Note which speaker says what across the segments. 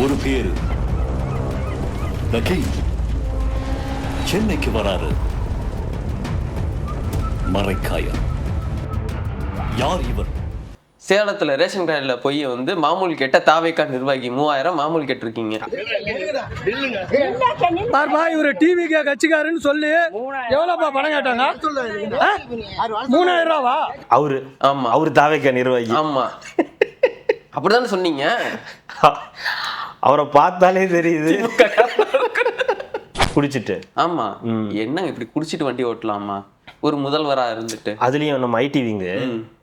Speaker 1: ஒரு பேரு The King சென்னைக்கு வராரு. மரைக்காயர். யார் இவர்?
Speaker 2: சேலத்துல ரேஷன் கடையில போய் வந்து மாமூல் கேட்ட தாவேக்கா நிர்வாகி 3000 மாமூல் கேட்டிருக்கீங்க.
Speaker 3: இவரு டிவிக்கு கட்சிக்காரன்னு சொல்லி எவ்வளவுப்பா பணம் கேட்டாங்க? 3000 ரூபாவா?
Speaker 4: அவரு தாவேக்கா நிர்வாகி.
Speaker 2: ஆமா, அப்படிதானே சொன்னீங்க.
Speaker 4: அவரை பார்த்தாலே தெரியுது குடிச்சிட்டு.
Speaker 2: ஆமா, என்னங்க இப்படி குடிச்சிட்டு வண்டி ஓட்டலாமா ஒரு முதல்வரா இருந்துட்டு?
Speaker 4: அதுலயும் நம்ம ஐடிவிங்க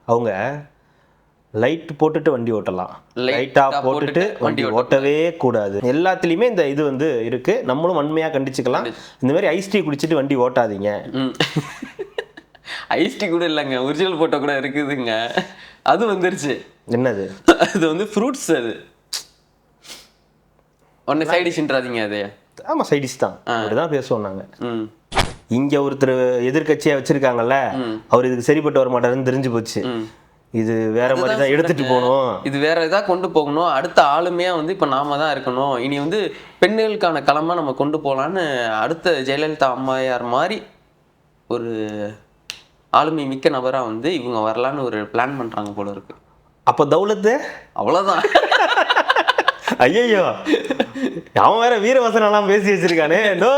Speaker 4: அவங்க லைட் போட்டுட்டு வண்டி ஓட்டலாம், லைட்டா போட்டுட்டு வண்டி ஓட்டவே கூடாது. எல்லாத்துலயுமே இந்த இது வந்து இருக்கு. நம்மளும் வன்மையா கண்டிச்சுக்கலாம். இந்த மாதிரி ஐஸ் டீ குடிச்சிட்டு வண்டி ஓட்டாதீங்க.
Speaker 2: ஐஸ் டீ கூட இல்லைங்க, ஒரிஜினல் போட்டோ கூட இருக்குதுங்க. அது வந்துருச்சு.
Speaker 4: என்னது?
Speaker 2: அது வந்து ஃப்ரூட்ஸ். அது ஒன்னு சைடிஷ்ன்றாதீங்க. அது
Speaker 4: ஆமா, சைடிஷ் தான். அப்படிதான் பேசுவோம் நாங்க. இங்க ஒருத்தர் எதிர்கட்சியா வச்சிருக்காங்கல்ல, அவர் இதுக்கு சரிப்பட்டு வர மாட்டாருன்னு தெரிஞ்சு போச்சு. இது வேற மாதிரி தான் எடுத்துட்டு போகணும்,
Speaker 2: இது வேற ஏதா கொண்டு போகணும். அடுத்த ஆளுமையா வந்து இப்ப நாம தான் இருக்கணும். இனி வந்து பெண்களுக்கான களமா நம்ம கொண்டு போகலான்னு அடுத்த ஜெயலலிதா அம்மையார் மாதிரி ஒரு ஆளுமை மிக்க நபரா வந்து இவங்க வரலான்னு ஒரு பிளான் பண்றாங்க போல இருக்கு.
Speaker 4: அப்ப தௌலத்து
Speaker 2: அவ்வளவுதான்.
Speaker 4: ஐயோ, அவன் வேற வீரவசனம் எல்லாம் பேசி வச்சிருக்கானே. நோ,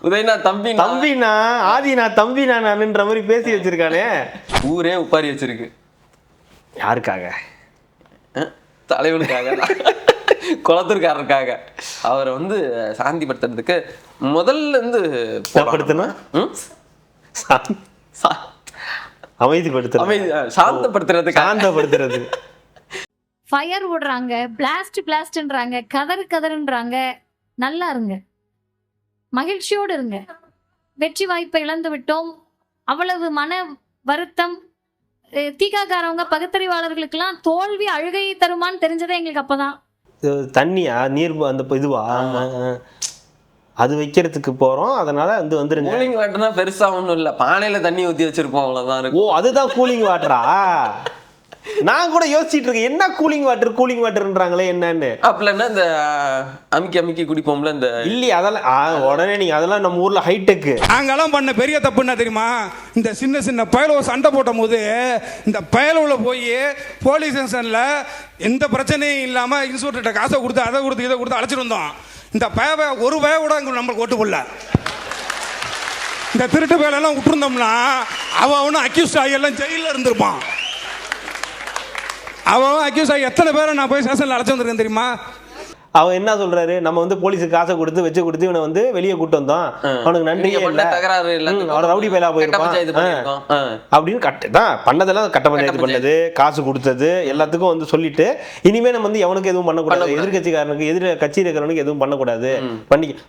Speaker 2: உதயனா தம்பினா
Speaker 4: ஆதினா தம்பினா நான்ன்ற மாதிரி பேசி வச்சிருக்கானே.
Speaker 2: ஊரே உப்பாரி வச்சிருக்கு.
Speaker 4: யாருக்காக?
Speaker 2: தலைவனுக்காக, குளத்தூர்காரருக்காக. அவரை வந்து சாந்திப்படுத்துறதுக்கு முதல்ல இருந்து
Speaker 4: சாந்தப்படுத்துறது.
Speaker 5: ஃபயர் விடுறாங்க, பிளாஸ்ட்ன்றாங்க, கதறுன்றாங்க. நல்லா இருங்க, மகிழ்ச்சியோடு இருங்க. வெற்றி வாய்ப்பை இழந்து விட்டோம், அவ்வளவு மன வருத்தம். தீகாக்காரவங்க பகுத்தறிவாளர்களுக்கெல்லாம் தோல்வி அழுகையை தருமான்னு தெரிஞ்சதே எங்களுக்கு அப்பதான்.
Speaker 4: தண்ணியா நீர் அந்த இதுவா அது வைக்கிறதுக்கு போறோம். அதனால வந்து வந்துருங்க.
Speaker 2: கூலிங் வாட்டர்னா பெருசா ஒண்ணும் இல்ல, பானையில தண்ணி ஊத்தி வச்சிருப்போம், அவ்வளவுதான் இருக்கு.
Speaker 4: ஓ, அதுதான் கூலிங் வாட்டரா? நான் கூட யோசிச்சுட்டு இருக்கேன், என்ன கூலிங் வாட்டர்ன்றாங்களே என்னன்னு.
Speaker 2: அப்படின்னா இந்த அமுக்கி குடிப்போம்ல இந்த.
Speaker 4: இல்லையா, அதெல்லாம் உடனே நீங்க அதெல்லாம் நம்ம ஊர்ல ஹைடெக்.
Speaker 3: நாங்கெல்லாம் பண்ண பெரிய தப்பு என்ன தெரியுமா? இந்த சின்ன பயலோ சண்டை போட்டும் போது இந்த பயலோல போய் போலீஸ் ஸ்டேஷன்ல எந்த பிரச்சனையும் இல்லாம இன்ஸ்பெக்டர்கிட்ட காசை கொடுத்து அதை கொடுத்து இதை கொடுத்து அழைச்சிட்டு வந்தோம். இந்த ஒரு பய கூட நம்மளுக்கு ஓட்டு போடல. இந்த திருட்டு பயலெல்லாம் விட்டுருந்தோம்னா அவனும் அக்யூஸ்ட் ஆகி எல்லாம் ஜெயிலில் இருந்திருப்பான். அவன் அக்யூஸ் ஆகி எத்தனை பேரை நான் போய் ஸ்டேஷன்ல அழைச்சு வந்திருக்கேன் தெரியுமா?
Speaker 4: அவன் என்ன சொல்றாரு, நம்ம வந்து போலீஸுக்கு காசை கொடுத்து வச்சு கொடுத்து இவனை வந்து வெளியே கூட்டு வந்தோம், அவனுக்கு நன்றியே இல்லை, அவன் ரவுடி பயிலா போயிருப்பான் அப்படின்னு. கரெக்டான், பண்ணதெல்லாம் கட்ட பஞ்சாயத்து பண்ணது, காசு கொடுத்தது எல்லாத்துக்கும் வந்து சொல்லிட்டு இனிமே நம்ம வந்து எவனுக்கு எதுவும் பண்ணக்கூடாது, எதிர்கட்சிக்காரனுக்கு எதிர கட்சியில் இருக்கிறவனுக்கு எதுவும் பண்ணக்கூடாது,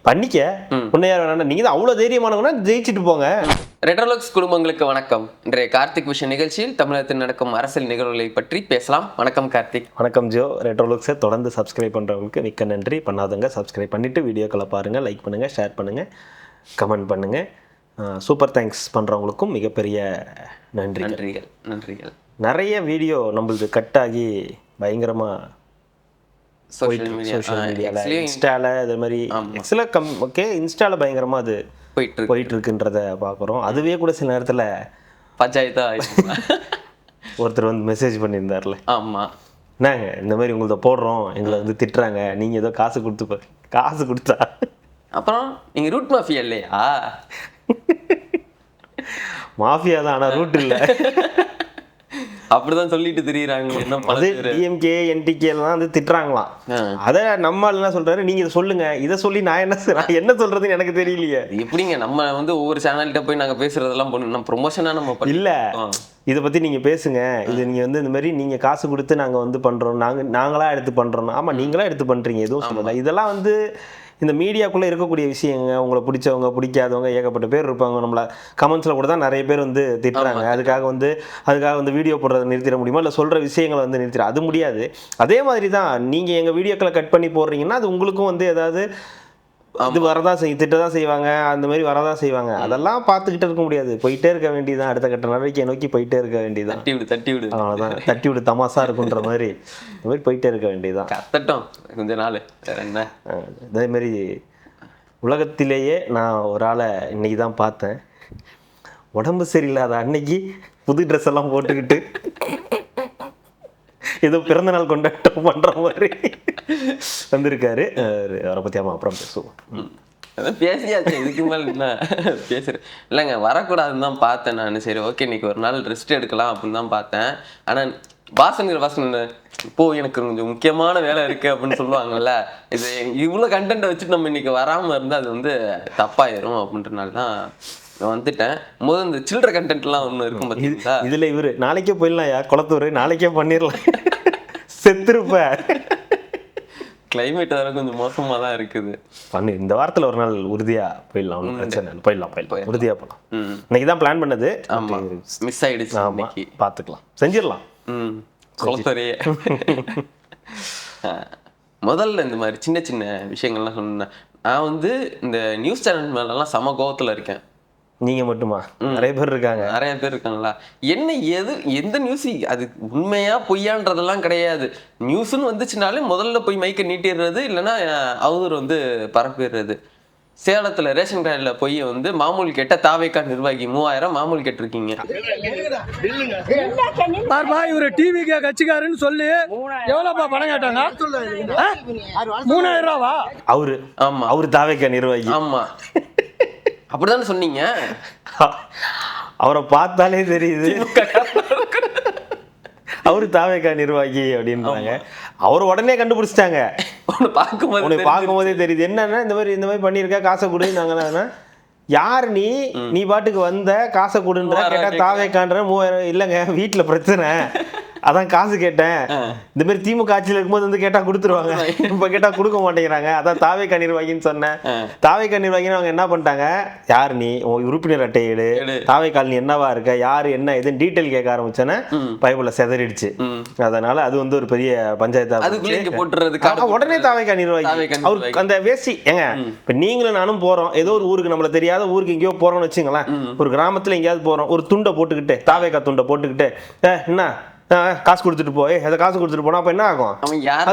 Speaker 4: பண்ணிக்க உன்னையார் வேணாம், நீங்க தான் அவ்வளவு தைரியமானவங்கன்னா ஜெயிச்சுட்டு போங்க.
Speaker 2: ரெட்ரோலுக்ஸ் குடும்பங்களுக்கு வணக்கம். இன்றைய கார்த்திக் விஷன் நிகழ்ச்சியில் தமிழகத்தில் நடக்கும் அரசியல் நிகழ்வுகளை பற்றி பேசலாம். வணக்கம் கார்த்திக்.
Speaker 4: வணக்கம் ஜோ. ரெட்ரோலுக்ஸை தொடர்ந்து சப்ஸ்கிரைப் பண்றவங்களுக்கு மிக்க நன்றி. பண்ணாதவங்க சப்ஸ்கிரைப் பண்ணிட்டு வீடியோக்களை பாருங்க, லைக் பண்ணுங்க, ஷேர் பண்ணுங்க, கமெண்ட் பண்ணுங்க. சூப்பர் தேங்க்ஸ் பண்றவங்களுக்கும் மிகப்பெரிய
Speaker 2: நன்றிகள்.
Speaker 4: நிறைய வீடியோ நம்மளுக்கு கட் ஆகி பயங்கரமா சோஷியல் மீடியால, இன்ஸ்டால, இது மாதிரி ஓகே, இன்ஸ்டால பயங்கரமா அது போயிட்டு இருக்குன்றத பாக்குறோம். அதுவே கூட சில நேரத்துல
Speaker 2: பஞ்சாயத்தா
Speaker 4: ஒருத்தர் வந்து மெசேஜ் பண்ணியிருந்தார்ல,
Speaker 2: ஆமா
Speaker 4: நாங்க இந்த மாதிரி உங்களை போடுறோம், எங்களை வந்து திட்டுறாங்க, நீங்க ஏதோ காசு கொடுத்தா
Speaker 2: அப்புறம் நீங்க ரூட் மாஃபியா இல்லையா?
Speaker 4: மாஃபியா தான், ஆனா ரூட் இல்ல.
Speaker 2: அப்படிதான் சொல்லிட்டு தெரியுறாங்க.
Speaker 4: டிஎம்கே என்டிகே எல்லாம் வந்து திட்டுறாங்களாம். அத நம்ம என்ன சொல்றாரு, நீங்க இதை சொல்லுங்க, இதை சொல்லி நான் என்ன சொல்றதுன்னு எனக்கு தெரியலையே.
Speaker 2: எப்படிங்க நம்ம வந்து ஒவ்வொரு சேனல்கிட்ட போய் நாங்க பேசுறதெல்லாம் நம்ம ப்ரொமோஷனா நம்ம
Speaker 4: இல்ல, இதை பத்தி நீங்க பேசுங்க, இது நீங்க வந்து இந்த மாதிரி நீங்க காசு கொடுத்து நாங்க வந்து பண்றோம், நாங்களா எடுத்து பண்றோம். ஆமா, நீங்களா எடுத்து பண்றீங்க, எதுவும் சொல்லல. இதெல்லாம் வந்து இந்த மீடியாக்குள்ளே இருக்கக்கூடிய விஷயங்க. உங்களை பிடிச்சவங்க பிடிக்காதவங்க ஏகப்பட்ட பேர் இருப்பாங்க. நம்மளை கமெண்ட்ஸில் கூட தான் நிறைய பேர் வந்து திட்டுறாங்க. அதுக்காக வந்து வீடியோ போடுறதை நிறுத்திட முடியுமா, இல்லை சொல்கிற விஷயங்களை வந்து நிறுத்திட அது முடியாது. அதே மாதிரி தான் நீங்கள் எங்கள் வீடியோக்களை கட் பண்ணி போடுறீங்கன்னா அது உங்களுக்கும் வந்து ஏதாவது இது வரதான் திட்டதான் செய்வாங்க, அந்த மாதிரி வரதான் செய்வாங்க. அதெல்லாம் பார்த்துக்கிட்டு இருக்க முடியாது, போயிட்டே இருக்க வேண்டியதுதான், அடுத்த கட்ட நடவடிக்கை நோக்கி போயிட்டே இருக்க வேண்டியதுதான்.
Speaker 2: தட்டி விடு
Speaker 4: அவ்வளோதான், தட்டி விடு தமாசா இருக்குன்ற மாதிரி இந்த மாதிரி போயிட்டே இருக்க வேண்டியதுதான்.
Speaker 2: கத்தட்டும் கொஞ்ச நாள். வேற என்ன,
Speaker 4: அதே மாதிரி உலகத்திலேயே நான் ஒரு ஆளை இன்னைக்கு தான் பார்த்தேன். உடம்பு சரியில்லாத அன்னைக்கு புது ட்ரெஸ் எல்லாம் போட்டுக்கிட்டு ஏதோ பிறந்த நாள் கொண்டாட்டம் பண்ற மாதிரி வந்திருக்காரு. அவரை பத்தி அப்புறம் பேசுவோம்.
Speaker 2: பேசியாச்சு, இதுக்கு மேலே என்ன பேசுறேன். இல்லைங்க, வரக்கூடாதுன்னு தான் பார்த்தேன் நான். சரி ஓகே, இன்னைக்கு ஒரு நாள் ரெஸ்ட் எடுக்கலாம் அப்படின்னு தான் பார்த்தேன். ஆனால் வாசன் இப்போ எனக்கு கொஞ்சம் முக்கியமான வேலை இருக்கு அப்படின்னு சொல்லுவாங்கல்ல, இது இவ்வளோ கண்டென்ட்டை வச்சுட்டு நம்ம இன்னைக்கு வராமல் இருந்தால் அது வந்து தப்பாயிரும் அப்படின்றனால தான் வந்துட்டேன். முதல் இந்த சில்லற கண்டென்ட்லாம் ஒன்று இருக்கும் பார்த்தீங்களா,
Speaker 4: இதுல இவரு நாளைக்கே போயிடலாம், குளத்தூர் நாளைக்கே பண்ணிடலாம், செத்துருப்ப.
Speaker 2: கிளைமேட் வேற கொஞ்சம் மோசமாக தான் இருக்குது.
Speaker 4: இந்த வாரத்தில் ஒரு நாள் உறுதியா போயிடலாம், ஒன்றும் பிரச்சனை இல்லை, போயிடலாம் உறுதியா போகலாம். இன்னைக்கு தான் பிளான் பண்ணது,
Speaker 2: ஆமாம் மிஸ் ஆயிடுச்சு. இன்னைக்கு
Speaker 4: பார்த்துக்கலாம், செஞ்சிடலாம்.
Speaker 2: குளத்தூரையே முதல்ல இந்த மாதிரி சின்ன சின்ன விஷயங்கள்லாம் சொன்னேன். நான் வந்து இந்த நியூஸ் சேனல் மேலெல்லாம் செம கோவத்தில் இருக்கேன்.
Speaker 4: நீங்க மட்டுமா? நிறைய பேர் இருக்காங்க.
Speaker 2: நிறைய பேர் இருக்காங்களா? என்ன எந்த நியூஸ் அது உண்மையா பொய்யான்றதெல்லாம் கிடையாது. நியூஸ்ன்னு வந்துச்சுனாலே முதல்ல போய் மைக்கை நீட்டிடுறது, இல்லைன்னா அவதூறு வந்து பரப்பிடுறது. சேலத்துல ரேஷன் கடையில போய் வந்து மாமூல் கேட்ட தாவேக்கா நிர்வாகி 3000 மாமூல் கேட்டிருக்கீங்க.
Speaker 6: இவரு டிவிக்கு கட்சிக்காருன்னு சொல்லி எவ்வளவுப்பா பணம் கேட்டாங்க? 3000 ரூபாவா?
Speaker 4: அவரு ஆமா, அவரு தாவேக்கா நிர்வாகி.
Speaker 2: ஆமா, அப்படிதானே சொன்னீங்க.
Speaker 4: அவரை பார்த்தாலே தெரியுது அவரு தாவேக்கா நிர்வாகி அப்படின்றாங்க. அவர் உடனே கண்டுபிடிச்சிட்டாங்க, பார்க்கும் போதே தெரியுது. என்னன்னா இந்த மாதிரி பண்ணியிருக்க, காசை கொடு. நாங்க யார் நீ பாட்டுக்கு வந்த, காசை கொடுன்ற கேட்டா தாவேக்கான்ற 3000 இல்லைங்க, வீட்டுல பிரச்சனை, அதான் காசு கேட்டேன். இந்த மாதிரி திமுக ஆட்சியில் இருக்கும்போது வந்து கேட்டா கொடுத்துருவாங்க, இப்ப கேட்டா கொடுக்க மாட்டேங்கிறாங்க, அதான் தாவேக்கா நிர்வாகின்னு சொன்னேன். தாவேக்கா நிர்வாகின்னு அவங்க என்ன பண்ணிட்டாங்க, யார் நீ, உறுப்பினர் அட்டை எடு, தாவேக்கால் நீ என்னவா இருக்க, யாரு என்ன இதுன்னு டீட்டெயில் கேட்க ஆரம்பிச்சேன்னா பைபிள்ல செதறிடுச்சு. அதனால அது வந்து ஒரு பெரிய பஞ்சாயத்து. உடனே தாவேக்கா நிர்வாகி அவருக்கு அந்த வேசி. ஏங்க இப்ப நீங்களும் நானும் போறோம், ஏதோ ஒரு ஊருக்கு, நம்மள தெரியாத ஊருக்கு எங்கேயோ போறோம்னு வச்சுங்களேன், ஒரு கிராமத்துல எங்கேயாவது போறோம், ஒரு துண்டை போட்டுக்கிட்டு, தாவேக்கா துண்டை போட்டுக்கிட்டு, என்ன காசு கொடுத்துட்டு போய் அதை காசு கொடுத்துட்டு போனா அப்ப என்ன ஆகும்?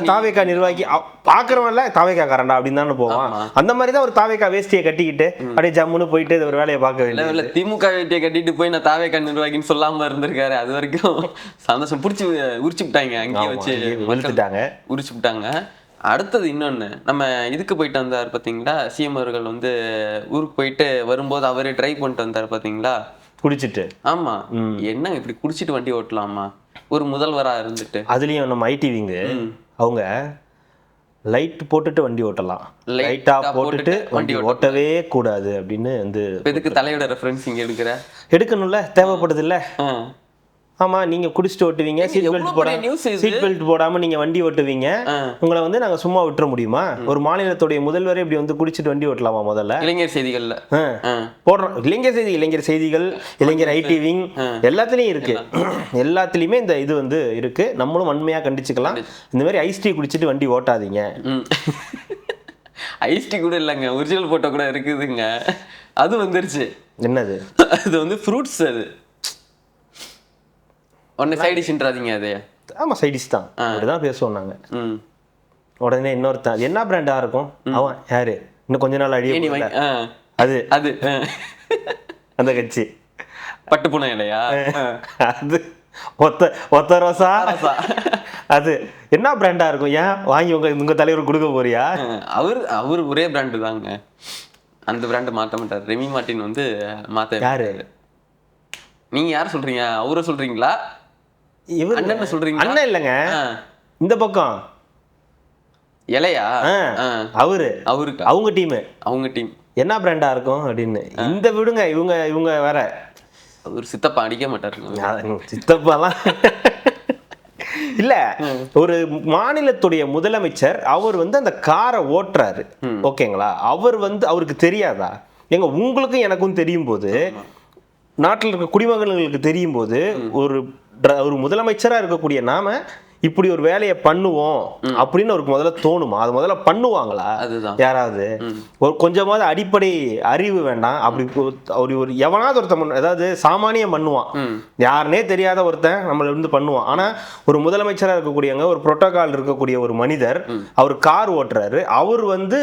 Speaker 4: தாவேக்கா நிர்வாகி பாக்குறவன்ல தாவேக்கா காரண்டா அப்படின்னு தானே போவான். அந்த மாதிரி தான் ஒரு தாவேக்கா வேஷ்டியை கட்டிக்கிட்டு அப்படியே ஜம்முன்னு போயிட்டு ஒரு வேலையை பார்க்க வேண்டிய.
Speaker 2: திமுக வேட்டியை கட்டிட்டு போய் நான் தாவேக்கா நிர்வாகின்னு சொல்லாம இருந்திருக்காரு. அது வரைக்கும் சந்தோஷம். பிடிச்சி உரிச்சு விட்டாங்க, அங்கேயே வச்சு
Speaker 4: வெளுத்துட்டாங்க,
Speaker 2: உரிச்சு விட்டாங்க. அடுத்தது இன்னொன்னு, நம்ம இதுக்கு போயிட்டு வந்தார் பாத்தீங்களா, சிஎம் அவர்கள் வந்து ஊருக்கு போயிட்டு வரும்போது அவரே ட்ரைவ் பண்ணிட்டு வந்தார் பாத்தீங்களா,
Speaker 4: குடிச்சிட்டு.
Speaker 2: ஆமா, என்ன இப்படி குடிச்சிட்டு வண்டி ஓட்டலாமா ஒரு முதல்வரா இருந்துட்டு?
Speaker 4: அதுலயும் நம்ம ஐடிவிங்க அவங்க லைட் போட்டுட்டு வண்டி ஓட்டலாம், லைட்டா போட்டுட்டு வண்டி ஓட்டவே கூடாது அப்படின்னு வந்து.
Speaker 2: இதுக்கு தலையோட ரெஃபரன்ஸ் இங்க எடுக்கணும்ல,
Speaker 4: தேவைப்படுது இல்ல? ஆமா, நீங்க குடிச்சிட்டு ஓட்டுவீங்க, சீட் பெல்ட் போடாம நீங்க வண்டி ஓட்டுவீங்க, உங்களை வந்து நாங்க சும்மா விட்டுற முடியுமா? ஒரு மாநிலத்துடைய முதல்வரே இப்படி வந்து குடிச்சிட்டு வண்டி ஓட்டலாமா? முதல்ல
Speaker 2: இளைஞர் செய்திகள்ல
Speaker 4: போடுறோம், இளைஞர் செய்திகள், இளைஞர் ஐடிவிங் எல்லாத்துலயும் இருக்கு. எல்லாத்துலயுமே இந்த இது வந்து இருக்கு. நம்மளும் வன்மையா கண்டிச்சுக்கலாம். இந்த மாதிரி ஐஸ்டி குடிச்சிட்டு வண்டி ஓட்டாதீங்க.
Speaker 2: ஐஸ்டி கூட இல்லைங்க, ஒரிஜினல் போட்டோ கூட இருக்குதுங்க. அது வந்துருச்சு.
Speaker 4: என்னது?
Speaker 2: அது வந்து ஃப்ரூட்ஸ். அது ஒன்னு சைடிஷ்ன்றாதீங்க. அது
Speaker 4: ஆமா, சைடிஷ் தான், அப்படிதான் பேசுவோம் நாங்க. உடனே இன்னொருத்தன் என்ன பிராண்டா இருக்கும், அவன் யாரு, இன்னும் கொஞ்ச நாள் அழிய அது
Speaker 2: அது
Speaker 4: அந்த கட்சி
Speaker 2: பட்டுப்புன இல்லையா,
Speaker 4: அது ஒத்த ரோசா, அது என்ன பிராண்டா இருக்கும்? ஏன் வாங்கி உங்க தலைவர் கொடுக்க போறியா?
Speaker 2: அவர் ஒரே பிராண்டு தாங்க, அந்த பிராண்டு மாற்ற மாட்டார். ரெமி மார்ட்டின் வந்து மாத்த.
Speaker 4: யாரு
Speaker 2: நீங்க யார் சொல்றீங்க? அவரை சொல்றீங்களா? இவர் அண்ணன் சொல்றீங்க?
Speaker 4: அண்ணன் இல்லைங்க, இந்த பக்கம்
Speaker 2: இலையா,
Speaker 4: அவருக்கு அவங்க டீம் என்ன பிராண்டா இருக்கும் அப்படின்னு. இந்த விடுங்க, இவங்க வேற.
Speaker 2: அவர் சித்தப்பா அடிக்க மாட்டாருங்க.
Speaker 4: சித்தப்பாலாம் இல்ல, ஒரு மாநிலத்துடைய முதலமைச்சர் அவர் வந்து அந்த காரை ஓட்டுறாரு, ஓகேங்களா? அவர் வந்து அவருக்கு தெரியாதா? எங்க உங்களுக்கும் எனக்கும் தெரியும் போது, நாட்டில் இருக்க குடிமகன்களுக்கு தெரியும் போது, ஒரு முதலமைச்சரா இருக்கக்கூடிய நாம இப்படி ஒரு வேலையை பண்ணுவோம் அப்படின்னு அவருக்கு முதல்ல தோணுமா? அது முதல்ல பண்ணுவாங்களா யாராவது? ஒரு கொஞ்சமாவது அடிப்படை அறிவு வேண்டாம்? அப்படி ஒரு எவனாவது ஒருத்தன், அதாவது சாமானியம் பண்ணுவான், யாருனே தெரியாத ஒருத்தன் நம்மள இருந்து பண்ணுவான். ஆனா ஒரு முதலமைச்சராக இருக்கக்கூடியவங்க, ஒரு புரோட்டோகால் இருக்கக்கூடிய ஒரு மனிதர், அவர் கார் ஓட்டுறாரு, அவர் வந்து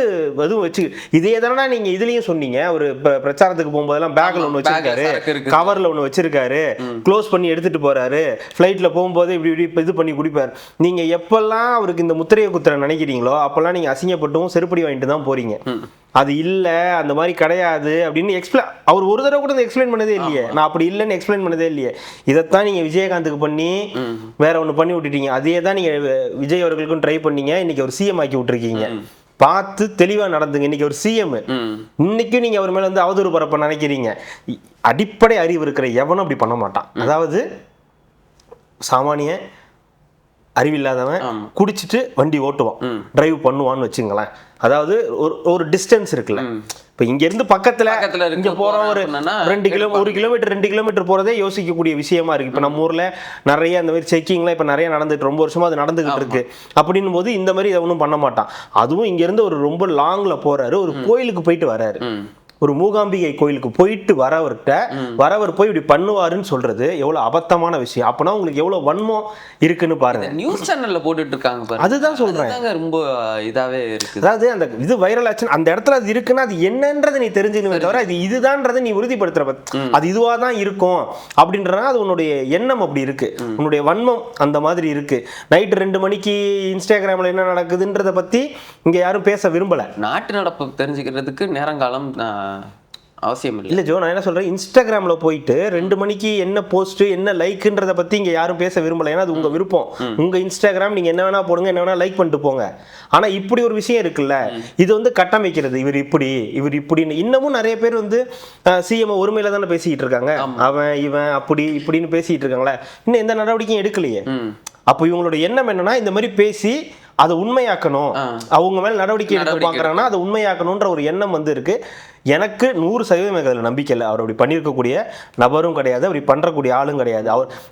Speaker 4: எதுவும் வச்சு இதே தானே நீங்க இதுலயும் சொன்னீங்க, ஒரு பிரச்சாரத்துக்கு போகும்போதெல்லாம் பேக்ல ஒண்ணு வச்சிருக்காரு, கவர்ல ஒண்ணு வச்சிருக்காரு, க்ளோஸ் பண்ணி எடுத்துட்டு போறாரு, ஃபிளைட்ல போகும்போது இப்படி இது பண்ணி குடிப்பாரு. நீங்க எப்பெல்லாம் அவருக்கு இந்த முத்திரையை குத்துற நினைக்கிறீங்களோ அப்பெல்லாம் நீங்க அசிங்கப்பட்டும் செருப்படி வாங்கிட்டு தான் போறீங்க. அது இல்ல, அந்த மாதிரி கிடையாது அப்படின்னு அவர் ஒரு தடவை கூட எக்ஸ்பிளைன் பண்ணதே இல்லையே. நான் அப்படி இல்லைன்னு எக்ஸ்பிளைன் பண்ணதே இல்லையே. இதைத்தான் நீங்க விஜயகாந்துக்கு பண்ணி வேற ஒண்ணு பண்ணி விட்டுட்டீங்க. அதே தான் நீங்க விஜய் அவர்களுக்கும் ட்ரை பண்ணீங்க. இன்னைக்கு ஒரு சிஎம் ஆக்கி விட்டுருக்கீங்க. பார்த்து தெளிவா நடந்துங்க. இன்னைக்கு ஒரு சிஎம், இன்னைக்கும் நீங்க அவர் மேல வந்து அவதூறு பரப்ப நினைக்கிறீங்க. அடிப்படை அறிவு இருக்கிற எவனும் அப்படி பண்ண மாட்டான். அதாவது சாமானிய அறிவில்லாதவன் குடிச்சிட்டு வண்டி ஓட்டுவான், டிரைவ் பண்ணுவான்னு வச்சுங்களேன். அதாவது ஒரு டிஸ்டன்ஸ் இருக்குல்ல, இப்ப இங்க இருந்து பக்கத்துல இங்க போறோம், ஒரு 1 கிலோமீட்டர் 2 கிலோமீட்டர் போறதே யோசிக்கக்கூடிய விஷயமா இருக்கு. இப்ப நம்ம ஊர்ல நிறைய இந்த மாதிரி செக்கிங்லாம் இப்ப நிறைய நடந்துட்டு, ரொம்ப வருஷமா அது நடந்துகிட்டு இருக்கு. அப்படின்னும் போது இந்த மாதிரி இதை ஒன்றும் பண்ண மாட்டான். அதுவும் இங்க இருந்து ஒரு ரொம்ப லாங்ல போறாரு, ஒரு கோயிலுக்கு போயிட்டு வராரு, ஒரு மூகாம்பிகை கோயிலுக்கு போயிட்டு வரவர் போய் இப்படி பண்ணுவாருன்னு சொல்றது எவ்வளவு அபத்தமான விஷயம். அப்பனா உங்களுக்கு எவ்வளவு வன்மம் இருக்குன்னு பாருங்க.
Speaker 2: நியூஸ் சேனல்ல போட்டுட்டு இருக்காங்க பாருங்க.
Speaker 4: அதுதான் சொல்றேன்,
Speaker 2: ரொம்ப இதாவே இருக்கு.
Speaker 4: அதாவது அந்த இது வைரல் ஆச்சு, அந்த இடத்துல அது இருக்குன்னா அது என்னன்றதை நீ தெரிஞ்சுக்கணுமே தவிர அது இதுதான்றதை நீ உறுதிப்படுத்துற, அது இதுவா தான் இருக்கும் அப்படின்றனா அது உன்னுடைய எண்ணம் அப்படி இருக்கு, உன்னுடைய வன்மம் அந்த மாதிரி இருக்கு. நைட்டு 2 மணிக்கு இன்ஸ்டாகிராம்ல என்ன நடக்குதுன்றத பத்தி இங்க யாரும் பேச விரும்பல.
Speaker 2: நாட்டு நடப்பு தெரிஞ்சுக்கிறதுக்கு நேரங்காலம் அவசியம் இல்லை
Speaker 4: ஜோ. நான் என்ன சொல்றேன், இன்ஸ்டாகிராம்ல போயிட்டு 2 மணிக்கு என்ன போஸ்ட் என்ன லைக்ன்றத பத்தி இங்க யாரும் பேச விரும்பல. ஏன்னா அது உங்க விருப்பம், உங்க இன்ஸ்டாகிராம், நீங்க என்ன வேணா போடுங்க, என்ன வேணா லைக் பண்ணிட்டு போங்க. ஆனா இப்படி ஒரு விஷயம் இருக்குல்ல, இது வந்து கட்டமைக்கிறது, இவர் இப்படின்னு இன்னமும் நிறைய பேர் வந்து சிஎம் ஒருமையில தானே பேசிக்கிட்டு இருக்காங்க. அவன் இவன் அப்படி இப்படின்னு பேசிட்டு இருக்காங்களே, இன்னும் எந்த நடவடிக்கையும் எடுக்கலையே. அப்போ இவங்களோட எண்ணம் என்னன்னா இந்த மாதிரி பேசி அதை உண்மையாக்கணும், அவங்க மேல நடவடிக்கை எடுக்க பாக்குறாங்கன்னா அதை உண்மையாக்கணும்ன்ற ஒரு எண்ணம் வந்து இருக்கு. எனக்கு 100% அதில் நம்பிக்கை இல்லை. அவர் அப்படி பண்ணியிருக்கக்கூடிய நபரும் கிடையாது, அப்படி பண்ணுறக்கூடிய ஆளும் கிடையாது.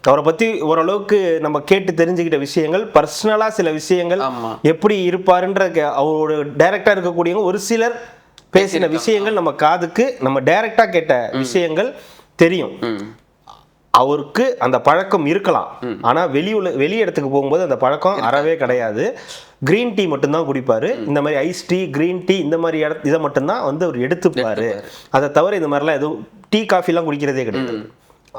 Speaker 4: அவரை பற்றி ஓரளவுக்கு நம்ம கேட்டு தெரிஞ்சுக்கிட்ட விஷயங்கள், பர்சனலாக சில விஷயங்கள் எப்படி இருப்பாருன்ற அவரோட டைரக்டாக இருக்கக்கூடியவங்க ஒரு சிலர் பேசின விஷயங்கள் நம்ம காதுக்கு, நம்ம டைரக்டாக கேட்ட விஷயங்கள் தெரியும். அவருக்கு அந்த பழக்கம் இருக்கலாம், ஆனா வெளி இடத்துக்கு போகும்போது அந்த பழக்கம் அறவே கிடையாது. கிரீன் டீ மட்டும்தான் குடிப்பாரு. இந்த மாதிரி ஐஸ் டீ, கிரீன் டீ இந்த மாதிரி இதை மட்டும்தான் வந்து அவர் எடுத்துப்பாரு. அதை தவிர இந்த மாதிரிலாம் எதுவும் டீ காஃபிலாம் குடிக்கிறதே கிடையாது.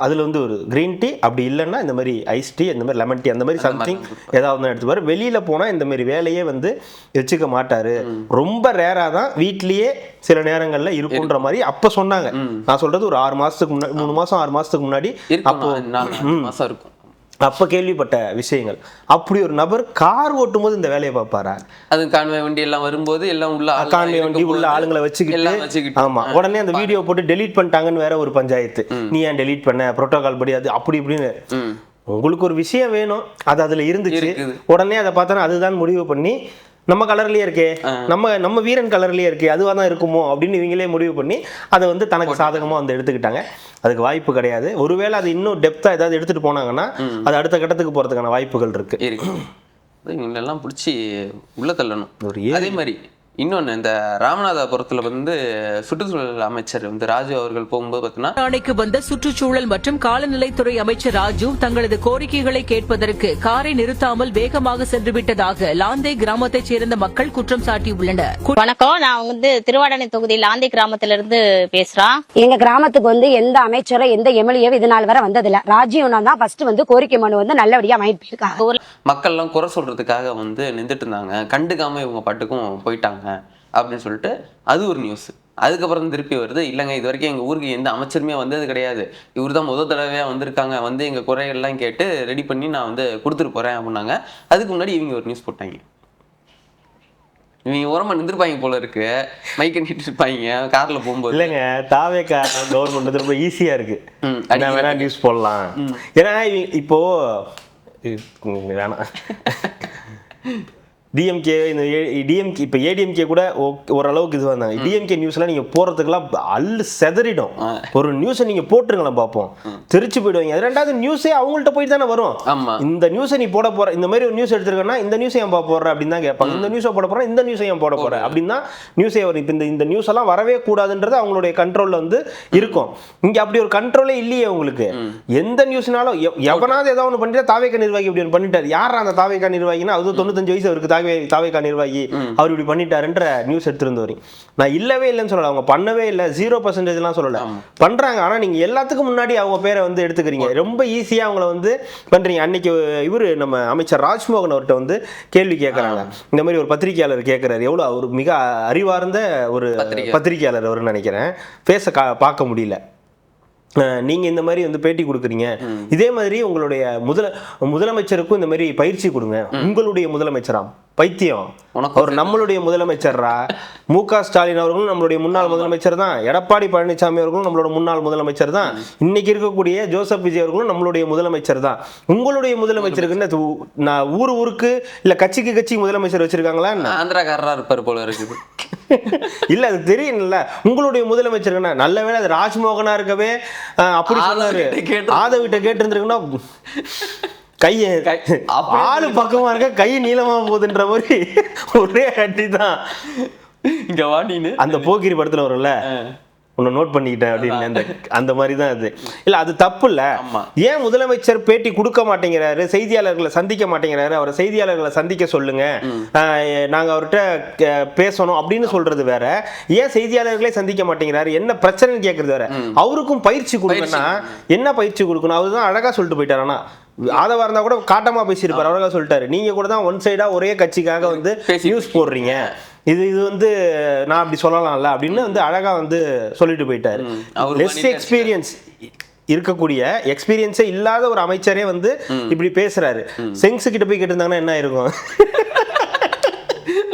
Speaker 4: அதுல வந்து ஒரு கிரீன் டீ, அப்படி இல்லைன்னா இந்த மாதிரி ஐஸ் டீ, இந்த மாதிரி லெமன் டீ, அந்த மாதிரி சம்திங் ஏதாவது எடுத்துப்பாரு. வெளியில போனா இந்த மாதிரி வேலையே வந்து வச்சுக்க மாட்டாரு. ரொம்ப ரேரா தான் வீட்லயே சில நேரங்கள்ல இருக்குன்ற மாதிரி அப்ப சொன்னாங்க. நான் சொல்றது ஒரு 6 மாசத்துக்கு முன்னாடி, 3 மாசம் 6 மாசத்துக்கு முன்னாடி அப்போ
Speaker 2: இருக்கும்.
Speaker 4: அப்ப கேள்விப்பட்ட விஷயங்கள். அப்படி ஒரு நபர் கார் ஓட்டும் போது இந்த வேலையை பார்ப்பாரா?
Speaker 2: அது கான்வே வண்டி எல்லாம் வரும்போது எல்லாம் உள்ள
Speaker 4: கான்வே வண்டி உள்ள ஆளுங்களை வச்சுக்கிட்டு, ஆமா, உடனே அந்த வீடியோ போட்டு டெலீட் பண்ணிட்டாங்கன்னு வேற ஒரு பஞ்சாயத்து. நீ ஏன் டெலீட் பண்ண, புரோட்டோகால் படி அது அப்படி இப்படின்னு. உங்களுக்கு ஒரு விஷயம் வேணும், அது அதுல இருந்துச்சு, உடனே அதை பார்த்தா அதுதான் முடிவு பண்ணி நம்ம கலர்லயே இருக்கே, நம்ம வீரன் கலர்லயே இருக்கே, அதுவா தான் இருக்குமோ அப்படின்னு இவங்களே முடிவு பண்ணி அதை வந்து தனக்கு சாதகமா வந்து எடுத்துக்கிட்டாங்க. அதுக்கு வாய்ப்பு கிடையாது. ஒருவேளை அது இன்னும் டெப்தா ஏதாவது எடுத்துட்டு போனாங்கன்னா அது அடுத்த கட்டத்துக்கு போறதுக்கான வாய்ப்புகள் இருக்கு.
Speaker 2: இவங்களெல்லாம் பிடிச்சி உள்ள தள்ளணும். அதே மாதிரி இன்னொன்று, இந்த ராமநாதபுரத்தில் வந்து சுற்றுச்சூழல் அமைச்சர் வந்து ராஜு அவர்கள் போகும்போது பார்த்தீங்கன்னா,
Speaker 7: அணைக்கு வந்த சுற்றுச்சூழல் மற்றும் காலநிலைத்துறை அமைச்சர் ராஜு தங்களது கோரிக்கைகளை கேட்பதற்கு காரை நிறுத்தாமல் வேகமாக சென்றுவிட்டதாக லாந்தே கிராமத்தைச் சேர்ந்த மக்கள் குற்றம் சாட்டியுள்ளனர்.
Speaker 8: வணக்கம், நான் வந்து திருவாடனை தொகுதி லாந்தே கிராமத்திலிருந்து பேசுறேன்.
Speaker 9: எங்க கிராமத்துக்கு வந்து எந்த அமைச்சரும் எந்த எம்எல்ஏ இது நாள் வரை வந்ததில்ல. ராஜீவ் தான் ஃபர்ஸ்ட் வந்து கோரிக்கை மனு வந்து நல்லபடியா வாங்கிட்டு
Speaker 2: மக்கள்லாம் குறை சொல்றதுக்காக வந்து நின்றுட்டு இருந்தாங்க, கண்டுக்காம இவங்க பாட்டுக்கும் போயிட்டாங்க அப்படின்னு சொல்லிட்டு அது ஒரு நியூஸ். அதுக்கப்புறம் திருப்பி வருது, இல்லைங்க இது வரைக்கும் எங்கள் ஊருக்கு எந்த அமைச்சருமே வந்தது கிடையாது, இவர் தான் முதல் தடவையாக வந்திருக்காங்க, வந்து எங்கள் குறைகள்லாம் கேட்டு ரெடி பண்ணி நான் வந்து கொடுத்துட்டு போகிறேன் அப்படின்னாங்க. அதுக்கு முன்னாடி இவங்க ஒரு நியூஸ் போட்டாங்க, இவங்க ஓரமாக நின்றுப்பாங்க போல இருக்கு, மைக்கை நீட்டு இருப்பாங்க காரில் போகும்போது.
Speaker 4: இல்லைங்க, தாவேக்கா கவர்மெண்ட் ரொம்ப ஈஸியாக இருக்கு, வேணா நியூஸ் போடலாம். ஏன்னா இப்போ வேணாம், டிஎம்கே இந்த டிஎம்கே இப்போ ஏடிஎம்கே கூட ஓரளவுக்கு இது வந்தாங்க. டிஎம்கே நியூஸ்லாம் நீங்கள் போகிறதுக்கெல்லாம் அள்ளு செதறிடும். ஒரு நியூஸை நீங்கள் போட்டுருங்களா பார்ப்போம், தெரிச்சு போயிடுவீங்க. ரெண்டாவது நியூஸே அவங்கள்ட்ட போயிட்டு தானே வரும். இந்த நியூஸை நீ போட போகிற, இந்த மாதிரி ஒரு நியூஸ் எடுத்துருக்கேன்னா இந்த நியூஸை ஏன் போடுற அப்படின்னு தான் கேட்பாங்க. இந்த நியூஸை போட போகிறேன், இந்த நியூஸை ஏன் போட போகிற அப்படின்னு தான் நியூஸே வரும். இப்போ இந்த நியூஸ் எல்லாம் வரவே கூடாதுன்றது அவங்களுடைய கண்ட்ரோலில் வந்து இருக்கும். இங்கே அப்படி ஒரு கண்ட்ரோலே இல்லையே உங்களுக்கு. எந்த நியூஸ்னாலும் எவனாவது ஏதாவது ஒன்று பண்ணிட்டு தாவேக்கா நிர்வாகி இப்படி ஒன்று பண்ணிட்டார். யார் அந்த தாவேக்கா நிர்வாகினா அது 95 வயசு அவருக்கு தாவேக்கா நிர்வாகி அவர் இப்படி பண்ணிட்டாருன்ற நியூஸ் எடுத்துருந்து வரீங்க. நான் இல்லவே இல்லைன்னு சொல்லல, அவங்க பண்ணவே இல்லை, 0% சொல்லல, பண்றாங்க. ஆனா நீங்க எல்லாத்துக்கும் முன்னாடி அவங்க பேரை வந்து எடுத்துக்கிறீங்க, ரொம்ப ஈஸியா அவங்கள வந்து பண்றீங்க. அன்னைக்கு இவரு நம்ம அமைச்சர் ராஜ்மோகன் அவர்கிட்ட வந்து கேள்வி கேட்கறாங்க. இந்த மாதிரி ஒரு பத்திரிகையாளர் கேட்கிறாரு, எவ்வளவு அவர் மிக அறிவார்ந்த ஒரு பத்திரிகையாளர் அவர்னு நினைக்கிறேன், பேச பார்க்க முடியல. நீங்க இந்த மாதிரி வந்து பேட்டி கொடுக்குறீங்க, இதே மாதிரி உங்களுடைய முதலமைச்சருக்கும் இந்த மாதிரி பயிற்சி கொடுங்க. உங்களுடைய முதலமைச்சராம் பைத்தியம், அவர் நம்மளுடைய முதலமைச்சர்ரா. மு.க. ஸ்டாலின் அவர்களும் நம்மளுடைய முன்னாள் முதலமைச்சர் தான், எடப்பாடி பழனிசாமி அவர்களும் நம்மளோட முன்னாள் முதலமைச்சர் தான், இன்னைக்கு இருக்கக்கூடிய ஜோசப் விஜய் அவர்களும் நம்மளுடைய முதலமைச்சர் தான். உங்களுடைய முதலமைச்சருக்கு நான் ஊருக்கு இல்ல கட்சிக்கு முதலமைச்சர் வச்சிருக்காங்களா?
Speaker 2: ஆந்திராக்காரரா இருப்பாரு போல இருக்குது.
Speaker 4: இல்ல அது தெரியும்ல, உங்களுடைய முதலமைச்சர் நல்ல வேளை அது ராஜ்மோகனா இருக்கவே அப்படி சொன்னாரு. ஆதவிட்ட கேட்டு இருந்திருக்குன்னா கைய ஆளு பக்கமா இருக்க கை நீளமா போகுதுன்ற மாதிரி ஒரே அடி தான்.
Speaker 2: இங்க வாடின்னு
Speaker 4: அந்த போக்கிரி படத்துல வரும்ல, உன்னை நோட் பண்ணிக்கிட்டேன் அப்படின்னு, அந்த மாதிரி தான் அது. இல்லை அது தப்பு இல்லை. ஏன் முதலமைச்சர் பேட்டி கொடுக்க மாட்டேங்கிறாரு, செய்தியாளர்களை சந்திக்க மாட்டேங்கிறாரு, அவரை செய்தியாளர்களை சந்திக்க சொல்லுங்க, நாங்கள் அவர்கிட்ட பேசணும் அப்படின்னு சொல்றது வேற. ஏன் செய்தியாளர்களே சந்திக்க மாட்டேங்கிறாரு, என்ன பிரச்சனைன்னு கேட்கறது வேற. அவருக்கும் பயிற்சி கொடுக்கணும்னா என்ன பயிற்சி கொடுக்கணும், அவர் தான் அழகா சொல்லிட்டு போயிட்டாரு. ஆனா ஆதவா இருந்தா கூட காட்டமா பேசியிருப்பாரு, அழகா சொல்லிட்டாரு. நீங்க கூட தான் ஒன் சைடா ஒரே கட்சிக்காக வந்து நியூஸ் போடுறீங்க, இது வந்து நான் அப்படி சொல்லலாம்ல அப்படின்னு வந்து அழகா வந்து சொல்லிட்டு போயிட்டாரு. லெஸ் எக்ஸ்பீரியன்ஸ் இருக்கக்கூடிய, எக்ஸ்பீரியன்ஸே இல்லாத ஒரு அமைச்சரே வந்து இப்படி பேசுறாரு. செங்ஸ் கிட்ட போய் கேட்டிருந்தாங்கன்னா என்ன இருக்கும்,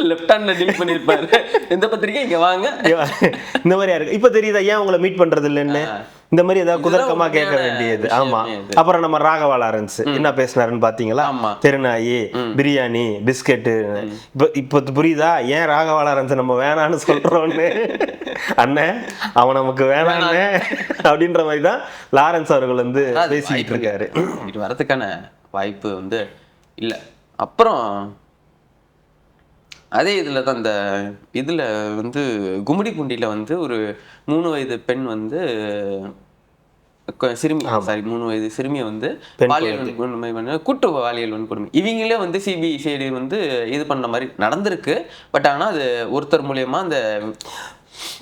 Speaker 2: லெஃப்ட் ஹேண்ட்ல டீல் பண்ணிருப்பாரு. எந்த பத்திரிக்கை இங்க வாங்க
Speaker 4: இந்த மாதிரி இருக்கு. இப்ப தெரியுதா ஏன் உங்களை மீட் பண்றது இல்லைன்னு? இந்த மாதிரி ஏதாவது குதர்க்கமா கேட்க வேண்டியது. ஆமா. அப்புறம் நம்ம ராகவா லாரன்ஸ் என்ன பேசினாருன்னு பாத்தீங்களா? தெருநாயி, பிரியாணி, பிஸ்கெட்டு. இப்ப புரியுதா ஏன் ராகவா லாரன்ஸ் நம்ம வேணான்னு சொல்றோம்னு? அண்ணன் அவன் நமக்கு வேணான்னு அப்படின்ற மாதிரி தான் லாரன்ஸ் அவர்கள் வந்து பேசிக்கிட்டு இருக்காரு.
Speaker 2: இது வரதுக்கான வாய்ப்பு வந்து இல்லை. அப்புறம் அதே இதில் தான் இந்த இதில் வந்து கும்மிடிப்பூண்டியில் வந்து ஒரு 3 வயது பெண் வந்து சிறுமி 3 வயது சிறுமியை வந்து பாலியல் வன்கொடுமை, கூட்டு பாலியல் வன்கொடுமை, இவங்களே வந்து சிபிசிஐடி வந்து இது பண்ண மாதிரி நடந்திருக்கு. பட் ஆனால் அது ஒருத்தர் மூலியமா அந்த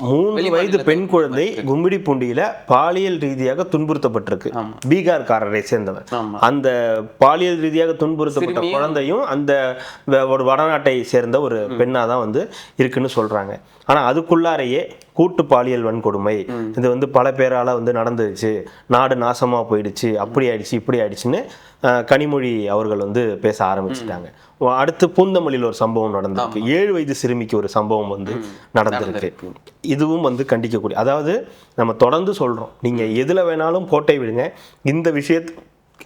Speaker 4: 3 வயது பெண் குழந்தை கும்மிடிப்பூண்டியில பாலியல் ரீதியாக துன்புறுத்தப்பட்டிருக்கு. பீகார்காரரை சேர்ந்தவர். அந்த பாலியல் ரீதியாக துன்புறுத்தப்பட்ட குழந்தையும் அந்த ஒரு வடநாட்டை சேர்ந்த ஒரு பெண்ணா தான் வந்து இருக்குன்னு சொல்றாங்க. ஆனா அதுக்குள்ளாரையே கூட்டு பாலியல் வன்கொடுமை, இது வந்து பல பேரால வந்து நடந்துருச்சு, நாடு நாசமா போயிடுச்சு, அப்படி ஆயிடுச்சு இப்படி ஆயிடுச்சுன்னு கனிமொழி அவர்கள் வந்து பேச ஆரம்பிச்சுட்டாங்க. அடுத்து பூந்தமல்லியில் ஒரு சம்பவம் நடந்திருக்கு, 7 வயது சிறுமிக்கு ஒரு சம்பவம் வந்து நடந்திருக்கு. இதுவும் வந்து கண்டிக்கக்கூடிய, அதாவது நம்ம தொடர்ந்து சொல்றோம், நீங்க எதுல வேணாலும் கோட்டை விடுங்க,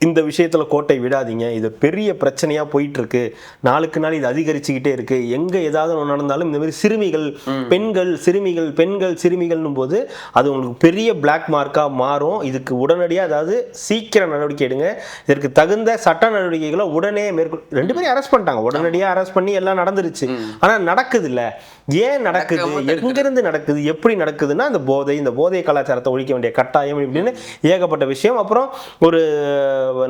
Speaker 4: இந்த விஷயத்துல கோட்டை விடாதீங்க. இது பெரிய பிரச்சனையா போயிட்டு இருக்கு, நாளுக்கு நாள் இது அதிகரிச்சுக்கிட்டே இருக்கு. எங்க ஏதாவது ஒன்று நடந்தாலும் இந்த மாதிரி சிறுமிகள் பெண்கள் சிறுமிகள்னும் போது அது உங்களுக்கு பெரிய பிளாக் மார்க்கா மாறும். இதுக்கு உடனடியாக அதாவது சீக்கிரம் நடவடிக்கை எடுங்க. இதற்கு தகுந்த சட்ட நடவடிக்கைகளை உடனே மேற்கொள். 2 பேரையும் அரெஸ்ட் பண்ணிட்டாங்க, உடனடியாக அரெஸ்ட் பண்ணி எல்லாம் நடந்துருச்சு. ஆனா நடக்குது இல்ல, ஏன் நடக்குது, எங்கிருந்து நடக்குது, எப்படி நடக்குதுன்னா இந்த போதை கலாச்சாரத்தை ஒழிக்க வேண்டிய கட்டாயம் இப்படின்னு ஏகப்பட்ட விஷயம். அப்புறம் ஒரு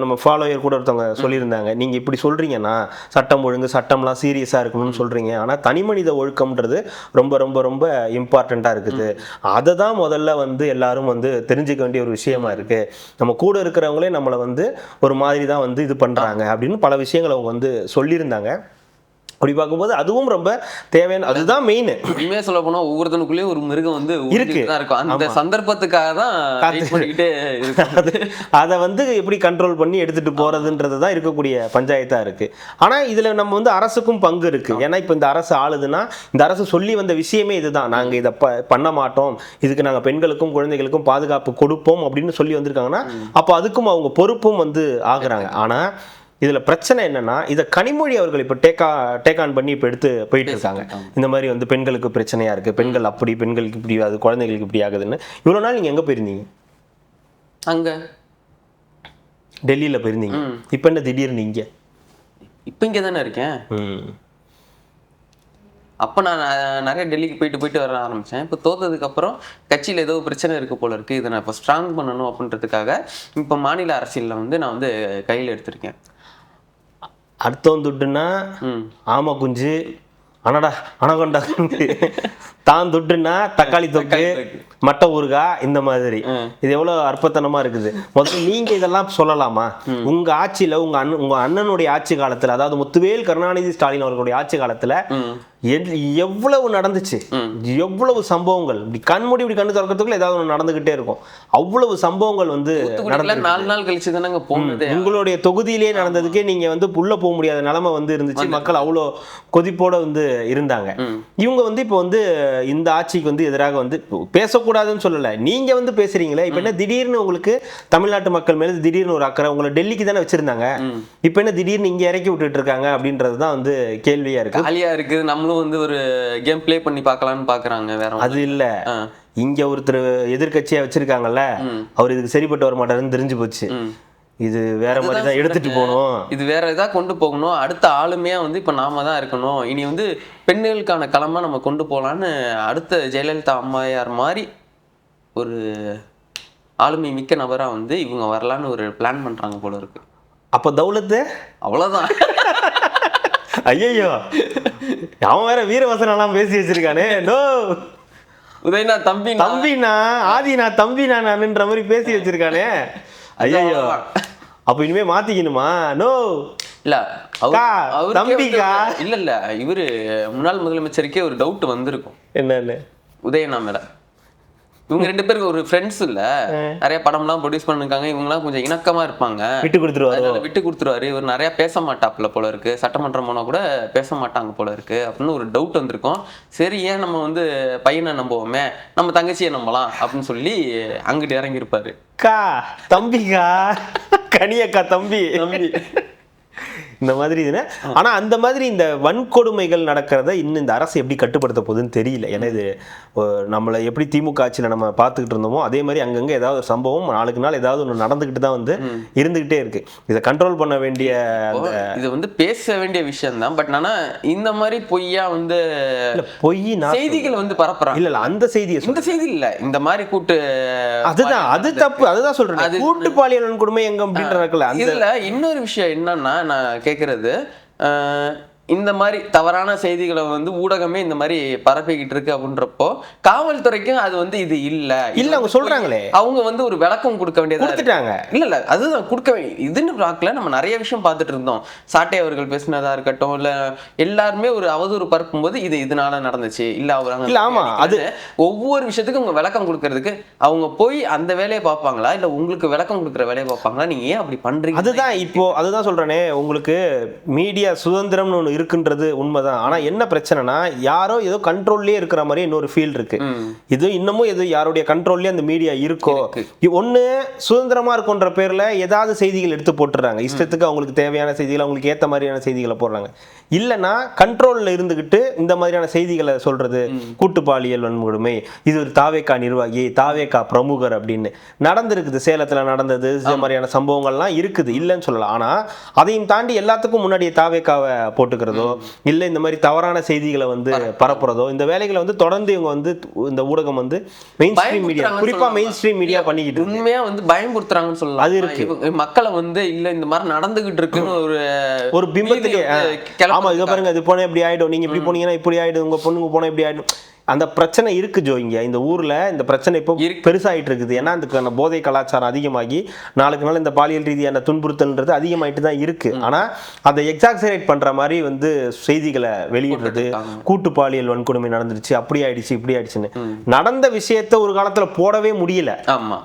Speaker 4: நம்ம ஃபாலோயர் கூட ஒருத்தவங்க சொல்லியிருந்தாங்க, நீங்க இப்படி சொல்றீங்கன்னா சட்டம் ஒழுங்கு சட்டம்லாம் சீரியஸா இருக்கணும்னு சொல்றீங்க, ஆனா தனி மனித ஒழுக்கம்ன்றது ரொம்ப ரொம்ப ரொம்ப இம்பார்ட்டண்டா இருக்குது. அதை தான் முதல்ல வந்து எல்லாரும் வந்து தெரிஞ்சுக்க வேண்டிய ஒரு விஷயமா இருக்கு. நம்ம கூட இருக்கிறவங்களே நம்மளை வந்து ஒரு மாதிரி தான் வந்து இது பண்றாங்க அப்படின்னு பல விஷயங்களை அவங்க வந்து சொல்லியிருந்தாங்க. அப்படி பார்க்கும்போது அதுவும் ரொம்ப தேவையான, அதுதான் மெயின்.
Speaker 2: உண்மையா சொல்ல போனா ஒவ்வொருத்தனுக்குள்ளேயும் ஒரு மிருகம் வந்து இருக்கு, அந்த சந்தர்ப்பத்துக்காக தான்
Speaker 4: அதை வந்து எப்படி கண்ட்ரோல் பண்ணி எடுத்துட்டு போறதுன்றது தான் இருக்கக்கூடிய பஞ்சாயத்தா இருக்கு. ஆனா இதுல நம்ம வந்து அரசுக்கும் பங்கு இருக்கு. ஏன்னா இப்ப இந்த அரசு ஆளுதுன்னா இந்த அரசு சொல்லி வந்த விஷயமே இதுதான், நாங்க இதை பண்ண மாட்டோம், இதுக்கு நாங்க பெண்களுக்கும் குழந்தைகளுக்கும் பாதுகாப்பு கொடுப்போம் அப்படின்னு சொல்லி வந்திருக்காங்கன்னா அப்போ அதுக்கும் அவங்க பொறுப்பும் வந்து ஆகுறாங்க. ஆனா இதுல பிரச்சனை என்னன்னா இதை கனிமொழி அவர்கள் இப்ப டேக் ஆன் பண்ணி இப்ப எடுத்து போயிட்டு இருக்காங்க. இந்த மாதிரி வந்து பெண்களுக்கு பிரச்சனையா இருக்கு, பெண்கள் அப்படி, பெண்களுக்கு இப்படி ஆகுது, குழந்தைகளுக்கு இப்படி ஆகுதுன்னு. இவ்வளவு நாள் நீங்க எங்க போயிருந்தீங்க?
Speaker 2: அங்க
Speaker 4: டெல்லியில போயிருந்தீங்க. இப்ப என்ன திடீர்னு இங்க?
Speaker 2: இப்ப இங்க தானே இருக்கேன். அப்போ நான் நிறைய டெல்லிக்கு போயிட்டு வர ஆரம்பித்தேன். இப்போ தோத்ததுக்கு அப்புறம் கட்சியில் ஏதோ பிரச்சனை இருக்குது போல இருக்குது, இதை நான் இப்போ ஸ்ட்ராங் பண்ணணும் அப்படின்றதுக்காக இப்போ மாநில அரசியலில் வந்து நான் வந்து கையில் எடுத்திருக்கேன்.
Speaker 4: அர்த்தம் துட்டுன்னா ஆமா குஞ்சு, அனடா அனகொண்டா தான் துட்டுன்னா தக்காளி தொக்கு, மட்டை ஊறுகாய், இந்த மாதிரி. இது எவ்வளவு அற்பத்தனமா இருக்குது. முதல்ல நீங்க இதெல்லாம் சொல்லலாமா? உங்க ஆட்சியில உங்க அண்ணனுடைய ஆட்சி காலத்துல, அதாவது முத்துவேல் கருணாநிதி ஸ்டாலின் அவர்களுடைய ஆட்சி காலத்துல எவ்வளவு நடந்துச்சு, எவ்வளவு சம்பவங்கள். இப்படி கண்மூடி இப்படி கண்ணு திறக்கிறதுக்குள்ள ஏதாவது ஒன்று நடந்துகிட்டே இருக்கும். அவ்வளவு சம்பவங்கள் வந்து
Speaker 2: 4 நாள் கழிச்சு தானங்க போனது.
Speaker 4: உங்களுடைய தொகுதியிலேயே நடந்ததுக்கே நீங்க வந்து உள்ள போக முடியாத நிலைமை வந்து இருந்துச்சு. மக்கள் அவ்வளோ கொதிப்போட வந்து இருந்தாங்க. இவங்க வந்து இப்போ வந்து இந்த ஆட்சிக்கு வந்து எதிராக வந்து பேசக்கூடாதுன்னு சொல்லல, நீங்க வந்து பேசுறீங்களே. இப்ப என்ன திடீர்னு உங்களுக்கு தமிழ்நாட்டு மக்கள் மேல திடீர்னு ஒரு அக்கறை? உங்களை டெல்லிக்கு தானே வச்சிருந்தாங்க, இப்ப என்ன திடீர்னு இங்க இறக்கி விட்டுட்டு இருக்காங்க அப்படின்றதுதான் வந்து கேள்வியா இருக்கு.
Speaker 2: காலியா இருக்கு. நம்மளும் வந்து ஒரு கேம் பிளே பண்ணி பார்க்கலாம்னு பாக்குறாங்க. வேற
Speaker 4: அது இல்ல, இங்க ஒருத்தர் எதிர்கட்சியா வச்சிருக்காங்கல்ல, அவர் இதுக்கு சரிப்பட்டு வர மாட்டாருன்னு தெரிஞ்சு போச்சு. இது வேற மாதிரி தான் எடுத்துட்டு போகணும்,
Speaker 2: இது வேற இதா கொண்டு போகணும். அடுத்த ஆளுமையா வந்து இப்ப நாம தான் இருக்கணும். இனி வந்து பெண்களுக்கான களமா நம்ம கொண்டு போகலான்னு அடுத்த ஜெயலலிதா அம்மையார் மாதிரி ஒரு ஆளுமை மிக்க நபரா வந்து இவங்க வரலான்னு ஒரு பிளான் பண்றாங்க போல இருக்கு.
Speaker 4: அப்ப தௌலத்து
Speaker 2: அவ்வளவுதான்.
Speaker 4: ஐயோ, அவன் வேற வீரவசனம் பேசி வச்சிருக்கானே. நோ
Speaker 2: உதயனா தம்பி
Speaker 4: தம்பினா, ஆதினா தம்பினா நானுன்ற மாதிரி பேசி வச்சிருக்கானே. ஐயோ, அப்ப இனிமே மாத்திக்கணுமா? நோ
Speaker 2: இல்ல
Speaker 4: தம்பிக்கா
Speaker 2: இல்ல இவரு முன்னாள் முதலமைச்சருக்கே ஒரு டவுட் வந்திருக்கும்.
Speaker 4: என்னன்னு?
Speaker 2: உதயனா மேல. இவங்க 2 பேருக்கு ஒரு ஃப்ரெண்ட்ஸ் இல்ல, நிறைய படம்லாம் ப்ரொடியூஸ் பண்ணிருக்காங்க. இவங்கலாம் கொஞ்சம் இணக்கமா இருப்பாங்க, விட்டு கொடுத்துருவாரு. இவர் நிறைய பேச மாட்டாப்புல போல இருக்கு, சட்டமன்றம் போனா கூட பேச மாட்டாங்க போல இருக்கு அப்படின்னு ஒரு டவுட் வந்திருக்கும். சரி, ஏன் நம்ம வந்து பையனை நம்புவோமே, நம்ம தங்கச்சியை நம்பலாம் அப்படின்னு சொல்லி அங்கிட்டு இறங்கியிருப்பாரு.
Speaker 4: தம்பிக்கா, கனியக்கா தம்பி இந்த மாதிரி இதுன்னு. ஆனா அந்த மாதிரி இந்த வன்கொடுமைகள் நடக்கிறத இன்னும் இந்த அரசு எப்படி கட்டுப்படுத்த போகுதுன்னு தெரியல. ஏன்னா இது நம்மளை எப்படி திமுக ஆட்சியில் நம்ம பார்த்துக்கிட்டு இருந்தோமோ அதே மாதிரி அங்கங்க ஏதாவது ஒரு சம்பவம் நாளுக்கு நாள் ஏதாவது ஒன்று நடந்துகிட்டு தான் வந்து இருந்துகிட்டே இருக்கு. இதை கண்ட்ரோல் பண்ண வேண்டிய,
Speaker 2: இது வந்து பேச வேண்டிய விஷயம் தான். பட் ஆனா இந்த மாதிரி பொய்யா வந்து செய்திகள் வந்து பரப்புறாங்க.
Speaker 4: இல்ல அந்த செய்தியை,
Speaker 2: இந்த செய்தி இல்ல, இந்த மாதிரி கூட்டு,
Speaker 4: அதுதான் அது தப்பு. அதுதான் சொல்றேன், கூட்டு பாலியல் வன்கொடுமை எங்க அப்படின்ற இருக்குல்ல.
Speaker 2: இதுல இன்னொரு விஷயம் என்னன்னா, நான் கேட்கறது, இந்த மாதிரி தவறான செய்திகளை வந்து ஊடகமே இந்த மாதிரி பரப்பிக்கிட்டு இருக்கு அப்படின்றப்போ காவல்துறைக்கும் அது வந்து இது இல்ல
Speaker 4: அவங்க சொல்றாங்களே,
Speaker 2: அவங்க வந்து ஒரு விளக்கம் கொடுக்க வேண்டியதா இல்ல அதுதான் கொடுக்க இதுன்னு பார்க்கல. நம்ம நிறைய விஷயம் பார்த்துட்டு இருந்தோம். சாட்டை அவர்கள் பேசினதா இருக்கட்டும், இல்ல எல்லாருமே ஒரு அவதூறு பரப்பும் போது இது இதனால நடந்துச்சு இல்ல அவங்க
Speaker 4: ஆமா, அது
Speaker 2: ஒவ்வொரு விஷயத்துக்கும் உங்க விளக்கம் கொடுக்கறதுக்கு அவங்க போய் அந்த வேலையை பார்ப்பாங்களா, இல்ல உங்களுக்கு விளக்கம் கொடுக்குற வேலையை பார்ப்பாங்களா? நீங்க ஏன் அப்படி பண்றீங்க?
Speaker 4: அதுதான் இப்போ அதுதான் சொல்றேனே, உங்களுக்கு மீடியா சுதந்திரம்னு ஒண்ணு இருக்குன்றது உண்மைதான். ஆனா என்ன பிரச்சனைனா, யாரோ ஏதோ கண்ட்ரோல்லே இருக்கிற மாதிரி இன்னொரு ஃபீல் இருக்கு. இது இன்னமும் எது யாருடைய கண்ட்ரோல்லே அந்த மீடியா இருக்கோ, ஒண்ணு சுதந்திரமா இருக்குன்ற பேர்ல ஏதாவது செய்திகள் எடுத்து போட்டுறாங்க, இஷ்டத்துக்கு அவங்களுக்கு தேவையான செய்திகள், அவங்களுக்கு ஏத்த மாதிரியான செய்திகளை போடுறாங்க. இல்லைன்னா கண்ட்ரோல்ல இருந்துகிட்டு இந்த மாதிரியான செய்திகளை சொல்றது, கூட்டு பாலியல் வன்கொடுமை, இது ஒரு தாவேகா நிர்வாகி, தாவேகா பிரமுகர் அப்படின்னு நடந்திருக்குது. சேலத்துல நடந்தது, இந்த மாதிரியான சம்பவங்கள்லாம் இருக்குது, இல்லைன்னு சொல்லலாம். ஆனா அதையும் தாண்டி எல்லாத்துக்கும் முன்னாடியே தாவேகாவை போட்டுக்கிறதோ இல்ல இந்த மாதிரி தவறான செய்திகளை வந்து பரப்புறதோ, இந்த வேலைகளை வந்து தொடர்ந்து இவங்க வந்து இந்த ஊடகம் வந்து மெயின் ஸ்ட்ரீம் மீடியா, குறிப்பா மெயின் ஸ்ட்ரீம் மீடியா பண்ணிக்கிட்டு
Speaker 2: உண்மையா வந்து பயமுறுத்துறாங்கன்னு சொல்லலாம்.
Speaker 4: அது இருக்கு.
Speaker 2: மக்களை வந்து இல்ல இந்த மாதிரி நடந்துகிட்டு இருக்குன்னு ஒரு பிம்பத்திலே,
Speaker 4: ஆமா இதை பாருங்க, இது போனா இப்படி ஆயிடும், நீங்க இப்படி போனீங்கன்னா இப்படி ஆயிடும், உங்க பொண்ணுங்க போனா இப்படி ஆயிடும், அந்த பிரச்சனை இருக்கு ஜோ. இங்க இந்த ஊர்ல இந்த பிரச்சனை இப்போ பெருசாயிட்டு இருக்குது. ஏன்னா அந்த போதை கலாச்சாரம் அதிகமாகி நாளுக்கு நாள் இந்த பாலியல் ரீதியான துன்புறுத்தல்ன்றது அதிகமாயிட்டு தான் இருக்கு. ஆனா அதை எக்ஸாக்சரேட் பண்ற மாதிரி வந்து செய்திகளை வெளியிடுறது, கூட்டு பாலியல் வன்கொடுமை நடந்துருச்சு, அப்படி ஆயிடுச்சு இப்படி ஆயிடுச்சுன்னு, நடந்த விஷயத்த ஒரு காலத்துல போடவே முடியல.
Speaker 2: ஆமா,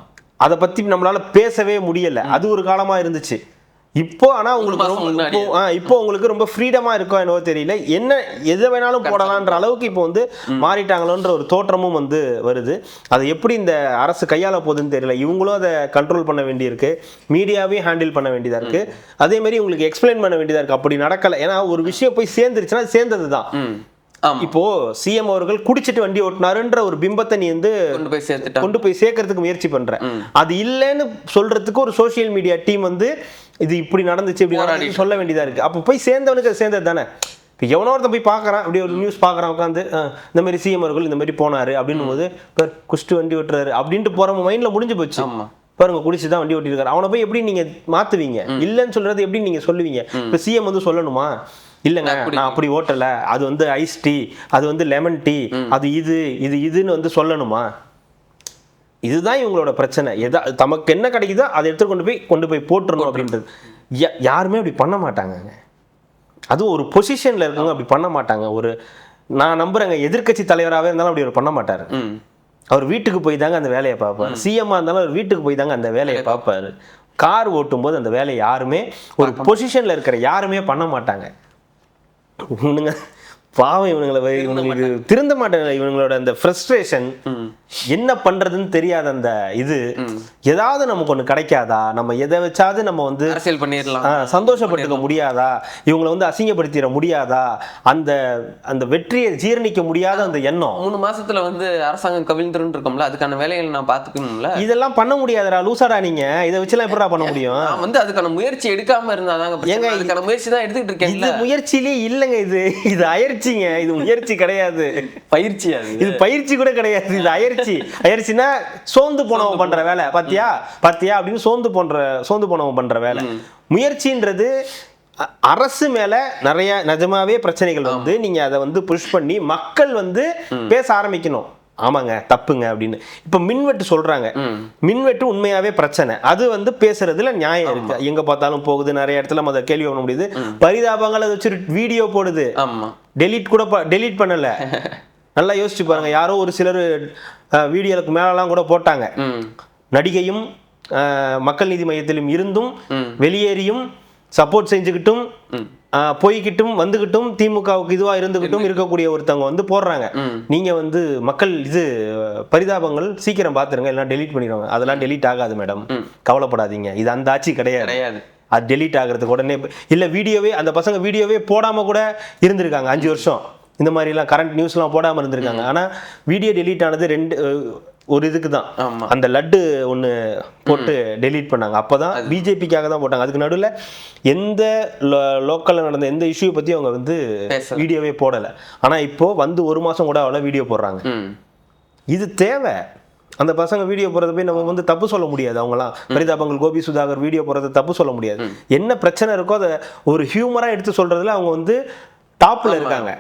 Speaker 4: அதை பத்தி நம்மளால பேசவே முடியல. அது ஒரு காலமா இருந்துச்சு. இப்போ ஆனா உங்களுக்கு இப்போ உங்களுக்கு ரொம்ப ஃப்ரீடமா இருக்கோ என்னவோ தெரியல, என்ன எதை வேணாலும் போடலான்ற அளவுக்கு இப்போ வந்து மாறிட்டாங்களோன்ற ஒரு தோற்றமும் வந்து வருது. அதை எப்படி இந்த அரசு கையாள போகுதுன்னு தெரியல. இவங்களும் அதை கண்ட்ரோல் பண்ண வேண்டியிருக்கு, மீடியாவையும் ஹேண்டில் பண்ண வேண்டியதா இருக்கு, அதே மாதிரி உங்களுக்கு எக்ஸ்பிளைன் பண்ண வேண்டியதா இருக்கு. அப்படி நடக்கல, ஏன்னா ஒரு விஷயம் போய் சேர்ந்துருச்சுன்னா சேர்ந்தது தான். இப்போ சிஎம் அவர்கள் குடிச்சிட்டு வண்டி ஓட்டினாருன்ற ஒரு பிம்பத்தை நீ வந்து கொண்டு போய் சேர்க்கறதுக்கு முயற்சி பண்ற. அது இல்லைன்னு சொல்றதுக்கு ஒரு சோசியல் மீடியா டீம் வந்து இது இப்படி நடந்துச்சு இப்படி நடந்துச்சு சொல்ல வேண்டியதா இருக்கு. அப்போ போய் சேர்ந்தவனுக்கு அது சேர்ந்தது தானே. இப்போ எவனோ ஒருத்தன் போய் பார்க்குறான், அப்படி ஒரு நியூஸ் பார்க்குறான் உட்காந்து, இந்த மாதிரி சிஎம் அவர்கள் இந்த மாதிரி போனாரு அப்படின்னும் போது குடிச்சிட்டு வண்டி ஓட்டுறாரு அப்படின்ட்டு போற மைண்ட்ல முடிஞ்சு போச்சு. பாருங்க குடிச்சு தான் வண்டி ஓட்டிருக்காரு, அவனை போய் எப்படி நீங்க மாத்துவீங்க? இல்லைன்னு சொல்றது எப்படி நீங்க சொல்லுவீங்க? இப்போ சிஎம் வந்து சொல்லணுமா, இல்லைங்க நான் அப்படி ஓட்டல, அது வந்து ஐஸ் டீ, அது வந்து லெமன் டீ, அது இதுன்னு வந்து சொல்லணுமா? இதுதான் இவங்களோட பிரச்சனை. தமக்கு என்ன கிடைக்குதோ அதை எடுத்து கொண்டு போய் போட்டுறணும் அப்படின்றது. யாருமே அப்படி பண்ண மாட்டாங்க. அதுவும் ஒரு பொசிஷன்ல இருக்கவங்க அப்படி பண்ண மாட்டாங்க. நான் நம்புறேங்க, எதிர்கட்சி தலைவராகவே இருந்தாலும் அப்படி பண்ண மாட்டாரு. அவர் வீட்டுக்கு போய் தாங்க அந்த வேலையை பார்ப்பாரு. சிஎம்மா இருந்தாலும் அவர் வீட்டுக்கு போய் தாங்க அந்த வேலையை பார்ப்பாரு. கார் ஓட்டும் போது அந்த வேலையை யாருமே ஒரு பொசிஷன்ல இருக்கிற யாருமே பண்ண மாட்டாங்க. இவனுங்க பாவம், இவனுங்களுக்கு திருந்த மாட்டாங்க. இவங்களோட அந்த ஃப்ரஸ்ட்ரேஷன், என்ன பண்றதுன்னு தெரியாத அந்த இது, ஏதாவது நமக்கு ஒண்ணு கிடைக்காதா, நம்ம எதை வச்சாவது நம்ம வந்து அரசியல் பண்ணிடலாம், சந்தோஷப்பட்டுக்க முடியாதா, இவங்களை வந்து அசிங்கப்படுத்திட முடியாதா, அந்த அந்த வெற்றியை ஜீரணிக்க முடியாத அந்த எண்ணம்.
Speaker 2: 3 மாசத்துல வந்து அரசாங்கம் கவிழ்ந்துரும் இருக்கோம்ல, அதுக்கான வேலைகள் நான் பாத்துக்கணும்ல.
Speaker 4: இதெல்லாம் பண்ண முடியாதுடா, லூசாடா நீங்க. இதை வச்சுலாம் எப்படா பண்ண முடியும்?
Speaker 2: நான் வந்து அதுக்கான முயற்சி எடுக்காம இருந்தாதாங்க. ஏங்க அதுக்கான முயற்சி தான் எடுத்துக்கிட்டு இருக்கேன்.
Speaker 4: இது முயற்சியிலே இல்லைங்க, இது அயற்சிங்க. இது முயற்சி கிடையாது, பயிற்சி. இது பயிற்சி கூட கிடையாது, இது அயற்சினா சோர்ந்து போனவன் பண்ற வேலை. பாத்தியா அப்படின்னு சோர்ந்து போனவன் பண்ற வேலை. முயற்சின்றது அரசு மேல நிறைய நிஜமாவே பிரச்சனைகள் வந்து நீங்க அதை வந்து புஷ் பண்ணி மக்கள் வந்து பேச ஆரம்பிக்கணும். ஆமாங்க தப்புங்க அப்படின்னு. இப்ப மின்வெட்டு சொல்றாங்க, மின்வெட்டு உண்மையாவே பிரச்சனை. அது வந்து பேசுறதுல நியாயம் இருக்கு. எங்க பார்த்தாலும் போகுது, நிறைய இடத்துல அதை கேள்வி பண்ண முடியுது. பரிதாபங்கள் அதை வச்சு வீடியோ போடுது, டெலீட் பண்ணல. நல்லா யோசிச்சு பாருங்க, யாரோ ஒரு சிலர் வீடியோக்கு மேலாம் கூட போட்டாங்க. நடிகையும் மக்கள் நீதி மையத்திலும் இருந்தும் வெளியேறியும் சப்போர்ட் செஞ்சுக்கிட்டும் போய்கிட்டும் வந்துகிட்டும் திமுகவுக்கு இதுவா இருந்துகிட்டும் இருக்கக்கூடிய ஒருத்தவங்க வந்து போடுறாங்க, நீங்க வந்து மக்கள் இது பரிதாபங்கள் சீக்கிரம் பாத்துருங்க, எல்லாம் டெலீட் பண்ணிடுவாங்க. அதெல்லாம் டெலீட் ஆகாது மேடம், கவலைப்படாதீங்க, இது அந்த ஆட்சி கிடையாது. அது டெலீட் ஆகிறதுக்கு உடனே இல்ல, வீடியோவே அந்த பசங்க வீடியோவே போடாம கூட இருந்திருக்காங்க 5 வருஷம். இந்த மாதிரிலாம் கரண்ட் நியூஸ்லாம் போடாமல் இருந்திருக்காங்க. ஆனால் வீடியோ டெலீட் ஆனது ஒரு இதுக்கு தான், அந்த லட்டு ஒன்று போட்டு டெலீட் பண்ணாங்க. அப்போ தான் பிஜேபிக்காக தான் போட்டாங்க. அதுக்கு நடுவில் எந்த லோக்கலில் நடந்த எந்த இஷ்யூ பற்றி அவங்க வந்து வீடியோவே போடலை. ஆனால் இப்போது வந்து 1 மாதம் கூட அவ்வளோ வீடியோ போடுறாங்க. இது தேவை. அந்த பசங்க வீடியோ போடுறத போய் நம்ம வந்து தப்பு சொல்ல முடியாது. அவங்களாம் பரிதாபங்கள் கோபி சுதாகர் வீடியோ போடுறத தப்பு சொல்ல முடியாது. என்ன பிரச்சனை இருக்கோ அதை ஒரு ஹியூமராக எடுத்து சொல்கிறதுல அவங்க வந்து டாப்ல இருக்காங்க.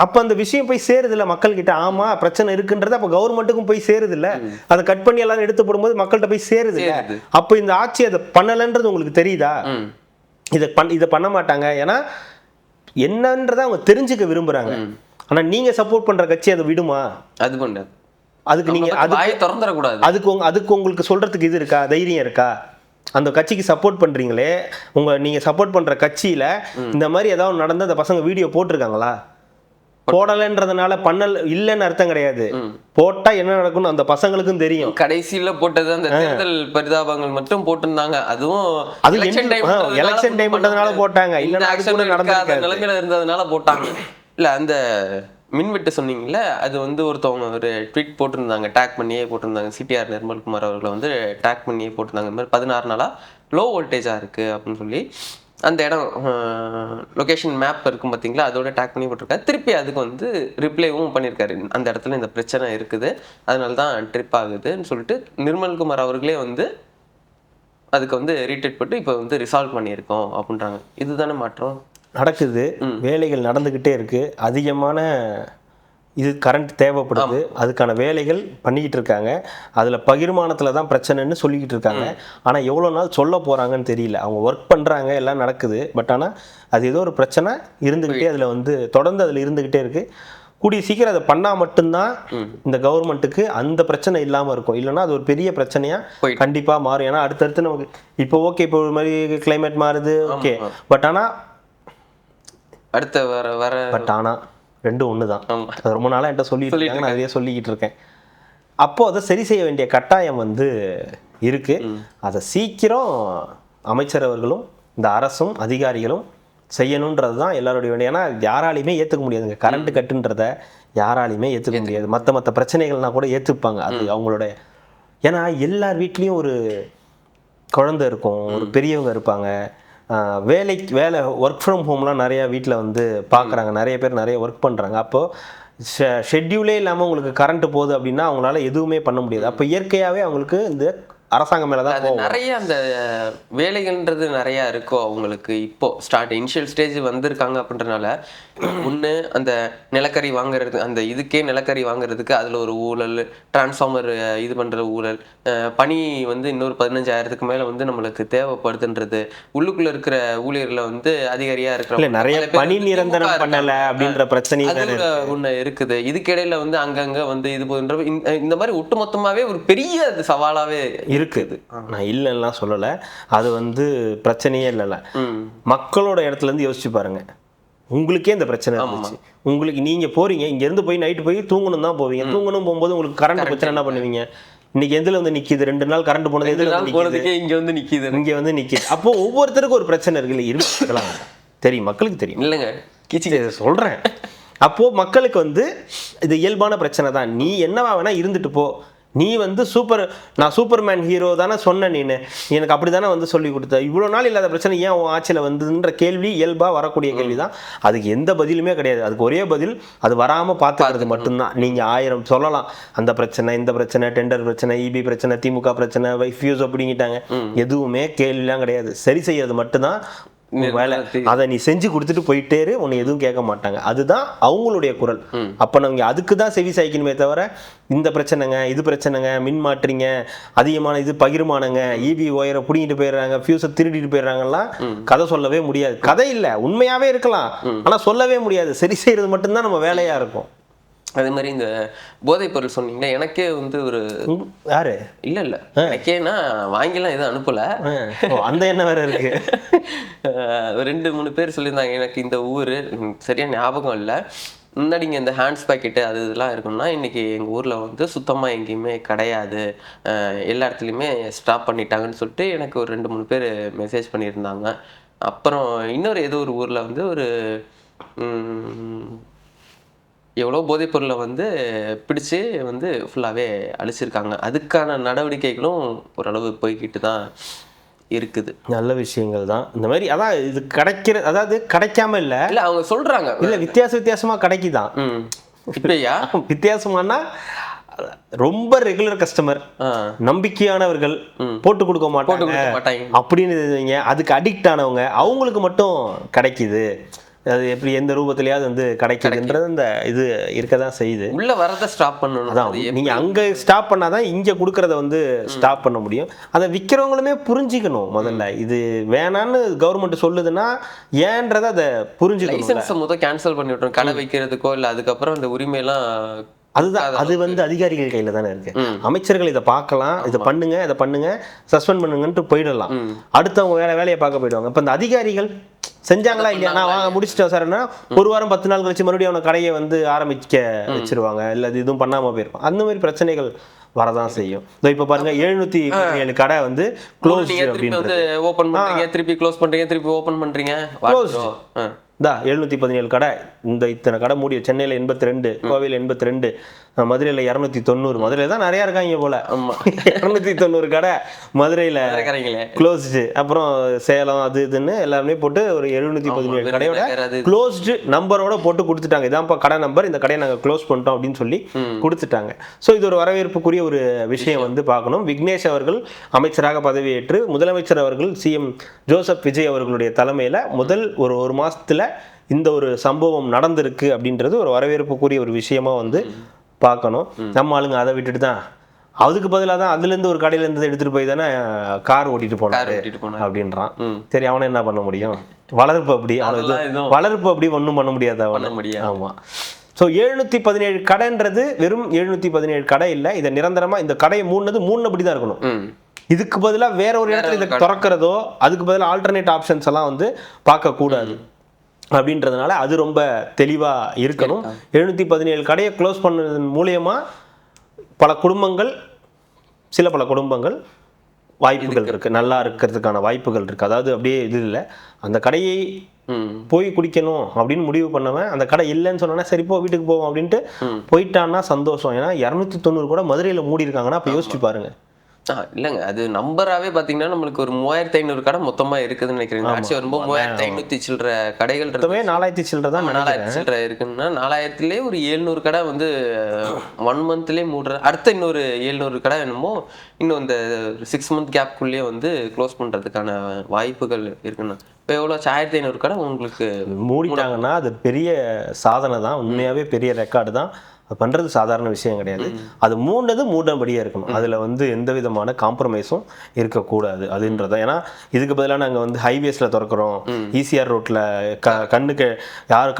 Speaker 4: அப்ப அந்த விஷயம் போய் சேருது இல்ல மக்கள் கிட்ட, ஆமா பிரச்சனை இருக்குன்றது அப்ப கவர்மெண்ட்டுக்கும் போய் சேருது இல்ல, அதை கட் பண்ணி எல்லாரும் எடுத்து போடும்போது மக்கள்கிட்ட போய் சேருது இல்ல. அப்ப இந்த ஆட்சி அதை பண்ணலன்றது உங்களுக்கு தெரியுதா? இதை பண்ண மாட்டாங்க, ஏன்னா என்னன்றதை அவங்க தெரிஞ்சுக்க விரும்புறாங்க. ஆனா நீங்க சப்போர்ட் பண்ற கட்சி அதை விடுமா? அது பண்ணாது. அதுக்கு நீங்க அதுக்கு உங்களுக்கு சொல்றதுக்கு இது இருக்கா, தைரியம் இருக்கா? அந்த கட்சிக்கு சப்போர்ட் பண்றீங்களே, நீங்க சப்போர்ட் பண்ற கட்சியில இந்த மாதிரி ஏதாவது நடந்து அந்த பசங்க வீடியோ போட்டிருக்காங்களா? போடலன்றதுனால பண்ணல இல்லைன்னு அர்த்தம் கிடையாது. போட்டா என்ன நடக்கும்னு அந்த பசங்களுக்கும் தெரியும்.
Speaker 2: கடைசியில போட்டது அந்த தேர்தல் பரிதாபங்கள் மட்டும் போட்டிருந்தாங்க. அதுவும்
Speaker 4: எலெக்ஷன் டைம்ன்றதுனால போட்டாங்க, இல்லைன்னா
Speaker 2: நிலைமையில இருந்ததுனால போட்டாங்க. இல்ல அந்த மின்வெட்டு சொன்னீங்கல்ல, அது வந்து ஒருத்தவங்க ஒரு ட்வீட் போட்டிருந்தாங்க, டேக் பண்ணியே போட்டிருந்தாங்க. சிடிஆர் நிர்மல்குமார் அவர்களை வந்து டேக் பண்ணியே போட்டிருந்தாங்க. இந்த மாதிரி 16 நாளா லோ வோல்டேஜாக இருக்குது அப்படின்னு சொல்லி அந்த இடம் லொக்கேஷன் மேப் இருக்கும் பார்த்தீங்களா, அதோட டேக் பண்ணி போட்டிருக்காரு. திருப்பி அதுக்கு வந்து ரிப்ளைவும் பண்ணியிருக்காரு, அந்த இடத்துல இந்த பிரச்சனை இருக்குது, அதனால தான் ட்ரிப் ஆகுதுன்னு சொல்லிட்டு நிர்மல்குமார் அவர்களே வந்து அதுக்கு வந்து ரீட்வீட் போட்டு இப்போ வந்து ரிசால்வ் பண்ணியிருக்கோம் அப்படின்றாங்க. இதுதானே மாற்றம்
Speaker 4: நடக்குது. வேலைகள் நடந்துக்கிட்டே இருக்கு, அதிகமான இது கரண்ட் தேவைப்படுது, அதுக்கான வேலைகள் பண்ணிக்கிட்டு இருக்காங்க. அதில் பகிர்மானத்தில் தான் பிரச்சனைன்னு சொல்லிக்கிட்டு இருக்காங்க. ஆனால் எவ்வளோ நாள் சொல்ல போகிறாங்கன்னு தெரியல. அவங்க ஒர்க் பண்ணுறாங்க, எல்லாம் நடக்குது. பட் ஆனால் அது ஏதோ ஒரு பிரச்சனை இருந்துக்கிட்டே அதில் வந்து தொடர்ந்து அதில் இருந்துக்கிட்டே இருக்குது. கூடிய சீக்கிரம் அதை பண்ணா மட்டும்தான் இந்த கவர்மெண்ட்டுக்கு அந்த பிரச்சனை இல்லாம இருக்கும். இல்லைன்னா அது ஒரு பெரிய பிரச்சனையா கண்டிப்பா மாறும். ஏன்னா அடுத்தடுத்து நமக்கு இப்போ ஓகே, இப்போ ஒரு மாதிரி கிளைமேட் மாறுது ஓகே, பட் ஆனா
Speaker 2: அடுத்த வர
Speaker 4: பட் ஆனா ரெண்டும் ஒண்ணுதான். அது ரொம்ப நாளா என்கிட்ட சொல்லிட்டு நான் அதையே சொல்லிக்கிட்டு இருக்கேன். அப்போ அதை சரி செய்ய வேண்டிய கட்டாயம் வந்து இருக்கு. அதை சீக்கிரம் அமைச்சர் அவர்களும் இந்த அரசும் அதிகாரிகளும் செய்யணுன்றது தான் எல்லாருடைய வேண்டிய. ஏன்னா யாராலையுமே ஏற்றுக்க முடியாதுங்க. கரண்ட் கட்டுன்றத யாராலையுமே ஏற்றுக்க முடியாது. மற்ற பிரச்சனைகள்னா கூட ஏற்றுப்பாங்க, அது அவங்களோட. ஏன்னா எல்லார் வீட்லேயும் ஒரு குழந்தை இருக்கும், ஒரு பெரியவங்க இருப்பாங்க, வேலை ஒர்க் ஃப்ரம் ஹோம்லாம் நிறையா வீட்டில் வந்து பார்க்குறாங்க, நிறைய பேர் நிறைய ஒர்க் பண்ணுறாங்க. அப்போது ஷெட்யூலே இல்லாமல் உங்களுக்கு கரண்ட்டு போகுது அப்படின்னா அவங்களால எதுவுமே பண்ண முடியாது. அப்போ இயற்கையாகவே அவங்களுக்கு இந்த அரசாங்கம் மேலே தான்
Speaker 2: நிறைய அந்த வேலைகள்ன்றது நிறையா இருக்கும் அவங்களுக்கு. இப்போ இனிஷியல் ஸ்டேஜ் வந்திருக்காங்க அப்படின்றனால ஒன்று அந்த நிலக்கரி வாங்குறது, அந்த இதுக்கே நிலக்கரி வாங்குறதுக்கு அதில் ஒரு ஊழல், டிரான்ஸ்ஃபார்மர் இது பண்ணுற ஊழல், பணி வந்து இன்னொரு 15,000க்கு மேலே வந்து நம்மளுக்கு தேவைப்படுதுன்றது, உள்ளுக்குள்ளே இருக்கிற ஊழியர்களை வந்து அதிகாரியாக இருக்கிற
Speaker 4: நிறைய பணி நிரந்தரம் பண்ணலை அப்படின்ற பிரச்சனை
Speaker 2: ஒன்று இருக்குது. இதுக்கிடையில வந்து அங்கங்கே வந்து இது போன்ற இந்த மாதிரி ஒட்டுமொத்தமாகவே ஒரு பெரிய சவாலாகவே
Speaker 4: இருக்குது. நான் இல்லைன்னா சொல்லலை, அது வந்து பிரச்சனையே இல்லைல்ல. மக்களோட இடத்துல இருந்து யோசிச்சு பாருங்க, உங்களுக்கே இந்த பிரச்சனை இருந்துச்சு, உங்களுக்கு நீங்க போறீங்க இங்கேருந்து போய் நைட்டு போய் தூங்கணும் தான் போவீங்க, தூங்கணும் போகும்போது உங்களுக்கு கரண்ட் பிரச்சனை என்ன பண்ணுவீங்க? இன்னைக்கு எதுல வந்து நிக்குது? 2 நாள் கரண்ட் போனது எதுல
Speaker 2: இங்க வந்து நிக்குது.
Speaker 4: அப்போ ஒவ்வொருத்தருக்கும் ஒரு பிரச்சனை இருக்குல்ல, இருக்கலாம் தெரியும், மக்களுக்கு தெரியும்
Speaker 2: இல்லைங்க,
Speaker 4: சொல்றேன். அப்போ மக்களுக்கு வந்து இது இயல்பான பிரச்சனை தான். நீ என்னவா வேணா இருந்துட்டு போ, நீ வந்து நான் சூப்பர்மேன் ஹீரோ தானே சொன்ன, நீ எனக்கு அப்படி தானே வந்து சொல்லி கொடுத்த, இவ்வளோ நாள் இல்லாத பிரச்சனை ஏன் உன் ஆட்சியில் வந்துன்ற கேள்வி இயல்பாக வரக்கூடிய கேள்வி தான். அதுக்கு எந்த பதிலுமே கிடையாது. அதுக்கு ஒரே பதில், அது வராமல் பார்த்துக்கிறது மட்டும்தான். நீங்கள் 1000 சொல்லலாம், அந்த பிரச்சனை இந்த பிரச்சனை, டெண்டர் பிரச்சனை, இபி பிரச்சனை, திமுக பிரச்சனை, ஃபியூஸ் அப்படிங்கிட்டாங்க, எதுவுமே கேள்விலாம் கிடையாது. சரி செய்யறது மட்டும்தான் வேலை. அதை நீ செஞ்சு கொடுத்துட்டு போயிட்டே இரு, உன்னை எதுவும் கேட்க மாட்டாங்க. அதுதான் அவங்களுடைய குரல். அப்ப நம்ம அதுக்கு தான் செவி சாய்க்கணுமே தவிர, இந்த பிரச்சனைங்க இது பிரச்சனைங்க, மின் மாற்றிங்க, அதிகமான இது பகிர்மானங்க, இபி ஒயரை பிடிங்கிட்டு போயிடுறாங்க, ஃபியூஸை திருடிட்டு போயிடுறாங்கலாம் கதை சொல்லவே முடியாது. கதை இல்லை, உண்மையாவே இருக்கலாம், ஆனா சொல்லவே முடியாது. சரி செய்யறது மட்டும்தான் நம்ம வேலையா இருக்கும்.
Speaker 2: அதே மாதிரி இந்த போதைப் பொருள் சொன்னீங்களே, எனக்கே வந்து ஒரு
Speaker 4: யாரு
Speaker 2: இல்ல எனக்கேனா வாங்கிலாம் எதுவும் அனுப்பல,
Speaker 4: அந்த என்ன வேற இருக்கு.
Speaker 2: 2-3 பேர் சொல்லியிருந்தாங்க. எனக்கு இந்த ஊரு சரியா ஞாபகம் இல்லை. முன்னாடி இங்கே இந்த ஹேண்ட்ஸ் பேக்கெட்டு அது இதெல்லாம் இருக்குன்னா, இன்றைக்கி எங்கள் ஊரில் வந்து சுத்தமாக எங்கேயுமே கிடையாது, எல்லா இடத்துலையுமே ஸ்டாப் பண்ணிட்டாங்கன்னு சொல்லிட்டு எனக்கு ஒரு 2-3 பேர் மெசேஜ் பண்ணியிருந்தாங்க. அப்புறம் இன்னொரு ஏதோ ஒரு ஊரில் வந்து ஒரு எவ்வளோ போதைப் பொருளை வந்து பிடிச்சி வந்து ஃபுல்லாகவே அழிச்சிருக்காங்க. அதுக்கான நடவடிக்கைகளும் ஓரளவு போய்கிட்டு தான் இருக்குது.
Speaker 4: நல்ல விஷயங்கள் தான் இந்த மாதிரி. அதான் இது கிடைக்கிற, அதாவது கிடைக்காம இல்லை,
Speaker 2: அவங்க சொல்கிறாங்க
Speaker 4: இல்லை வித்தியாசமாக கிடைக்குதான்.
Speaker 2: இப்பயா
Speaker 4: வித்தியாசமானா ரொம்ப ரெகுலர் கஸ்டமர், நம்பிக்கையானவர்கள், போட்டு கொடுக்க மாட்டாங்க அப்படின்னு அதுக்கு அடிக்ட் ஆனவங்க, அவங்களுக்கு மட்டும் கிடைக்குது. அது எப்படி எந்த ரூபத்திலேயாவது வந்து கிடைக்குதுன்றது இந்த இது இருக்கதான் செய்யுது.
Speaker 2: உள்ள வரத ஸ்டாப் பண்ணணும்.
Speaker 4: அதான் நீங்க அங்க ஸ்டாப் பண்ணாதான் இங்க கொடுக்கறத வந்து ஸ்டாப் பண்ண முடியும். அதை விற்கிறவங்களுமே புரிஞ்சுக்கணும். முதல்ல இது வேணான்னு கவர்மெண்ட் சொல்லுதுன்னா ஏன்றதை அதை புரிஞ்சுக்கணும்.
Speaker 2: லைசன்ஸ் முதல் கேன்சல் பண்ணி விட்டுரும், கடை வைக்கிறதுக்கோ இல்லை அதுக்கப்புறம் அந்த உரிமையெல்லாம்.
Speaker 4: அதுதான், அது வந்து அதிகாரிகள் கையில தானே இருக்கு. அமைச்சர்கள் இதை பார்க்கலாம், இதை பண்ணுங்க, இதை பண்ணுங்க, சஸ்பெண்ட் பண்ணுங்கன்ட்டு போயிடலாம், அடுத்தவங்க வேலையை பார்க்க போயிடுவாங்க. இப்போ இந்த அதிகாரிகள் செஞ்சாங்களா இல்லையா, நான் வாங்க முடிச்சுட்டேன் சார்னா 1 வாரம் 10 நாள் கழிச்சு மறுபடியும் அவனை கடையை வந்து ஆரம்பிக்க வச்சிருவாங்க, இல்லை அது இதுவும் பண்ணாம போயிருப்பான். அந்த மாதிரி பிரச்சனைகள் வரதான் செய்யும். இப்போ பாருங்க 717 கடை வந்து க்ளோஸ் அப்படின்றது,
Speaker 2: ஓபன் பண்றீங்க, திருப்பி க்ளோஸ் பண்றீங்க, திருப்பி ஓபன் பண்றீங்க,
Speaker 4: 717 கடை. இந்த இத்தனை கடை மூடிய. சென்னையில் 82, கோவையில் 82, மதுரையில் 290. மதுரையில் தான் நிறைய இருக்காங்க போல. 290 கடை மதுரையில் க்ளோஸ்டு. அப்புறம் சேலம் அது இதுன்னு எல்லாருமே போட்டு ஒரு 717 கடையோட க்ளோஸ்டு நம்பரோட போட்டு கொடுத்துட்டாங்க. இதான்ப்பா கடை நம்பர், இந்த கடையை நாங்கள் க்ளோஸ் பண்ணிட்டோம் அப்படின்னு சொல்லி கொடுத்துட்டாங்க. ஸோ இது ஒரு வரவேற்புக்குரிய ஒரு விஷயம் வந்து பார்க்கணும். விக்னேஷ் அவர்கள் அமைச்சராக பதவியேற்று முதலமைச்சர் அவர்கள் சிஎம் ஜோசப் விஜய் அவர்களுடைய தலைமையில் முதல் ஒரு மாசத்துல இந்த ஒரு சம்பவம் நடந்திருக்கு அப்படின்றது ஒரு வரவேற்புக்குரிய ஒரு விஷயமா வந்து பார்க்கணும். நம்ம ஆளுங்க அதை விட்டுட்டு தான் அதுக்கு பதிலாக தான் அதுலேருந்து ஒரு கடையிலேருந்து எடுத்துகிட்டு போய் தானே கார் ஓட்டிட்டு போனாரு அப்படின்றான். சரி, அவனை என்ன பண்ண முடியும்? வளர்ப்பு அப்படி, அவனுக்கு வளர்ப்பு அப்படி ஒன்றும் பண்ண முடியாது அவனை. ஆமாம். ஸோ 717 கடைன்றது வெறும் 717 கடை இல்லை, இதை நிரந்தரமாக இந்த கடையை மூணுபடி தான் இருக்கணும். இதுக்கு பதிலாக வேற ஒரு இடத்துல இதை திறக்கிறதோ அதுக்கு பதிலாக ஆல்டர்னேட் ஆப்ஷன்ஸ் எல்லாம் வந்து பார்க்கக்கூடாது அப்படின்றதுனால அது ரொம்ப தெளிவாக இருக்கணும். 717 கடையை க்ளோஸ் பண்ணதன் மூலயமா பல குடும்பங்கள் வாய்ப்புகள் இருக்குது, நல்லா இருக்கிறதுக்கான வாய்ப்புகள் இருக்குது. அதாவது அப்படியே இது இல்லை, அந்த கடையை போய் குடிக்கணும் அப்படின்னு முடிவு பண்ணவன் அந்த கடை இல்லைன்னு சொன்னா சரி போ வீட்டுக்கு போவோம் அப்படின்ட்டு போயிட்டான்னா சந்தோஷம். ஏன்னா 290 கூட மதுரையில் மூடி இருக்காங்கன்னா அப்போ யோசிச்சு பாருங்க.
Speaker 2: இல்லைங்க, அது நம்பராகவே பார்த்தீங்கன்னா நம்மளுக்கு ஒரு 3500 கடை மொத்தமாக இருக்குதுன்னு நினைக்கிறேன். ஆட்சி வரும்போது 3500 சில்லற கடைகள் இருக்குமே,
Speaker 4: 4000 சில்லற தான்
Speaker 2: 4000 சில்லற இருக்குன்னா 4000லேயே ஒரு 700 கடை வந்து 1 மந்த்லேயே மூடுற, அடுத்த இன்னொரு 700 கடை வேணுமோ இன்னும் இந்த 6 மந்த் கேப்குள்ளேயே வந்து க்ளோஸ் பண்ணுறதுக்கான வாய்ப்புகள் இருக்குண்ணா. இப்போ எவ்வளோ 1500 கடை உங்களுக்கு
Speaker 4: மூடிட்டாங்கன்னா அது பெரிய சாதனை தான், உண்மையாகவே பெரிய ரெக்கார்டு தான். அது பண்ணுறது சாதாரண விஷயம் கிடையாது. அது மூடபடியாக இருக்கணும், அதில் வந்து எந்த விதமான காம்ப்ரமைஸும் இருக்கக்கூடாது அதுன்றத. ஏன்னா இதுக்கு பதிலாக நாங்கள் வந்து ஹைவேஸில் திறக்கிறோம், ஈசிஆர் ரோட்டில்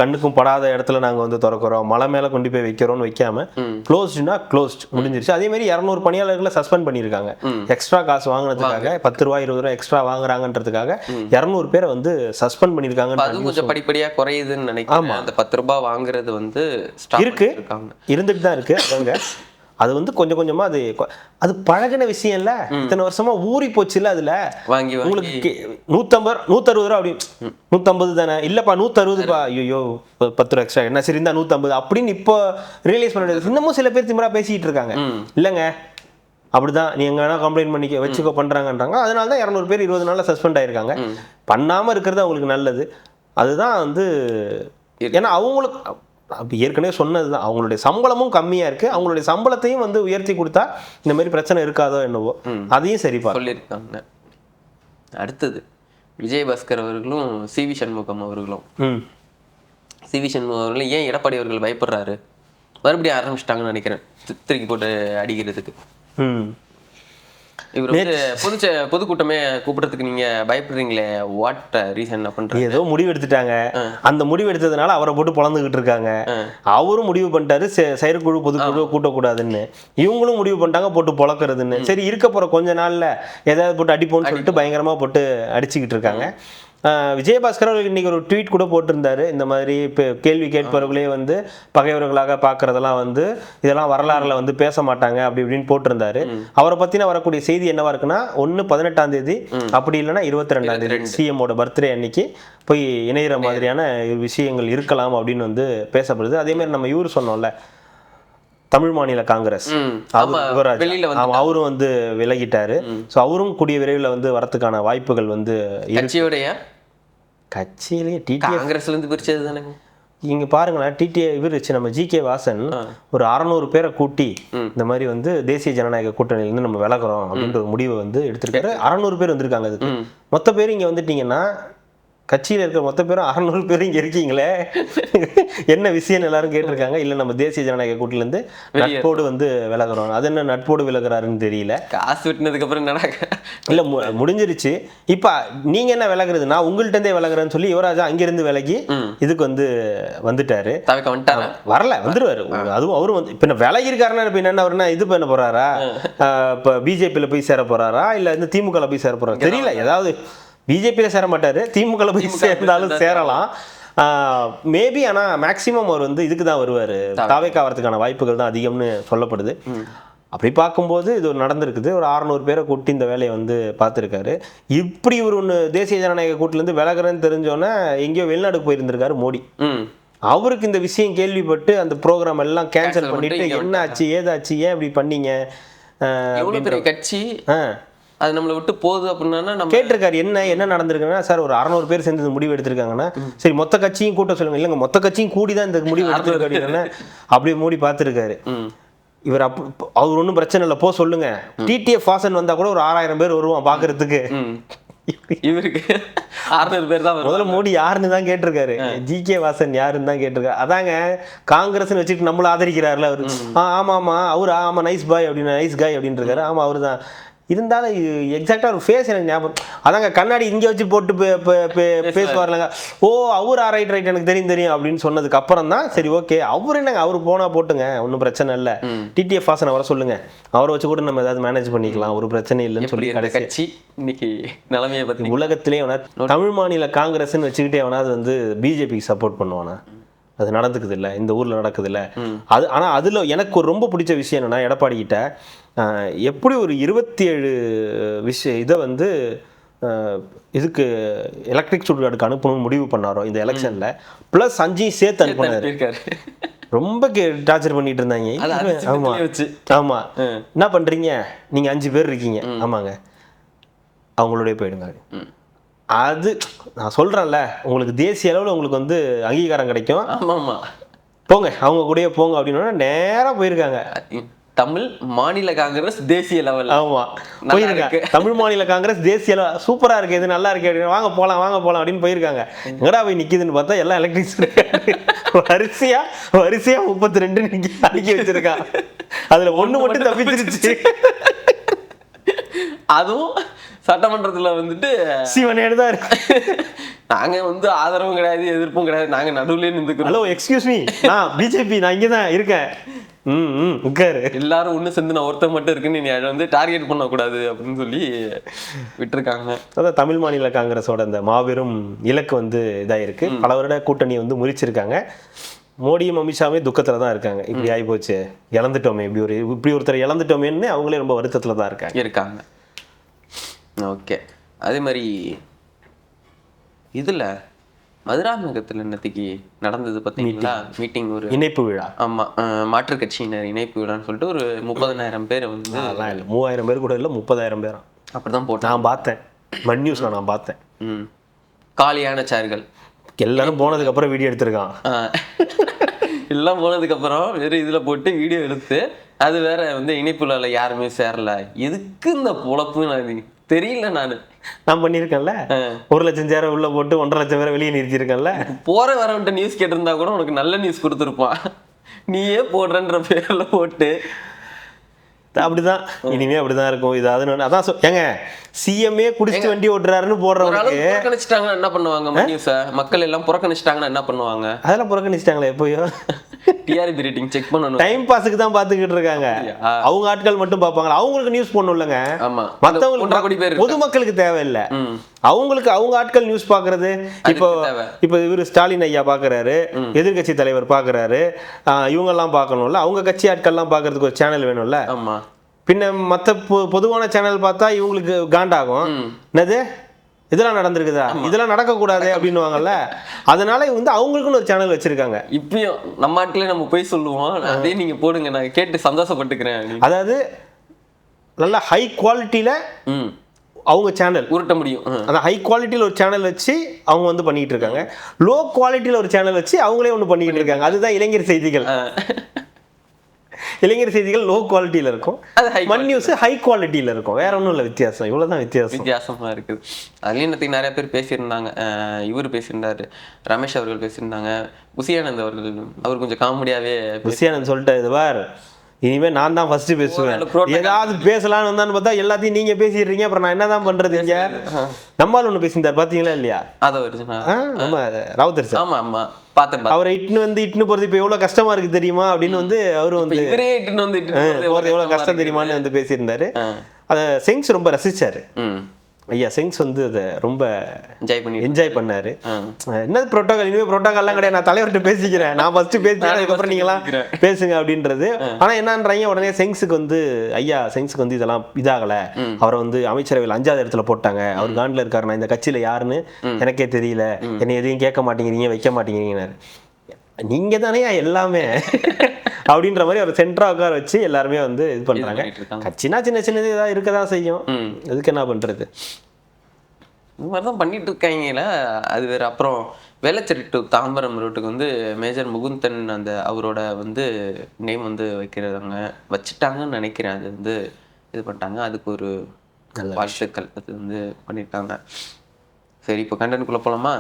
Speaker 4: கண்ணுக்கும் படாத இடத்துல நாங்கள் வந்து திறக்கிறோம், மலை மேலே கொண்டு போய் வைக்கிறோம்னு வைக்காம க்ளோஸ்டுனா க்ளோஸ்ட் முடிஞ்சிருச்சு. அதே மாதிரி 200 பணியாளர்களை சஸ்பெண்ட் பண்ணியிருக்காங்க, எக்ஸ்ட்ரா காசு வாங்கினதுக்காக 10 ரூபா 20 ரூபா எக்ஸ்ட்ரா வாங்குறாங்கன்றதுக்காக 200 பேரை வந்து சஸ்பெண்ட் பண்ணியிருக்காங்க.
Speaker 2: அது கொஞ்சம் படிப்படியாக குறையுதுன்னு நினைக்கிறேன். அந்த 10 ரூபாய் வாங்குறது வந்து
Speaker 4: இருக்கு, இருந்துட்டு தான் இருக்கு. அவங்க அது வந்து கொஞ்சம் கொஞ்சமா அது பழகின விஷயம் இல்ல, இத்தனை வருஷமா ஊறி போச்சு இல்ல. அதுல
Speaker 2: வாங்கி
Speaker 4: உங்களுக்கு 150 ரூபா அப்படி 150 தானே, இல்லப்பா 160பா, ஐயோ 10 ரூபா எக்ஸ்ட்ரா என்ன சரி இருந்தா 150 அப்படின்னு இப்போ ரியலைஸ் பண்ண முடியாது. இன்னமும் சில பேர் திமிரா பேசிட்டு இருக்காங்க, இல்லைங்க அப்படிதான் நீ எங்க வேணா கம்ப்ளைண்ட் பண்ணிக்க வச்சுக்கோ பண்றாங்கன்றாங்க. அதனால தான் 200 பேர் 20 நாள்ல சஸ்பெண்ட் ஆயிருக்காங்க. பண்ணாம இருக்கிறது அவங்களுக்கு நல்லது. அதுதான் வந்து ஏன்னா அவங்களுக்கு ஏற்கனவே சொன்னதுதான், அவங்களுடைய சம்பளமும் கம்மியா இருக்கு, அவங்களுடைய சம்பளத்தையும் வந்து உயர்த்தி கொடுத்தா இந்த மாதிரி பிரச்சனை இருக்காதோ என்னவோ, அதையும் சரி
Speaker 2: சொல்லியிருக்காங்க. அடுத்தது விஜயபாஸ்கர் அவர்களும் சிவி சண்முகம் அவர்களும் ஏன் எடப்பாடி அவர்கள் பயப்படுறாரு, மறுபடியும் ஆரம்பிச்சிட்டாங்கன்னு நினைக்கிறேன் திருக்கி போட்டு அடிக்கிறதுக்கு. இவர் வந்து பொதுக்கூட்டமே கூப்பிடுறதுக்கு நீங்க பயப்படுறீங்களே, வாட் ரீசன் பண்றீங்க?
Speaker 4: ஏதோ முடிவு எடுத்துட்டாங்க, அந்த முடிவு எடுத்ததுனால அவரை போட்டு பொழந்துகிட்டு இருக்காங்க. அவரும் முடிவு பண்ணிட்டாரு செயற்குழு பொதுக்குழு கூட்டக்கூடாதுன்னு, இவங்களும் முடிவு பண்ணிட்டாங்க போட்டு பொழக்கிறதுன்னு. சரி இருக்க போற கொஞ்ச நாள்ல ஏதாவது போட்டு அடிப்போம்னு சொல்லிட்டு பயங்கரமா போட்டு அடிச்சுக்கிட்டு இருக்காங்க. விஜயபாஸ்கர் அவர்கள் இன்னைக்கு ஒரு ட்வீட் கூட போட்டிருந்தாரு, இந்த மாதிரி இப்போ கேள்வி கேட்பவர்களே வந்து பகைவர்களாக பார்க்கறதெல்லாம் வந்து இதெல்லாம் வரலாறுல வந்து பேச மாட்டாங்க அப்படி இப்படின்னு போட்டிருந்தாரு. அவரை பத்தின வரக்கூடிய செய்தி என்னவா இருக்குன்னா, 18ஆம் தேதி அப்படி இல்லைன்னா 22ஆம் தேதி சிஎம்மோட பர்த்டே அன்னைக்கு போய் இணையிற மாதிரியான விஷயங்கள் இருக்கலாம் அப்படின்னு வந்து பேசப்படுது. அதே மாதிரி நம்ம இவரு சொன்னோம்ல தமிழ் மாநில காங்கிரஸ் அவரும் வந்து விலகிட்டாரு. ஸோ அவரும் கூடிய விரைவில் வந்து வரத்துக்கான வாய்ப்புகள் வந்து கட்சியிலேயே
Speaker 2: காங்கிரஸ்ல இருந்து பிரிச்சது தானே.
Speaker 4: இங்க பாருங்களேன், டிடிஏ இவர் நம்ம ஜி.கே. வாசன் ஒரு 600 பேரை கூட்டி இந்த மாதிரி வந்து தேசிய ஜனநாயக கூட்டணியிலிருந்து நம்ம விலகிறோம் அப்படின்ற ஒரு முடிவை வந்து எடுத்திருக்காரு. 600 பேர் வந்திருக்காங்க. அதுக்கு மொத்த பேர் இங்க வந்துட்டீங்கன்னா கட்சியில் இருக்கிற மொத்த பேரும் 600 பேரும் இங்கே இருக்கீங்களே, என்ன விஷயம் எல்லாரும் கேட்டிருக்காங்க. இல்லை நம்ம தேசிய ஜனநாயக கூட்டிலேருந்து நட்போடு வந்து விலகிறோம். அது என்ன நட்போடு விலகிறாருன்னு தெரியல.
Speaker 2: காசு விட்டுனதுக்கு அப்புறம் என்ன
Speaker 4: இல்லை முடிஞ்சிருச்சு. இப்போ நீங்கள் என்ன விலகிறது, நான் உங்கள்கிட்டருந்தே விலகிறேன்னு சொல்லி யுவராஜா அங்கிருந்து விலகி இதுக்கு வந்து வந்துட்டாரு. வரல வந்துருவாரு. அதுவும் அவரும் வந்து இப்போ விலகி இருக்காருன்னா இப்போ என்ன அவருன்னா இது பண்ண போறாரா, இப்போ பிஜேபியில் போய் சேர போறாரா இல்லை இந்த திமுகவில் போய் சேர போறாரா தெரியல. ஏதாவது பிஜேபியில் சேர மாட்டாரு, திமுகவில் போய் சேர்ந்தாலும் சேரலாம் மேபி. ஆனால் மேக்சிமம் அவர் வந்து இதுக்கு தான் வருவார், தாவேக்கா வரதுக்கான வாய்ப்புகள் தான் அதிகம்னு சொல்லப்படுது. அப்படி பார்க்கும்போது இது ஒரு நடந்திருக்குது. ஒரு 600 பேரை கூட்டி இந்த வேலையை வந்து பார்த்துருக்காரு. இப்படி ஒரு ஒன்று தேசிய ஜனநாயக கூட்டிலேருந்து விலகிறேன்னு தெரிஞ்சோன்னே எங்கேயோ வெளிநாடுக்கு போயிருந்திருக்காரு மோடி. அவருக்கு இந்த விஷயம் கேள்விப்பட்டு அந்த ப்ரோக்ராம் எல்லாம் கேன்சல் பண்ணிட்டு என்ன ஆச்சு ஏதாச்சு ஏன் இப்படி பண்ணீங்க
Speaker 2: கட்சி அது நம்மளை விட்டு போகுது அப்படின்னா நம்ம
Speaker 4: கேட்டிருக்காரு. என்ன நடந்திருக்குன்னா, சார் ஒரு 600 பேர் சேர்ந்து முடிவு எடுத்திருக்காங்கன்னா சரி மொத்த கட்சியும் கூட்ட சொல்லுங்க. இல்லைங்க மொத்த கட்சியும் கூடி தான் இந்த முடிவு எடுத்திருக்காரு அப்படியே மூடி பார்த்துருக்காரு. இவர் அவர் ஒன்றும் பிரச்சனை இல்லை போ சொல்லுங்க, டிடிஎஃப் வாசன் வந்தா கூட ஒரு 6000 பேர் வருவான் பாக்குறதுக்கு.
Speaker 2: இவருக்கு 600 பேர் தான்.
Speaker 4: முதல்ல மோடி யாருன்னு தான் கேட்டிருக்காரு, ஜி.கே. வாசன் யாருன்னு தான் கேட்டிருக்காரு. அதாங்க காங்கிரஸ் வச்சுட்டு நம்மள ஆதரிக்கிறாருல அவரு. ஆமா ஆமா அவரு ஆமா நைஸ் பாய் அப்படின்னு நைஸ் காய் அப்படின்னு இருக்காரு. ஆமா அவரு தான். இருந்தாலும் எக்ஸாக்டாக ஒரு ஃபேஸ் எனக்கு ஞாபகம். அதாங்க கண்ணாடி இங்கே வச்சு போட்டு பேசுவார்லங்க. ஓ அவர் ரைட் எனக்கு தெரியும் அப்படின்னு சொன்னதுக்கு அப்புறம் தான் சரி ஓகே அவர் என்னங்க அவர் போனால் போட்டுங்க ஒன்றும் பிரச்சனை இல்லை, டிடிஎஃப் வாசனை வர சொல்லுங்க, அவரை வச்சு கூட நம்ம ஏதாவது மேனேஜ் பண்ணிக்கலாம், ஒரு பிரச்சனை இல்லைன்னு சொல்லி
Speaker 2: கடைசி இன்னைக்கு நிலைமையை பற்றி
Speaker 4: உலகத்திலே தமிழ் மாநில காங்கிரஸ்ன்னு வச்சுக்கிட்டே அவனாவது வந்து பிஜேபிக்கு சப்போர்ட் பண்ணுவானா? அது நடந்துக்குது இல்லை, இந்த ஊரில் நடக்குது இல்லை. அது ஆனால் அதில் எனக்கு ஒரு ரொம்ப பிடிச்ச விஷயம் என்னென்னா எடப்பாடி கிட்ட எப்படி ஒரு 27 இதை வந்து இதுக்கு எலக்ட்ரிக் சுடுகாடுக்கு அனுப்பணும்னு முடிவு பண்ணாரோ இந்த எலெக்ஷனில், ப்ளஸ் 5 சேர்த்து அனுப்பினாரு. ரொம்ப டார்ச்சர் பண்ணிட்டு இருந்தாங்க. ஆமாம் ஆமாம், என்ன பண்ணுறீங்க நீங்கள் 5 பேர் இருக்கீங்க, ஆமாங்க அவங்களோடய போயிடுங்க. அது நான் சொல்கிறேன்ல, உங்களுக்கு தேசிய அளவில் உங்களுக்கு வந்து அங்கீகாரம் கிடைக்கும், போங்க அவங்க கூடயே போங்க அப்படின்னா நேராக போயிருக்காங்க.
Speaker 2: தமிழ் மாநில காங்கிரஸ் தேசிய லெவல்.
Speaker 4: ஆமாம் போயிருக்காங்க. தமிழ் மாநில காங்கிரஸ் தேசிய லெவல் சூப்பராக இருக்குது, இது நல்லா இருக்கு அப்படின்னு வாங்க போகலாம் அப்படின்னு போயிருக்காங்க. எங்கடா போய் நிற்கிதுன்னு பார்த்தா எல்லாம் எலக்ட்ரிக் வரிசையா 32 அடுக்கி வச்சிருக்கான். அதில் 1 மட்டும் தப்பிச்சிருச்சு.
Speaker 2: அதுவும் சட்டமன்றத்தில் வந்துட்டு
Speaker 4: சிவனேடு தான் இருக்கு.
Speaker 2: நாங்கள் வந்து ஆதரவும் கிடையாது எதிர்ப்பும் கிடையாது, நாங்கள் நடுவுலேயே நின்றுக்கிறோம்.
Speaker 4: ஹலோ எக்ஸ்கியூஸ் மீ, நான் பிஜேபி, நான் இங்கே தான் இருக்கேன், உட்காரு.
Speaker 2: எல்லாரும் ஒன்று சேர்ந்து நான் ஒருத்தர் மட்டும் இருக்குன்னு நீ அதை வந்து டார்கெட் பண்ணக்கூடாது அப்படின்னு சொல்லி விட்டுருக்காங்க.
Speaker 4: அதான் தமிழ் மாநில காங்கிரஸோட அந்த மாபெரும் இலக்கு வந்து இதாக இருக்கு. பல வருட கூட்டணியை வந்து முறிச்சிருக்காங்க. மோடியும் அமித்ஷாவே துக்கத்தில் தான் இருக்காங்க. இப்படி ஆகி போச்சு, இழந்துட்டோமே, இப்படி ஒருத்தர் இழந்துட்டோமேன்னு அவங்களே ரொம்ப வருத்தத்தில் தான் இருக்காங்க.
Speaker 2: ஓகே, அதே மாதிரி இதில் மதுராந்தகத்தில் இன்னத்துக்கு நடந்தது பார்த்தீங்களா மீட்டிங், ஒரு இணைப்பு விழா. ஆமாம், மாற்றுக் கட்சியினர் இணைப்பு விழான்னு சொல்லிட்டு ஒரு 30,000 பேர் வந்து,
Speaker 4: 3000 பேர் கூட இல்லை 30,000 பேரா
Speaker 2: அப்படி தான் போட்டு
Speaker 4: நான் பார்த்தேன். மண் நியூஸில் நான் பார்த்தேன்.
Speaker 2: காலியான சேர்கள்
Speaker 4: எல்லாரும் போனதுக்கப்புறம் வீடியோ எடுத்திருக்கான்.
Speaker 2: எல்லாம் போனதுக்கப்புறம் வெறும் இதில் போட்டு வீடியோ எடுத்து அது வேற வந்து இணைப்புல யாருமே சேரல. எதுக்கு இந்த பொழப்புன்னு தெரியல.
Speaker 4: நான் பண்ணியிருக்கேன்ல, 1,00,000 சேரை உள்ள போட்டு 1,50,000 பேரை வெளியே நிறுத்திருக்கேன்ல.
Speaker 2: போற வரவன்ட்ட நியூஸ் கேட்டிருந்தா கூட உனக்கு நல்ல நியூஸ் கொடுத்துருப்பான். நீயே போடுறன்ற பேர்ல போட்டு
Speaker 4: அப்படிதான் இனிமே அப்படிதான் இருக்கும். இது அது அதான் ஏங்க சிஎம்ஏ குடிச்சிட்டு வண்டி ஓட்டுறாருன்னு போடுறவங்க
Speaker 2: புறக்கணிச்சிட்டாங்கன்னா என்ன பண்ணுவாங்க? நியூஸை மக்கள் எல்லாம் புறக்கணிச்சிட்டாங்கன்னா என்ன பண்ணுவாங்க?
Speaker 4: அதெல்லாம் புறக்கணிச்சிட்டாங்களே எப்பயோ.
Speaker 2: டிஆர்பி ரேட்டிங் செக் பண்ணணும்,
Speaker 4: டைம் பாஸுக்கு தான் பார்த்துக்கிட்டு இருக்காங்க. அவங்க ஆட்கள் மட்டும் பார்ப்பாங்க, அவங்களுக்கு நியூஸ் பண்ணணும் இல்லைங்க. மற்றவங்களுக்கு பொதுமக்களுக்கு தேவையில்லை, அவங்களுக்கு அவங்க ஆட்கள் நியூஸ் பார்க்கறது. இப்போ இவரு ஸ்டாலின் ஐயா பார்க்கறாரு, எதிர்கட்சி தலைவர் பார்க்கறாரு, இவங்கெல்லாம் பார்க்கணும்ல, அவங்க கட்சி ஆட்கள்லாம் பார்க்கறதுக்கு ஒரு சேனல் வேணும்ல. பின்ன மற்ற பொதுவான சேனல் பார்த்தா இவங்களுக்கு காண்டாகும். என்னது இதெல்லாம் நடந்திருக்குதா, இதெல்லாம் நடக்கக்கூடாது அப்படின்னுவாங்கல்ல. அதனால வந்து அவங்களுக்குன்னு ஒரு சேனல் வச்சிருக்காங்க.
Speaker 2: இப்பயும் நம்ம ஆட்களே நம்ம போய் சொல்லுவோம், அதே நீங்க போடுங்க, நான் கேட்டு சந்தோஷப்பட்டுக்கிறேன்.
Speaker 4: அதாவது நல்ல ஹை குவாலிட்டியில அவங்க சேனல் உருட்ட முடியும். அந்த ஹை குவாலிட்டியில் ஒரு சேனல் வச்சு அவங்க வந்து பண்ணிட்டு இருக்காங்க, லோ குவாலிட்டியில் ஒரு சேனல் வச்சு அவங்களே ஒன்று பண்ணிட்டு இருக்காங்க. அதுதான் இளைஞர் செய்திகள். இளைஞர் செய்திகள் லோ குவாலிட்டியில் இருக்கும், மண் நியூஸ் ஹை குவாலிட்டியில் இருக்கும். வேற ஒன்றும் இல்லை, வித்தியாசம் இவ்வளோதான்
Speaker 2: வித்தியாசமா இருக்குது. அதுலேயும் நிறைய பேர் பேசியிருந்தாங்க. இவர் பேசியிருந்தாரு, ரமேஷ் அவர்கள் பேசியிருந்தாங்க, புசியானந்த் அவர்கள். அவர் கொஞ்சம் காமெடியாவே
Speaker 4: புசியானந்த் சொல்லிட்டு இது வார், இனிமே நான் தான் ஃபர்ஸ்ட் பேசுவேன், ஏதாவது பேசலாம்னு வந்தான்னு பார்த்தா எல்லாத்தையும் நீங்க பேசிடுறீங்க, அப்புறம் நான் என்னதான் பண்றது? இங்க நம்மால் ஒண்ணு பேசியிருந்தார் பாத்தீங்களா இல்லையா? நம்ம ராவுத்தர் சார்.
Speaker 2: ஆமா ஆமா பார்த்தேன்.
Speaker 4: அவரை இட்டுன்னு போறது இப்ப எவ்வளவு கஷ்டமா இருக்கு தெரியுமா அப்படின்னு வந்து அவரு வந்து எவ்வளவு கஷ்டம் தெரியுமான்னு வந்து பேசியிருந்தாரு. அதை செங்ஸ் ரொம்ப ரசிச்சாரு. ஐயா செங்ஸ் வந்து அதை ரொம்ப என்ஜாய் பண்ணாரு. என்னது புரோட்டோகால், இனிமே புரோட்டோகால்லாம் கிடையாது, நான் தலைவர்கிட்ட பேசிக்கிறேன், நான் ஃபர்ஸ்ட் பேசிக்கிறேன், அதுக்கப்புறம் நீங்களாம் பேசுங்க அப்படின்றது. ஆனா என்னன்றாங்க, உடனே செங்ஸுக்கு வந்து ஐயா செங்ஸுக்கு வந்து இதெல்லாம் இதாகல, அவரை வந்து அமைச்சரவையில் 5வது இடத்துல போட்டாங்க, அவர் காண்டில் இருக்காரு, நான் இந்த கட்சியில யாருன்னு எனக்கே தெரியல, என்னை எதையும் கேட்க மாட்டேங்கிறீங்க, வைக்க மாட்டேங்கிறீங்கன்னாரு. நீங்க தானே எல்லாமே அப்படின்ற மாதிரி ஒரு சென்டரா உட்கார வச்சு எல்லாருமே வந்து இது பண்றாங்க. கட்சினா சின்ன சின்னது ஏதாவது இருக்கதான் செய்யும், அதுக்கு என்ன பண்றது?
Speaker 2: இந்த மாதிரிதான் பண்ணிட்டு இருக்காங்கல்ல. அது வேற. அப்புறம் வேளச்சேரி டு தாம்பரம் ரோட்டுக்கு வந்து மேஜர் முகுந்தன் அந்த அவரோட வந்து நேம் வந்து வச்சுட்டாங்கன்னு நினைக்கிறேன். அது வந்து இது பண்ணிட்டாங்க, அதுக்கு ஒரு வாழ்த்துக்கள் அது வந்து பண்ணிட்டாங்க. சரி, இப்போ கண்டென்ட்குள்ள போலாமா?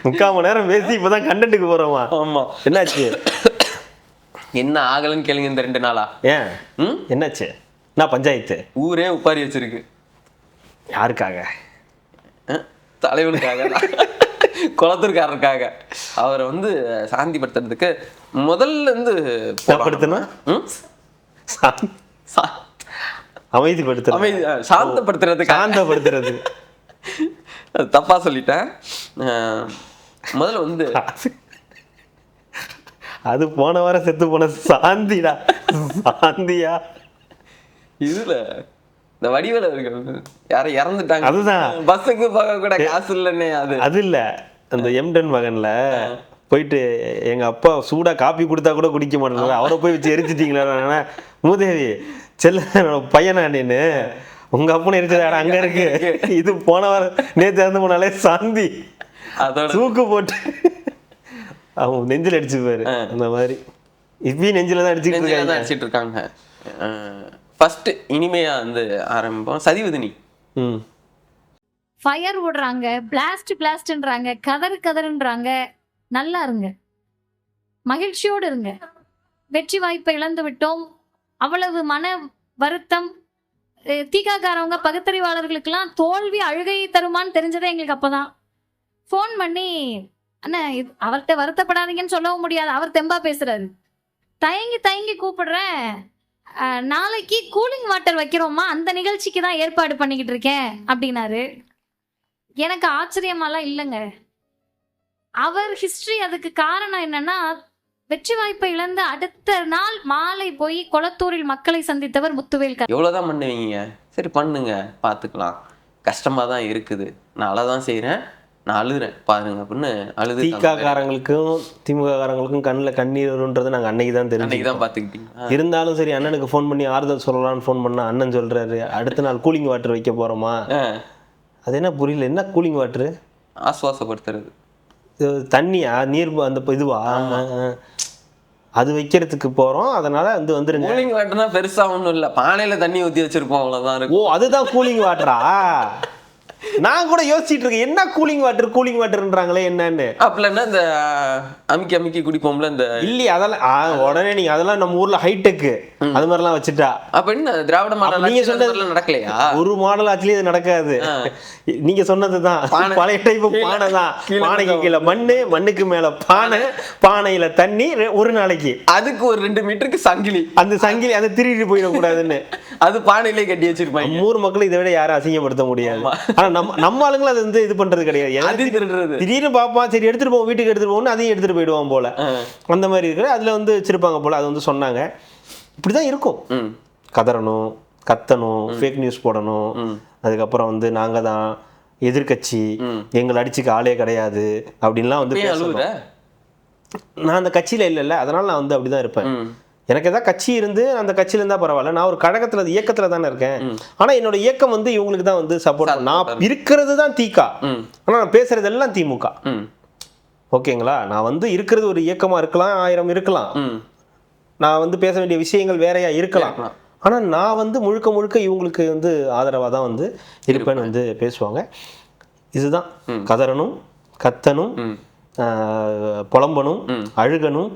Speaker 4: 3/4 மணி நேரம் பேசி இப்பதான் கண்டென்ட்டுக்கு போறோமா?
Speaker 2: ஆமா.
Speaker 4: என்னாச்சு?
Speaker 2: என்ன ஆகலன்னு கேளுங்க இந்த 2 நாளா.
Speaker 4: ஏன் என்னாச்சு? நான் பஞ்சாயத்து
Speaker 2: ஊரே உப்பாரி வச்சிருக்கு.
Speaker 4: யாருக்காக?
Speaker 2: தலைவனுக்காக, குளத்தூர்காரருக்காக. அவரை வந்து சாந்திப்படுத்துறதுக்கு முதல்ல இருந்து
Speaker 4: சாந்தப்படுத்துறது
Speaker 2: தப்பா சொல்லிட்டேன். முதல்ல வந்து
Speaker 4: அது போன வாரம் செத்து போன சாந்திடா. சாந்தியா
Speaker 2: இதுல இந்த வடிவேல இருக்கு, யாரும் இறந்துட்டாங்க,
Speaker 4: அதுதான்
Speaker 2: பஸ்ஸுக்கு போக கூட காசு இல்லைன்னே. அது
Speaker 4: இல்ல, அந்த எம்டன் மகன்ல போயிட்டு எங்க அப்பா சூடா காப்பி கொடுத்தா கூட குடிக்க மாட்டேன், அவரை போய் வச்சு எரிச்சிட்டீங்களா? மூதேவி செல்ல பையனாண்டின்னு உங்க அப்பனை எரிச்சதாடா அங்க இருக்கு. இது போன வாரம் நேற்று இறந்து போனாலே சாந்தி அதோட தூக்கு போட்டு அவன் நெஞ்சில் அடிச்சுப்பாரு. அந்த மாதிரி இப்பயும் நெஞ்சில தான்
Speaker 2: அடிச்சுட்டு இருக்காங்க. ஃபர்ஸ்ட் இனிமையா வந்து ஆரம்பிப்போம். சதிவதனி
Speaker 5: ஃபயர் விடுறாங்க, பிளாஸ்ட்ன்றாங்க, கதறுன்றாங்க. நல்லா இருங்க, மகிழ்ச்சியோடு இருங்க. வெற்றி வாய்ப்பை இழந்து விட்டோம், அவ்வளவு மன வருத்தம். தீகாக்காரவங்க பகுத்தறிவாளர்களுக்கெல்லாம் தோல்வி அழுகையை தருமான்னு தெரிஞ்சதே எங்களுக்கு அப்போதான். ஃபோன் பண்ணி அண்ணா அவர்கிட்ட வருத்தப்படாதீங்கன்னு சொல்லவும் முடியாது, அவர் தெம்பா பேசுறாரு. தயங்கி கூப்பிடுறேன், நாளைக்கு கூலிங் வாட்டர் வைக்கிறோமா, அந்த நிகழ்ச்சிக்கு தான் ஏற்பாடு பண்ணிக்கிட்டு இருக்கேன் அப்படின்னாரு. எனக்கு ஆச்சரியமாலாம் இல்லைங்க. அவர் ஹிஸ்டரி அதுக்கு காரணம் என்னன்னா, வெற்றி வாய்ப்பை இழந்த அடுத்த நாள் மாலை போய் கொளத்தூரில் மக்களை சந்தித்தவர் முத்துவேல்.
Speaker 2: எவ்வளவுதான் பண்ணுவீங்க? சரி பண்ணுங்க, பார்த்துக்கலாம். கஷ்டமா தான் இருக்குது, நான் அழதான் செய்யறேன், நான் அழுகிறேன் பாருங்க அப்படின்னு அழுது.
Speaker 4: திகாக்காரங்களுக்கும் திமுக காரங்களுக்கும் கண்ணில் கண்ணீர் வரும்ன்றது நாங்கள் அன்னைக்கு தான்
Speaker 2: பார்த்துக்கிட்டீங்க.
Speaker 4: இருந்தாலும் சரி, அண்ணனுக்கு ஃபோன் பண்ணி ஆறுதல் சொல்லலாம்னு ஃபோன் பண்ணா அண்ணன் சொல்றாரு அடுத்த நாள் கூலிங் வாட்டர் வைக்க போறோமா. அது என்ன புரியல, என்ன கூலிங் வாட்டரு?
Speaker 2: ஆசுவாசப்படுத்துறது,
Speaker 4: தண்ணியா, நீர் அந்த இதுவா, அது வைக்கிறதுக்கு போறோம். அதனால வந்துருங்க.
Speaker 2: கூலிங் வாட்டர்னா பெருசா ஒன்றும் இல்லை, பானையில தண்ணி ஊற்றி வச்சிருப்போம், அவ்வளோதான் இருக்கு.
Speaker 4: ஓ, அதுதான் கூலிங் வாட்டரா? நான் கூட யோசிச்சுட்டு இருக்கேன், என்ன கூலிங் வாட்டர்ன்றாங்களே என்னன்னு.
Speaker 2: அப்பலன்னா இந்த அமுக்கி குடிப்போம்ல இந்த.
Speaker 4: இல்லையா, அதெல்லாம் உடனே நீங்க அதெல்லாம் நம்ம ஊர்ல ஹைடெக் அது மாதிரிலாம் வச்சுட்டா.
Speaker 2: அப்ப என்ன திராவிட மாடல்
Speaker 4: நீங்க சொன்னது
Speaker 2: நடக்கலையா?
Speaker 4: ஒரு மாடல் ஆச்சுலயே இது நடக்காது. நீங்க சொன்னதுதான் பழைய டைப். பானை தான், பானைக்கு கீழே மண்ணுக்கு மேல பானை, பானையில தண்ணி, ஒரு நாளைக்கு
Speaker 2: அதுக்கு ஒரு 2 மீட்டருக்கு சங்கிலி. அந்த
Speaker 4: சங்கிலி அதை திருடிட்டு போயிடக்கூடாதுன்னு
Speaker 2: அது பானையிலே கட்டி வச்சிருப்பாங்க.
Speaker 4: ஊர் மக்கள் இதை விட யாரும் அசிங்கப்படுத்த முடியாது. ஆனா நம்ம ஆளுங்களும் அது இது பண்றது கிடையாது. திடீர்னு பாப்பான், சரி எடுத்துட்டு போவோம், வீட்டுக்கு எடுத்துட்டு போகணும், அதையும் எடுத்துட்டு போயிடுவான் போல. அந்த மாதிரி இருக்கு. அதுல வச்சிருப்பாங்க போல. அது சொன்னாங்க. இப்படிதான் இருக்கும். கதறணும், கத்தணும், ஃபேக் நியூஸ் போடணும். அதுக்கப்புறம் நாங்க தான் எதிர்கட்சி, எங்களை அடிச்சுக்க ஆளே கிடையாது அப்படின்லாம் நான் அந்த கட்சியில இல்லைல்ல, அதனால நான் அப்படிதான் இருப்பேன். எனக்கு ஏதாவது கட்சி இருந்து அந்த கட்சியில இருந்தா பரவாயில்ல, நான் ஒரு கழகத்துல இயக்கத்துல தானே இருக்கேன். ஆனா என்னோட இயக்கம் இவங்களுக்கு தான் சப்போர்ட். நான் இருக்கிறது தான் திகா, ஆனா நான் பேசுறது எல்லாம் திமுக. ஓகேங்களா? நான் இருக்கிறது ஒரு இயக்கமா இருக்கலாம், 1000 இருக்கலாம். நான் பேச வேண்டிய விஷயங்கள் வேறையா இருக்கலாம். ஆனா நான் முழுக்க இவங்களுக்கு ஆதரவா தான் இருப்பேன்னு பேசுவாங்க. இதுதான் கதறணும், கத்தணும், புலம்பணும், அழுகணும்,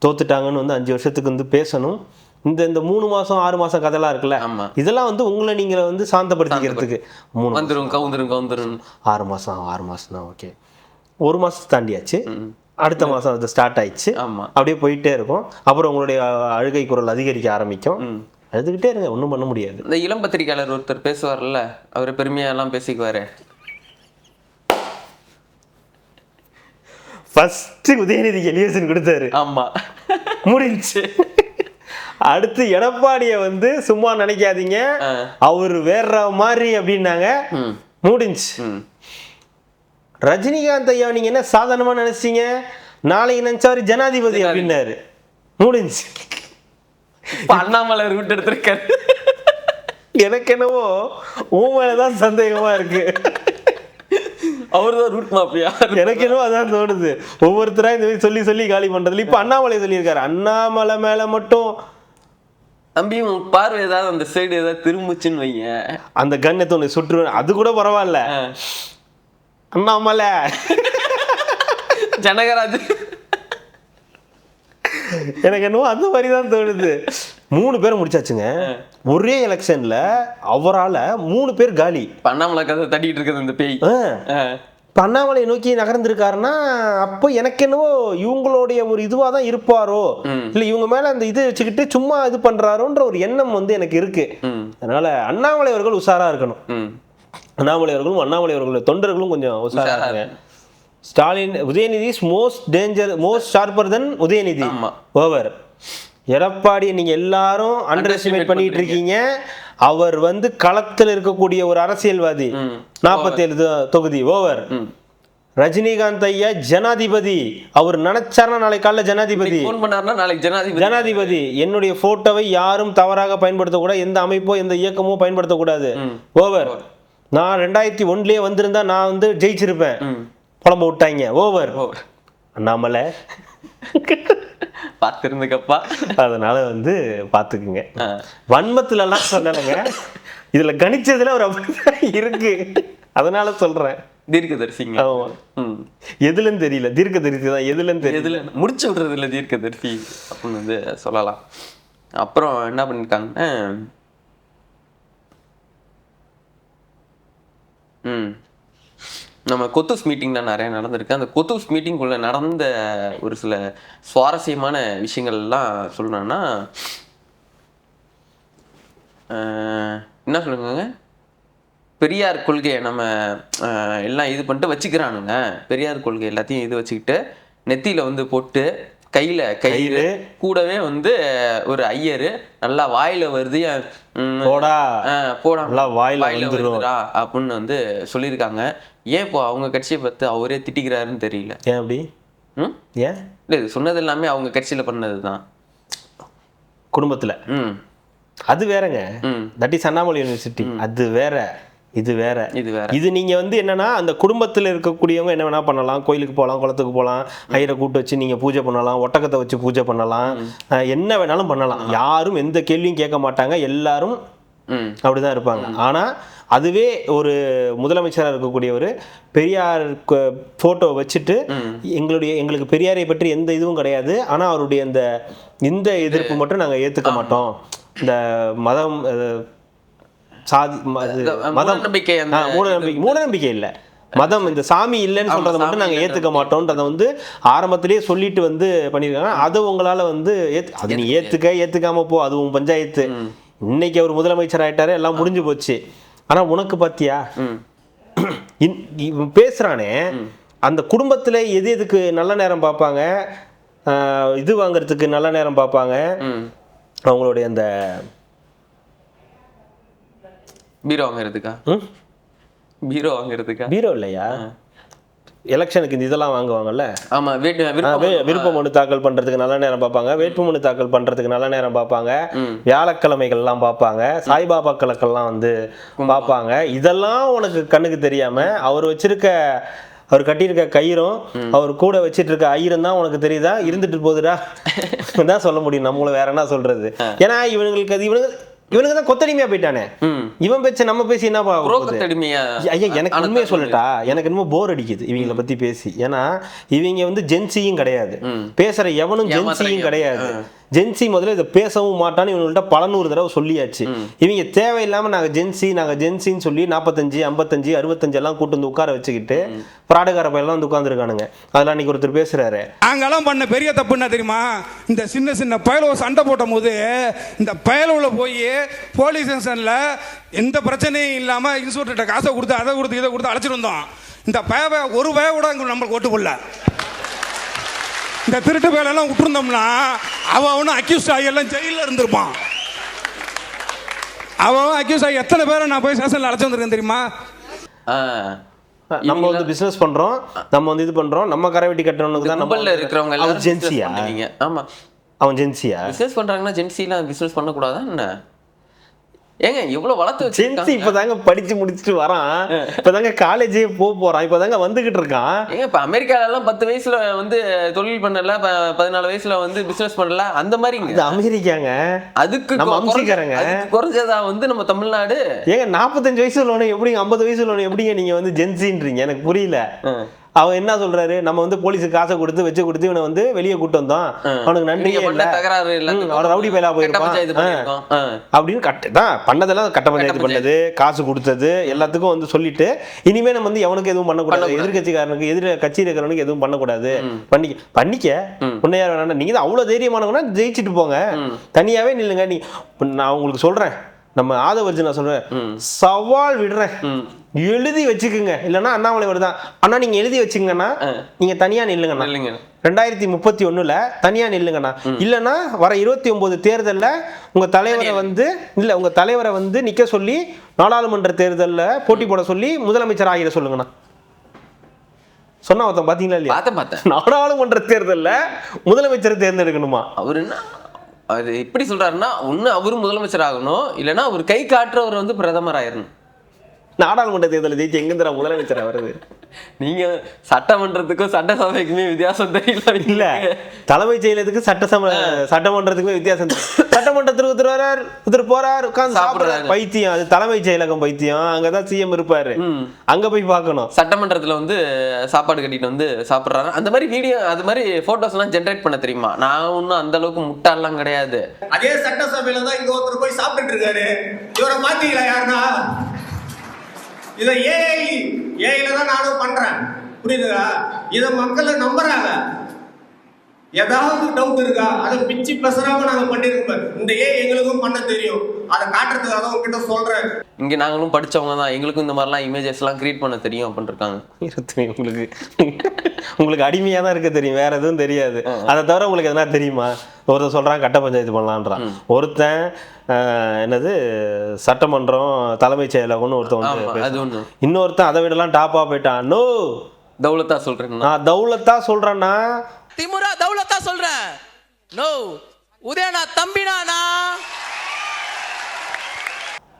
Speaker 4: தோத்துட்டாங்கன்னு 5 வருஷத்துக்கு பேசணும். இந்த 3 மாசம் 6 மாசம் கதைலாம் இருக்குல்ல, இதெல்லாம் உங்களை நீங்க சாந்தப்படுத்திக்கிறதுக்கு 6 மாசம் தான். ஓகே, 1 மாசம் தாண்டியாச்சு, அடுத்த மாசம் அது ஸ்டார்ட் ஆயிடுச்சு. அப்படியே போயிட்டே இருக்கும். அப்புறம் உங்களுடைய அழுகை குரல் அதிகரிக்க ஆரம்பிக்கும். அழுதுகிட்டே இருங்க, ஒன்றும் பண்ண முடியாது.
Speaker 2: இந்த இளம் பத்திரிகையாளர் ஒருத்தர் பேசுவார்ல, அவர் பெருமையா எல்லாம் பேசிக்குவாரு.
Speaker 4: ஃபர்ஸ்ட் உதயநிதிக்கு எலிவேஷன் கொடுத்தாரு.
Speaker 2: ஆமா,
Speaker 4: முடிஞ்சு. அடுத்து எடப்பாடிய சும்மா நினைக்காதீங்க, அவர் வேற மாதிரி அப்படின்னாங்க. முடிஞ்சு. ரஜினிகாந்த் ஐயா நீங்க என்ன சாதாரணமா நினைச்சீங்க, நாளைக்கு நினைச்சவரு ஜனாதிபதி அப்படின்னாரு. முடிஞ்சு.
Speaker 2: அண்ணாமலை ரூட் எடுத்திருக்காரு.
Speaker 4: எனக்கு என்னவோ உன் மேலதான் சந்தேகமா இருக்கு.
Speaker 2: அவர்தான் ரூட் மாப்பியா.
Speaker 4: எனக்கு என்னவோ அதான் தோணுது. ஒவ்வொருத்தரா இந்த மாதிரி சொல்லி காலி பண்றதுல இப்ப அண்ணாமலை சொல்லியிருக்காரு. அண்ணாமலை மேல மட்டும்
Speaker 2: தம்பி பார்வை ஏதாவது அந்த சைடு ஏதாவது திரும்பிச்சுன்னு வைங்க,
Speaker 4: அந்த கண்ணை தோணு சுற்று, அது கூட பரவாயில்ல. அண்ணாமலை
Speaker 2: ஜனகராஜ்
Speaker 4: எனக்கு என்னவோ அந்த மாதிரி தான் தோணுது. 3 பேரை முடிச்சாச்சுங்க ஒரே எலெக்ஷன்ல. அவரால 3 பேர் காலி.
Speaker 2: அண்ணாமலை கதை தட்டிட்டு இருக்குது இந்த பேய்.
Speaker 4: அண்ணாமலை நோக்கி நகர்ந்திருக்காருன்னா அப்போ எனக்கு என்னவோ இவங்களுடைய ஒரு இதுவாக தான் இருப்பாரோ, இல்லை இவங்க மேல அந்த இது வச்சுக்கிட்டு சும்மா இது பண்றாரோன்ற ஒரு எண்ணம் வந்து எனக்கு இருக்கு. அதனால அண்ணாமலை அவர்கள் உஷாரா இருக்கணும். அண்ணாமலை அவர்களும் அண்ணாமலை அவர்களுடைய தொண்டர்களும் கொஞ்சம் உஷாரா இருக்காங்க. ஸ்டாலின் உதயநிதி மோஸ்ட் ஷார்ப்பர் தென் உதயநிதி ஓவர். எடப்பாடி நீங்க எல்லாரும் அண்டர் எஸ்டிமேட் பண்ணிட்டு இருக்கீங்க. அவர் வந்து களத்தில் இருக்கக்கூடிய ஒரு அரசியல்வாதி. 47 தொகுதி ஓவர். ரஜினிகாந்த் ஐயா ஜனாதிபதி. அவர் நினைச்சாருன்னா நாளைக்கு காலைல ஜனாதிபதி. ஜனாதிபதி என்னுடைய போட்டோவை யாரும் தவறாக பயன்படுத்தக்கூடாது. எந்த அமைப்போ எந்த இயக்கமோ பயன்படுத்தக்கூடாது. ஓவர். நான் 2001 வந்திருந்தா நான் வந்து ஜெயிச்சிருப்பேன். புலம்ப விட்டாங்க. ஓவர். அண்ணாமலை
Speaker 2: பார்த்துருந்துக்கப்பா.
Speaker 4: அதனால வந்து பாத்துக்குங்க. வன்மத்துல எல்லாம் சொல்லலைங்க, இதுல கணிச்சதுல ஒரு அப்படிதான் இருக்கு. அதனால சொல்றேன்.
Speaker 2: தீர்க்கதரிசிங்க.
Speaker 4: ஆமா. எதுலன்னு தெரியல. தீர்க்கதரிசி தான். எதுலன்னு தெரியல.
Speaker 2: முடிச்சு விடுறது இல்லை தீர்க்கதரிசி அப்படின்னு வந்து சொல்லலாம். அப்புறம் என்ன பண்ணிருக்காங்கன்னா நம்ம கொத்தூஸ் மீட்டிங்ல நிறைய நடந்திருக்கு. அந்த கொத்தூஸ் மீட்டிங்குள்ள நடந்த ஒரு சில சுவாரஸ்யமான விஷயங்கள்லாம் சொல்லணும்னா என்ன சொல்லுங்க, பெரியார் கொள்கையை நம்ம எல்லாம் இது பண்ணிட்டு வச்சுக்கிறானுங்க. பெரியார் கொள்கை எல்லாத்தையும் இது வச்சுக்கிட்டு நெத்தியில வந்து போட்டு கையில கயிறு கூடவே வந்து ஒரு ஐயரு நல்லா வாயில வருது போடா வாயில வருதுடா அப்படின்னு வந்து சொல்லியிருக்காங்க. ஏன் இப்போ அவங்க கட்சியை பார்த்து அவரே திட்டிக்கிறாருன்னு தெரியல.
Speaker 4: ஏன் அப்படி? ஏன்
Speaker 2: இல்லை, இது சொன்னது எல்லாமே அவங்க கட்சியில பண்ணதுதான்
Speaker 4: குடும்பத்துல. அது வேறங்க. That is Annamalai university. அது வேற, இது வேற. இது நீங்க வந்து என்னன்னா அந்த குடும்பத்துல இருக்கக்கூடியவங்க என்ன வேணா பண்ணலாம். கோயிலுக்கு போகலாம், குளத்துக்கு போகலாம், ஐயரை கூட்டு வச்சு நீங்க பூஜை பண்ணலாம், ஒட்டகத்தை வச்சு பூஜை பண்ணலாம், என்ன வேணாலும் பண்ணலாம். யாரும் எந்த கேள்வியும் கேட்க மாட்டாங்க. எல்லாரும் அப்படிதான் இருப்பாங்க. ஆனா அதுவே ஒரு முதலமைச்சராக இருக்கக்கூடியவர் பெரியார் போட்டோ வச்சுட்டு எங்களுக்கு பெரியாரை பற்றி எந்த இதுவும் கிடையாது, ஆனா அவருடைய இந்த எதிர்ப்பு மட்டும் நாங்க ஏத்துக்க மாட்டோம். இந்த மதம் சாதி மதம் மூடநம்பிக்கை இல்லை, மதம் இந்த சாமி இல்லைன்னு சொல்றதை மட்டும் நாங்க ஏத்துக்க மாட்டோம்ன்றதை வந்து ஆரம்பத்திலேயே சொல்லிட்டு வந்து பண்ணியிருக்காங்க. அது உங்களால வந்து அது நீ ஏத்துக்காம போ, அது உன் பஞ்சாயத்து. இன்னைக்கு அவர் முதலமைச்சர் ஆயிட்டாரு, எல்லாம் முடிஞ்சு போச்சு. ஆனா உனக்கு பாத்தியா பேசுறானே அந்த குடும்பத்துல எதுக்கு நல்ல நேரம் பார்ப்பாங்க, இது வாங்குறதுக்கு நல்ல நேரம் பார்ப்பாங்க. அவங்களுடைய அந்த
Speaker 2: பீரோ வாங்குறதுக்கா? பீரோ இல்லையா,
Speaker 4: எலெக்ஷனுக்கு இந்த இதெல்லாம் வாங்குவாங்கல்ல.
Speaker 2: ஆமா,
Speaker 4: விருப்ப மனு தாக்கல் பண்றதுக்கு நல்ல நேரம் பார்ப்பாங்க, வேட்புமனு தாக்கல் பண்றதுக்கு நல்ல நேரம் பார்ப்பாங்க, வியாழக்கிழமைகள்லாம் பார்ப்பாங்க, சாய்பாபா கலக்கெல்லாம் வந்து பார்ப்பாங்க. இதெல்லாம் உனக்கு கண்ணுக்கு தெரியாம அவர் கட்டியிருக்க கயிறும் அவர் கூட வச்சிட்டு இருக்க ஐயரும் தான் உனக்கு தெரியுதா? இருந்துட்டு போகுதுடா தான் சொல்ல முடியும். நம்மள வேற என்ன சொல்றது? ஏன்னா இவங்களுக்கு அது இவனுக்கு தான் கொத்தடிமையா போயிட்டானே. இவன் பேச்ச நம்ம பேசி என்ன ஐயா, எனக்கு உண்மையை சொல்லட்டா, எனக்கு என்னமோ போர் அடிக்குது இவங்களை பத்தி பேசி. ஏன்னா இவங்க வந்து ஜென்சியும் கிடையாது, பேசுற எவனும் ஜென்சியும் கிடையாது. ஜென்சி முதல்ல இதை பேசவும் மாட்டான்னு இவங்கள்ட்ட 100 தடவை சொல்லியாச்சு. இவங்க தேவையில்லாம நாங்க ஜென்சின்னு சொல்லி 45, 55, 65 எல்லாம் கூட்டு வந்து உட்கார வச்சுக்கிட்டு பிராடகார பையெல்லாம் வந்து உட்காந்துருக்கானுங்க. அதெல்லாம் அன்னைக்கு ஒருத்தர் பேசுறாரு,
Speaker 3: நாங்கெல்லாம் பண்ண பெரிய தப்பு என்ன தெரியுமா? இந்த சின்ன பயலோ சண்டை போட்டும் போது இந்த பயலோல போய் போலீஸ் ஸ்டேஷன்ல எந்த பிரச்சனையும் இல்லாம இன்ஸ்பெக்டர்கிட்ட காசை கொடுத்து அதை கொடுத்து இதை கொடுத்து அழைச்சிட்டு வந்தோம். இந்த ஒரு பய கூட நம்மளுக்கு ஓட்டு போடல. இந்த திருட்டு வேலையெல்லாம் விட்டுருந்தோம்னா அவன் அக்யூஸ்ட் ஆகி எல்லாம் ஜெயிலில் இருந்திருப்பான். அவன் அக்யூஸ்ட் ஆகி எத்தனை பேரை நான் போய் ஸ்டேஷன்ல அழைச்சு வந்திருக்கேன் தெரியுமா?
Speaker 4: நம்ம வந்து பிசினஸ் பண்றோம், நம்ம வந்து இது பண்றோம், நம்ம கரைவெட்டி கட்டணும்னு தான் நம்ம இருக்கிறவங்க எல்லாம் ஜென்சியா. ஆமா, அவன் ஜென்சியா
Speaker 2: பிசினஸ் பண்றாங்கன்னா ஜென்சிலாம் பிசினஸ் பண்ண கூடாதா என்ன? ஏங்க இவ்வளவு வளர்த்து
Speaker 4: ஜென்சி இப்பதாங்க படிச்சு முடிச்சுட்டு வரான், இப்பதாங்க காலேஜே போறான், இப்பதாங்க வந்துகிட்டு இருக்கான்.
Speaker 2: ஏங்க இப்ப அமெரிக்கால எல்லாம் 10 வயசுல வந்து தொழில் பண்ணல, 14 வயசுல வந்து பிசினஸ் பண்ணல, அந்த மாதிரி
Speaker 4: அமெரிக்காங்க. அதுக்கு நம்ம அம்சிக்காரங்க
Speaker 2: குறைஞ்சதா வந்து நம்ம தமிழ்நாடு.
Speaker 4: ஏங்க 45 வயசு உள்ளவன எப்படி 50 வயசு உள்ளவன எப்படிங்க நீங்க வந்து ஜென்சின்றீங்க? எனக்கு புரியல. அவன் என்ன சொல்றாரு, நம்ம வந்து போலீஸுக்கு காசை கொடுத்து வச்சு கொடுத்து இவனை வந்து வெளியே கூட்டு வந்தோம், அவனுக்கு நன்றியே இல்ல,
Speaker 2: தகராறு இல்ல,
Speaker 4: அவன் ரவுடி பையலா போயிருப்பான் அப்படின்னு தான் பண்ணதெல்லாம் கட்ட பஞ்சாயத்து பண்ணது, காசு கொடுத்தது எல்லாத்துக்கும் வந்து சொல்லிட்டு இனிமே நம்ம வந்து எவனுக்கு எதுவும் பண்ணக்கூடாது, எதிர்கட்சிக்காரனுக்கு எதிர கட்சியில் இருக்கிறவனுக்கு எதுவும் பண்ணக்கூடாது, பண்ணிக்க உன்னையா வேணா, நீங்க தான் அவ்வளவு தைரியமானவங்கன்னா ஜெயிச்சுட்டு போங்க, தனியாவே நில்லுங்க. நான் உங்களுக்கு சொல்றேன், நம்ம ஆதவர்ஜி நான் சொல்றேன், சவால் விடுறேன், எழுதி வச்சுக்குங்க, இல்லைன்னா அண்ணாமலை வருதான் அண்ணா நீங்க எழுதி வச்சுங்கன்னா நீங்க தனியா நில்லுங்கண்ணா, 2031 தனியா நில்லுங்கண்ணா, இல்லைன்னா வர 29 தேர்தலில் உங்க தலைவரை வந்து நிக்க சொல்லி நாடாளுமன்ற தேர்தலில் போட்டி போட சொல்லி முதலமைச்சர் ஆகிட சொல்லுங்கண்ணா. சொன்னா ஒருத்தன் பாத்தீங்களா இல்லையா, நாடாளுமன்ற தேர்தலில் முதலமைச்சர் தேர்ந்தெடுக்கணுமா?
Speaker 2: அவர் என்ன அது எப்படி சொல்றாருன்னா, ஒண்ணு அவரும் முதலமைச்சர் ஆகணும், இல்லைன்னா அவர் கை காட்டுறவர் வந்து பிரதமர் ஆயிரணும்.
Speaker 4: நாடாளுமன்ற தேர்தலில் ஜெயிச்சு எங்கிருந்துடா முதலமைச்சர் வருது?
Speaker 2: நீங்க சட்டமன்றத்துக்கும் சட்டசபைக்குமே வித்தியாசம் தெரியல.
Speaker 4: இல்ல, தலைமைச் செயலகத்துக்கு சட்டமன்றத்துக்குமே வித்தியாசம். சட்டமன்றத்துக்கு ஒருத்தர் போறார் உட்கார்ந்து சாப்பிடுறாரு, பைத்தியம், அது தலைமைச் செயலகம் பைத்தியம், அங்கதான் சிஎம் இருப்பாரு, அங்க போய் பார்க்கணும்.
Speaker 2: சட்டமன்றத்துல வந்து சாப்பாடு கட்டிட்டு வந்து சாப்பிடுறாரு, அந்த மாதிரி வீடியோ அது மாதிரி போட்டோஸ் எல்லாம் ஜென்ரேட் பண்ண தெரியுமா? நான் ஒன்னும் அந்த அளவுக்கு முட்டாள்லாம் கிடையாது.
Speaker 10: அதே சட்டசபையில தான் இங்க ஒருத்தர் போய் சாப்பிட்டு இருக்காரு, இவரை மாத்தீங்களா யாருன்னா? இதை ஏஐல தான் நானும் பண்றேன், புரியுதுங்களா? இதை மக்கள் நம்புறாங்க. ஏதாவது டவுட் இருக்கா, அதை பிச்சு பேசுறாம நாங்க பண்ணிருக்கோம். இந்த எங்களுக்கும் பண்ண தெரியும், அதை காட்டுறதுக்காக தான் உங்ககிட்ட சொல்றேன்.
Speaker 2: இங்க நாங்களும் படிச்சவங்க தான், எங்களுக்கும் இந்த மாதிரிலாம் இமேஜஸ் எல்லாம் கிரியேட் பண்ண தெரியும் அப்படின்னு இருக்காங்க.
Speaker 4: உங்களுக்கு அடிமையா தான் இருக்க தெரியும், வேற எதுவும் தெரியாது. அதை தவிர உங்களுக்கு எதனா தெரியுமா? ஒருத்தன் சொல்றான் கட்ட பஞ்சாயத்து பண்ணலான்றான், ஒருத்தன் என்னது சட்டமன்றம் தலைமைச் செயலகம்னு ஒருத்தன் வந்து, இன்னொருத்தன் அதை விடலாம் டாப்பா போயிட்டான். நோ
Speaker 2: தௌலத்தா சொல்றேன்,
Speaker 4: நான் தௌலத்தா சொல்றேன்னா
Speaker 7: திமுரா தௌலத்தா சொல்றேன். நோ உதயநாத் தம்பினானா,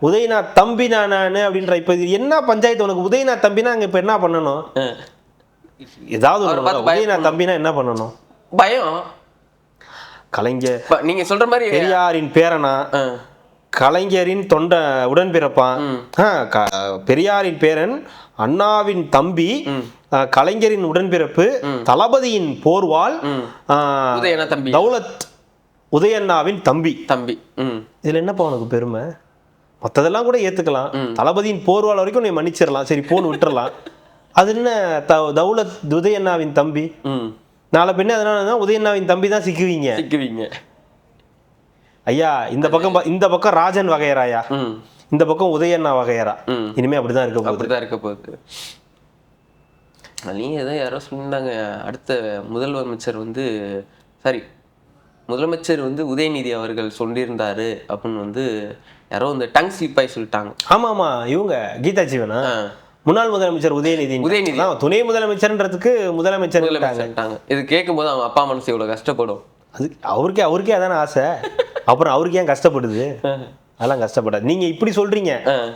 Speaker 4: உதயநாத் தம்பி நானு அப்படின்ற. இப்ப என்ன பஞ்சாயத்து உனக்கு? உதயநாத் தம்பினா அங்க இப்ப என்ன பண்ணணும்? ஏதாவது உதயநாத் தம்பினா என்ன பண்ணணும்?
Speaker 2: பயம்.
Speaker 4: கலைஞர்
Speaker 2: நீங்க சொல்ற மாதிரி
Speaker 4: பெரியாரின் பேரனா, கலைஞரின் உடன்பிறப்பான், பெரியாரின் பேரன், அண்ணாவின் தம்பி, கலைஞரின் உடன்பிறப்பு, தளபதியின் போர்வால், தௌலத் உதயண்ணாவின் தம்பி. இதுல என்னப்பா உனக்கு பெருமை? மற்றதெல்லாம் கூட ஏத்துக்கலாம், தளபதியின் போர்வால் வரைக்கும் நீ மன்னிச்சிடலாம், சரி போன்னு விட்டுறலாம். அது என்ன தௌலத் உதயண்ணாவின் தம்பி? நாளை பின்ன அதனால உதயண்ணாவின் தம்பி தான் சிக்குவீங்க. ஐயா இந்த பக்கம் ராஜன் வகையராயா, இந்த பக்கம் உதயண்ணா வகையரா, இனிமே அப்படிதான் இருக்க போகுது.
Speaker 2: நீங்க ஏதோ யாரோ சொன்னாங்க, அடுத்த முதலமைச்சர் வந்து உதயநிதி அவர்கள் சொல்லியிருந்தாரு அப்படின்னு வந்து யாரோ இந்த டங் ஸ்லிப் ஆகி சொல்லிட்டாங்க.
Speaker 4: ஆமா இவங்க கீதா ஜீவனா, முன்னாள் முதலமைச்சர் உதயநிதி துணை முதலமைச்சர்ன்றதுக்கு முதலமைச்சர்.
Speaker 2: இது கேட்கும் போது அவங்க அப்பா மனசு இவ்வளவு கஷ்டப்படும்.
Speaker 4: அது அவருக்கே அதான ஆசை, அப்புறம் அவருக்கு ஏன் கஷ்டப்படுது? அதெல்லாம் கஷ்டப்படாது. நீங்க இப்படி சொல்றீங்க.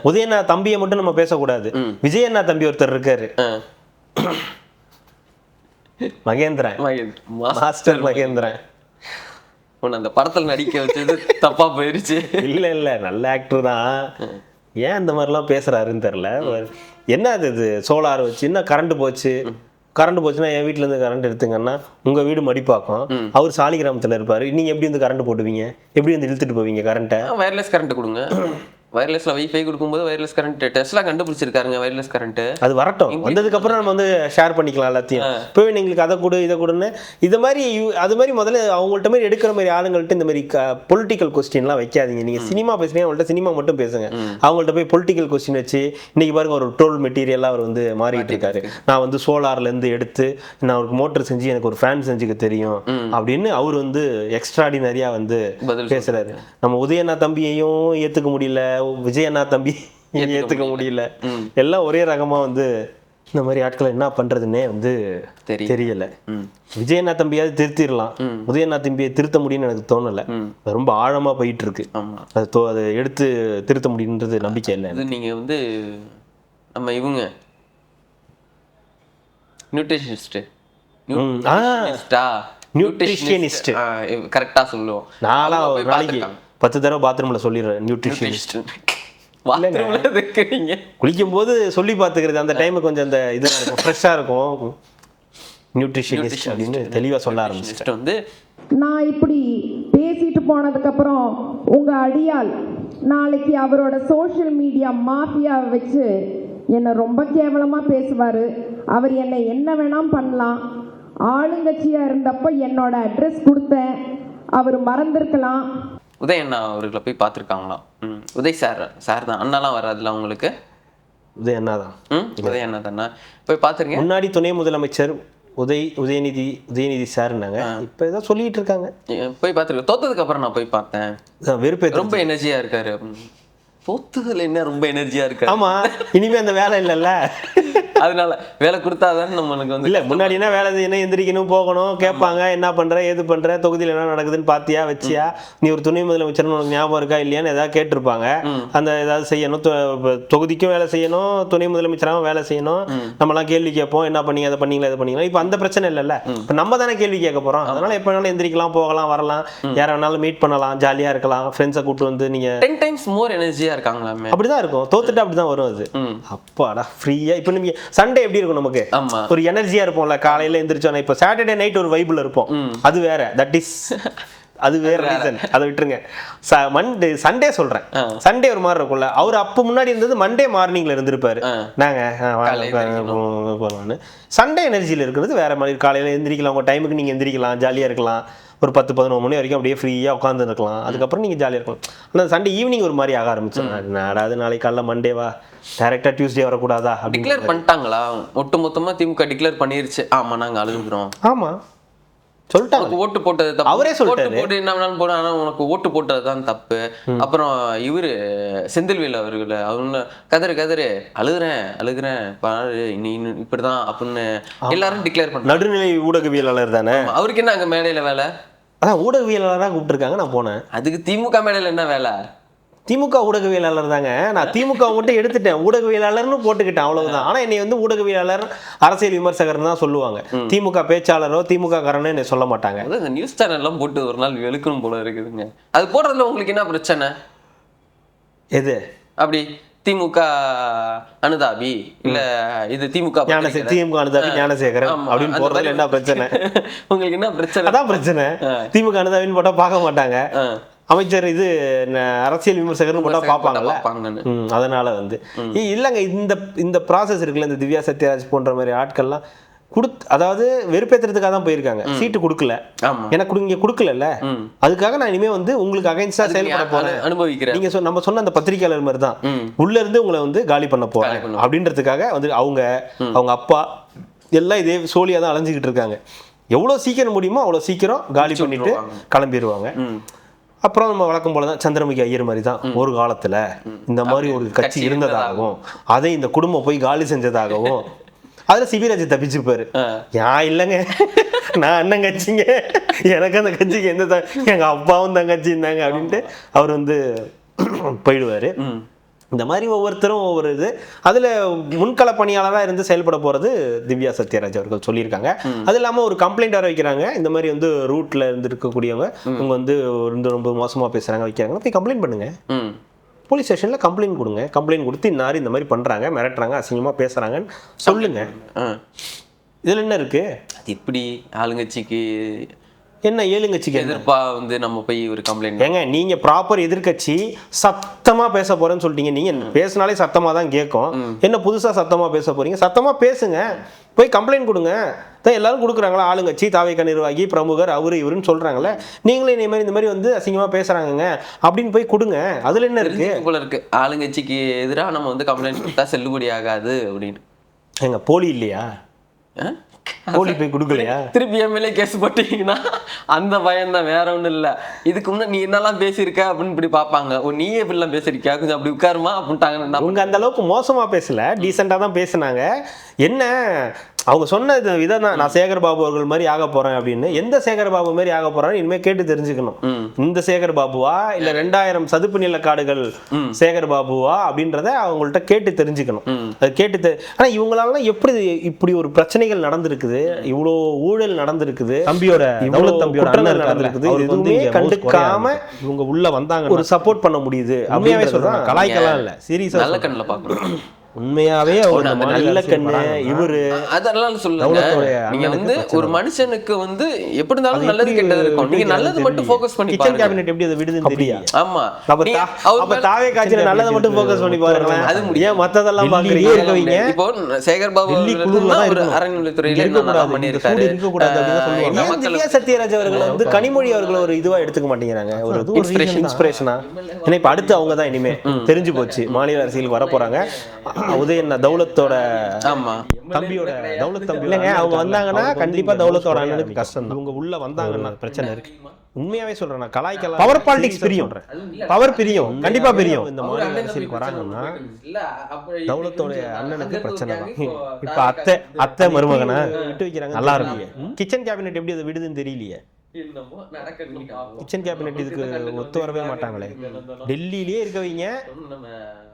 Speaker 4: உதயண்ணா தம்பியை மட்டும் நம்ம பேசக்கூடாது, விஜயண்ணா தம்பி ஒருத்தர் இருக்காரு, மகேந்திரன், மாஸ்டர் மகேந்திரன்.
Speaker 2: அந்த படத்துல நடிக்க வச்சது தப்பா போயிருச்சு.
Speaker 4: இல்ல நல்ல ஆக்டர் தான், ஏன் இந்த மாதிரிலாம் பேசுறாருன்னு தெரியல. என்ன அது சோலார் வச்சு என்ன கரண்ட் போச்சுன்னா என் வீட்டுல இருந்து கரண்ட் எடுத்துங்கன்னா உங்க வீடு மடிப்பாக்கம், அவர் சாலிகிராமத்துல இருப்பாரு, நீங்க எப்படி வந்து கரண்ட் போட்டுவீங்க? எப்படி வந்து இழுத்துட்டு போவீங்க கரண்ட்டை?
Speaker 2: வயர்லெஸ் கரண்ட் கொடுங்க. வயர்லெஸ்ல வைஃபை கொடுக்கும்போது வயர்லெஸ் கரண்ட் டெஸ்லா கண்டுபிடிச்சிருக்காருங்க. வயர்லெஸ் கரண்ட் அது
Speaker 4: வரட்டும், வந்ததுக்கு அப்புறம் நம்ம வந்து ஷேர் பண்ணிக்கலாம் எல்லாத்தையும். இப்போ எங்களுக்கு அதை கொடு இதை கொடுன்னு இது மாதிரி அது மாதிரி முதல்ல அவங்கள்ட்ட மாதிரி எடுக்கிற மாதிரி ஆளுங்கள்ட்ட இந்த மாதிரி பொலிட்டிக்கல் கொஸ்டின்லாம் வைக்காதீங்க. நீங்க சினிமா பேசுறீங்க, அவங்கள்ட்ட சினிமா மட்டும் பேசுங்க. அவங்கள்ட்ட போய் பொலிட்டிக்கல் கொஸ்டின் வச்சு இன்னைக்கு பாருங்க ஒரு ட்ரோல் மெட்டீரியலாக அவர் வந்து மாறிட்டு இருக்காரு. நான் வந்து சோலார்ல இருந்து எடுத்து நான் அவருக்கு மோட்டர் செஞ்சு எனக்கு ஒரு ஃபேன் செஞ்சுக்க தெரியும் அப்படின்னு அவர் வந்து எக்ஸ்ட்ராடினரியா வந்து பேசுறாரு. நம்ம உதயண்ணா தம்பியையும் ஏத்துக்க முடியல, விஜயண்ணா தம்பி ஏத்துக்க முடியல, எல்லாம் ஒரே ரகமா வந்து இந்த மாதிரி ஆட்களை என்ன பண்றதுன்னே வந்து தெரியல. விஜயண்ணா தம்பியாவது திருத்திடலாம், உதயண்ணா தம்பியை திருத்த முடியும்னு எனக்கு தோணல. ரொம்ப ஆழமா போயிட்டு இருக்கு, அதை எடுத்து திருத்த முடியுன்றது நம்பிக்கை இல்லை.
Speaker 2: நீங்க வந்து நம்ம இவங்க
Speaker 4: நியூட்ரிஷனிஸ்ட்
Speaker 2: கரெக்டா சொல்லுவோம்.
Speaker 4: நான்லாம் ஒரு நாளைக்கு 10 தடவை பாத்ரூம்ல சொல்லிடுறேன் நியூட்ரிஷனிஸ்ட். குளிக்கும் போது சொல்லி பார்த்துக்கிறது அந்த டைமுக்கு கொஞ்சம் அந்த இதாக இருக்கும், ஃப்ரெஷ்ஷாக இருக்கும், நியூட்ரிஷனிஸ்ட் அப்படின்னு தெளிவாக சொல்ல ஆரம்பிச்சிட்டு
Speaker 2: வந்து
Speaker 11: நான் இப்படி பேசிட்டு போனதுக்கப்புறம் உங்கள் அடியால் நாளைக்கு அவரோட சோஷியல் மீடியா மாஃபியாவை வச்சு என்னை ரொம்ப கேவலமாக பேசுவார். அவர் என்னை என்ன வேணாம் பண்ணலாம். ஆளுங்கட்சியாக இருந்தப்போ என்னோட அட்ரஸ் கொடுத்தேன், அவர் மறந்துருக்கலாம்.
Speaker 2: உதய் அண்ணா அவர்களை போய் பார்த்துருக்காங்களாம். உதய் சார் தான், அண்ணாலாம் வராதுல்ல உங்களுக்கு?
Speaker 4: உதய் அண்ணா தான்.
Speaker 2: உதய் அண்ணா தானே போய் பார்த்துருக்கேன்.
Speaker 4: முன்னாடி துணை முதலமைச்சர் உதயநிதி சார்னாங்க, இப்போ ஏதோ சொல்லிட்டு இருக்காங்க.
Speaker 2: போய் பார்த்துருக்கேன். தோத்ததுக்கு அப்புறம் நான் போய் பார்த்தேன்.
Speaker 4: வெறுப்பே,
Speaker 2: ரொம்ப எனர்ஜியா இருக்காரு. தோத்துதல் என்ன ரொம்ப எனர்ஜியா இருக்கு.
Speaker 4: ஆமா, இனிமே அந்த வேலை இல்லைல்ல,
Speaker 2: அதனால வேலை கொடுத்தாதான் நம்மளுக்கு வந்து
Speaker 4: இல்ல. முன்னாடினா வேலை செய்யணும், எந்திரிக்கணும், போகணும், கேட்பாங்க என்ன பண்ற ஏது பண்ற, தொகுதியில் என்ன நடக்குதுன்னு பாத்தியா வச்சியா, நீ ஒரு துணை முதலமைச்சர் உனக்கு ஞாபகம் இருக்கா இல்லையான்னு ஏதாவது கேட்டிருப்பாங்க. அந்த ஏதாவது செய்யணும், தொகுதிக்கும் வேலை செய்யணும், துணை முதலமைச்சராகவும் வேலை செய்யணும், நம்மலாம் கேள்வி கேட்போம், என்ன பண்ணீங்க அதை பண்ணீங்களா இதை பண்ணீங்களா. இப்போ அந்த பிரச்சனை இல்லைல்ல, இப்போ நம்ம தானே கேள்வி கேட்க போறோம். அதனால எப்ப வேணாலும் எந்திரிக்கலாம், போகலாம், வரலாம், யார வேணாலும் மீட் பண்ணலாம், ஜாலியா இருக்கலாம், ஃப்ரெண்ட்ஸை கூப்பிட்டு வந்து நீங்க
Speaker 2: 10 times மோர் எனர்ஜியா இருக்காங்களாமே.
Speaker 4: அப்படிதான் இருக்கும். தோத்துட்டு அப்படிதான் வரும் அது. அப்பாடா ஃப்ரீயா. இப்போ நீங்க சண்டே எப்படி இருக்கும் நமக்கு, ஒரு எனர்ஜியா இருப்போம்ல, காலையில எந்திரிச்சோன்னா. இப்போ சாட்டர்டே நைட் ஒரு வைபிள் இருப்போம், அது வேற. தட் இஸ் அது வேற ரீசன், அதை விட்டுருங்க. மண்டே சண்டே சொல்றேன், சண்டே ஒரு மாதிரி இருக்கும்ல. அவர் அப்போ முன்னாடி இருந்தது மண்டே மார்னிங்ல இருந்திருப்பாரு, நாங்க சண்டே எனர்ஜியில இருக்கிறது வேற மாதிரி. காலையில எந்திரிக்கலாம், உங்க டைமுக்கு நீங்க எந்திரிக்கலாம், ஜாலியா இருக்கலாம், ஒரு 10-11 மணி வரைக்கும் அப்படியே ஃப்ரீயாக உட்காந்து இருக்கலாம். அதுக்கப்புறம் நீங்கள் ஜாலியாக இருக்கலாம். ஆனால் சண்டே ஈவினிங் ஒரு மாதிரி ஆக ஆரம்பிச்சேன். நாடாது நாளைக்கு காலைல மண்டேவா, டேரெக்டாக டியூஸ்டே வரக்கூடாதா அப்படி
Speaker 2: டிக்ளேர் பண்ணிட்டாங்களா? ஒட்டு மொத்தமாக திமுக டிக்ளேர் பண்ணிருச்சு. ஆமாம், நாங்கள் அழுகுறோம்.
Speaker 4: ஆமாம் சொல்லிட்டாங்க.
Speaker 2: ஓட்டு போட்டது
Speaker 4: அவரே சொல்லிட்டாரு.
Speaker 2: போட்டு என்ன வேணாலும் போட, ஆனால் உனக்கு ஓட்டு போட்டது தான் தப்பு. அப்புறம் இவரு செந்தில்வேல் அவர்கள் அவங்க கதறு அழுகுறேன் பாரு இப்படிதான் அப்படின்னு எல்லாரும் டிக்ளேர் பண்ண.
Speaker 4: நடுநிலை ஊடகவியலாளர் தானே
Speaker 2: அவருக்கு என்ன அங்கே மேடையில் வேலை?
Speaker 4: அதான் ஊடகவியலாளராக கூப்பிட்டுருக்காங்க, நான் போனேன்.
Speaker 2: அதுக்கு திமுக மேடையில் என்ன வேலை?
Speaker 4: திமுக ஊடகவியலாளர் தாங்க. நான் திமுக மட்டும் எடுத்துட்டேன், ஊடகவியலாளர்னு போட்டுக்கிட்டேன், அவ்வளவுதான். ஆனா என்னை வந்து ஊடகவியலாளர், அரசியல் விமர்சகர் தான் சொல்லுவாங்க. திமுக பேச்சாளரோ திமுக காரனோ என்னை சொல்ல மாட்டாங்க.
Speaker 2: இந்த நியூஸ் சேனல்லாம் போட்டு ஒரு நாள் வெளுக்கணும் போல இருக்குதுங்க. அது போடுறதுல உங்களுக்கு என்ன பிரச்சனை?
Speaker 4: எது
Speaker 2: அப்படி திமுக அனுதாபி இல்ல இது திமுக
Speaker 4: அனுதாபி ஞானசேகரன் அப்படின்னு போடுறதுல என்ன பிரச்சனை?
Speaker 2: உங்களுக்கு என்ன பிரச்சனை?
Speaker 4: அதான் பிரச்சனை. திமுக அனுதாபின்னு போட்டா பார்க்க மாட்டாங்க, அமைச்சர் இது அரசியல் விமர்சகர்னு போட்டா பார்ப்பாங்கல்ல. அதனால வந்து இல்லைங்க, இந்த ப்ராசஸ் இருக்குல்ல, இந்த திவ்யா சத்யராஜ் போன்ற மாதிரி ஆட்கள்லாம் அதாவது வெறுப்பேற்றுறதுக்காக தான் போயிருக்காங்க. சீட்டு கொடுக்கல, எனக்கு இங்க கொடுக்கல, அதுக்காக நான் இனிமே வந்து உங்களுக்கு அகைன்ஸ்டா செயல்பட போறேன்,
Speaker 2: அனுபவிக்கிறேன்.
Speaker 4: நீங்க நம்ம சொன்ன அந்த பத்திரிகையாளர் மாதிரி தான் உள்ள இருந்து உங்களை வந்து காலி பண்ண போறேன் அப்படின்றதுக்காக வந்து அவங்க அப்பா எல்லாம் இதே சோழியா தான் அலைஞ்சிக்கிட்டு இருக்காங்க. எவ்வளவு சீக்கிரம் முடியுமோ அவ்வளவு சீக்கிரம் காலி பண்ணிட்டு கிளம்பிடுவாங்க. அப்புறம் நம்ம வழக்கம் போலதான் சந்திரமுகி ஐயர் மாதிரி தான் ஒரு காலத்துல இந்த மாதிரி ஒரு கட்சி இருந்ததாகவும் அதை இந்த குடும்பம் போய் காலி செஞ்சதாகவும் அதுல சிபிராஜ் தப்பிச்சுப்பாரு. ஏன் இல்லைங்க, நான் அண்ணன் கட்சிங்க, எனக்கு அந்த கட்சிக்கு எந்த எங்க அப்பாவும் தான் கட்சி இருந்தாங்க அப்படின்ட்டு அவர் வந்து போயிடுவாரு. இந்த மாதிரி ஒவ்வொருத்தரும் ஒவ்வொரு இது. அதுல முன்கள பணியாளராக இருந்து செயல்பட போறது திவ்யா சத்யராஜ் அவர்கள் சொல்லியிருக்காங்க. அது இல்லாம ஒரு கம்ப்ளைண்ட் வர வைக்கிறாங்க. இந்த மாதிரி வந்து ரூட்ல இருந்து இருக்கக்கூடியவங்க இவங்க வந்து ரொம்ப மோசமா பேசுறாங்க வைக்கிறாங்க, போய் கம்ப்ளைண்ட் பண்ணுங்க, போலீஸ் ஸ்டேஷன்ல கம்ப்ளைண்ட் கொடுங்க. கம்ப்ளைண்ட் கொடுத்து இன்னாரு இந்த மாதிரி பண்றாங்க, மிரட்டுறாங்க, அசிங்கமா பேசுறாங்கன்னு சொல்லுங்க. இதுல என்ன இருக்கு?
Speaker 2: அது எப்படி ஆளுங்கட்சிக்கு
Speaker 4: என்ன ஏழுங்கட்சிக்கு
Speaker 2: எதிர்ப்பா வந்து நம்ம போய் ஒரு கம்ப்ளைண்ட்?
Speaker 4: ஏங்க நீங்க ப்ராப்பர் எதிர்கட்சி சத்தமா பேச போறேன்னு சொல்லிட்டீங்க. நீங்க பேசினாலே சத்தமா தான் கேட்கும். என்ன புதுசா சத்தமா பேச போறீங்க? சத்தமா பேசுங்க, போய் கம்ப்ளைண்ட் கொடுங்க. தான் எல்லாரும் கொடுக்குறாங்களா, ஆளுங்கட்சி தாவேக நிர்வாகி பிரமுகர் அவரு இவருன்னு சொல்றாங்களே, நீங்களே இந்த மாதிரி வந்து அசிங்கமா பேசுறாங்க அப்படின்னு போய் கொடுங்க. அதுல என்ன இருக்கு?
Speaker 2: போல இருக்கு ஆளுங்கட்சிக்கு எதிராக நம்ம வந்து கம்ப்ளைண்ட் கொடுத்தா செல்லுபடி ஆகாது அப்படின்னு.
Speaker 4: எங்க போலி இல்லையா? போலி போய் கொடுக்கலையா?
Speaker 2: திருப்பி எம்எல்ஏ கேஸ் போட்டீங்கன்னா அந்த பயம் தான், வேற ஒன்றும் இல்லை. இதுக்கு முன்னாடி நீ என்னெல்லாம் பேசியிருக்க அப்படின்னு இப்படி பார்ப்பாங்க. நீயே இப்படிலாம் பேசியிருக்கியா, கொஞ்சம் அப்படி உட்காருமா அப்படின்ட்டாங்க.
Speaker 4: அவங்க அந்த அளவுக்கு மோசமா பேசல, டீசெண்டா தான் பேசினாங்க. என்ன அவங்க சொன்ன இதான் நான் சேகர் பாபு அவர்கள் மாதிரி ஆக போறேன் அப்படின்னு. எந்த சேகர் பாபு மாதிரி ஆக போறான்னு இனிமே கேட்டு தெரிஞ்சுக்கணும். இந்த சேகர் பாபுவா இல்ல 2000 சதுப்பு நில காடுகள் சேகர் பாபுவா அப்படின்றத அவங்கள்ட்ட கேட்டு தெரிஞ்சுக்கணும். அது கேட்டு ஆனா இவங்களால எப்படி இப்படி ஒரு பிரச்சனைகள் நடந்திருக்குது, இவ்வளோ ஊழல் நடந்திருக்குது, தம்பியோட குற்றங்கள் நடந்திருக்குது, எதுவுமே கண்டுக்காம இவங்க உள்ள வந்தாங்க ஒரு சப்போர்ட் பண்ண முடியுது. உண்மையாவே சொல்றேன், கலாய்க்கலாம் இல்ல, சீரியஸா
Speaker 2: நல்ல கண்ணில் பார்க்கணும்.
Speaker 4: உண்மையாவே நல்ல கண்ணு இவரு.
Speaker 2: அதெல்லாம் சொல்லுங்க, நீங்க வந்து ஒரு மனுஷனுக்கு வந்து எப்படி இருந்தாலும் நல்லது கெட்டது இருக்கும். நீங்க நல்லது மட்டும் ஃபோக்கஸ் பண்ணி
Speaker 4: கிச்சன் கேபினெட் எப்படி அது விடுதுன்னு தெரியும்.
Speaker 2: ஆமா,
Speaker 4: அப்ப தாவே காட்சியில நல்லத மட்டும் ஃபோக்கஸ் பண்ணி பாருங்க. அது ஏன் மத்ததெல்லாம் பாக்குறீங்க இருக்கவங்க.
Speaker 2: இப்போ சேகர் பாபு ஒரு அறநிலையத்துறையில நல்லா பண்ணிருக்காரு, இருக்க கூடாது அப்படினா சொல்லுவாங்க.
Speaker 4: சத்யராஜ் அவர்கள் வந்து கனிமொழி அவர்கள் ஒரு இதுவா எடுத்துக்க மாட்டேங்கிறாங்க, ஒரு இன்ஸ்பிரேஷனா. ஏன்னா இப்ப அடுத்து அவங்க தான் இனிமே தெரிஞ்சு போச்சு மாநில அரசியலுக்கு வர போறாங்க. உதயண்ணா தௌலத்தோட தம்பியோட தௌலத் தம்பி இல்லைங்க, அவங்க வந்தாங்கன்னா கண்டிப்பா தௌலத்தோட அண்ணனுக்கு கஷ்டம். இவங்க உள்ள வந்தாங்கன்னா பிரச்சனை இருக்கு. உண்மையாவே சொல்றேன், கலாய்க்கலாம். பவர் பாலிடிக்ஸ் பிரியும், பவர் பிரியும், கண்டிப்பா பிரியும். இந்த மாநில அரசியலுக்கு வராங்கன்னா தௌலத்தோட அண்ணனுக்கு பிரச்சனை தான். இப்ப அத்தை மருமகனை விட்டு வைக்கிறாங்க, நல்லா இருக்கும். கிச்சன் கேபினெட் எப்படி அதை விடுதுன்னு தெரியலையே. கிச்சன் கேபினெட் இதுக்கு ஒத்து வரவே மாட்டாங்களே. டெல்லியிலேயே இருக்கவங்க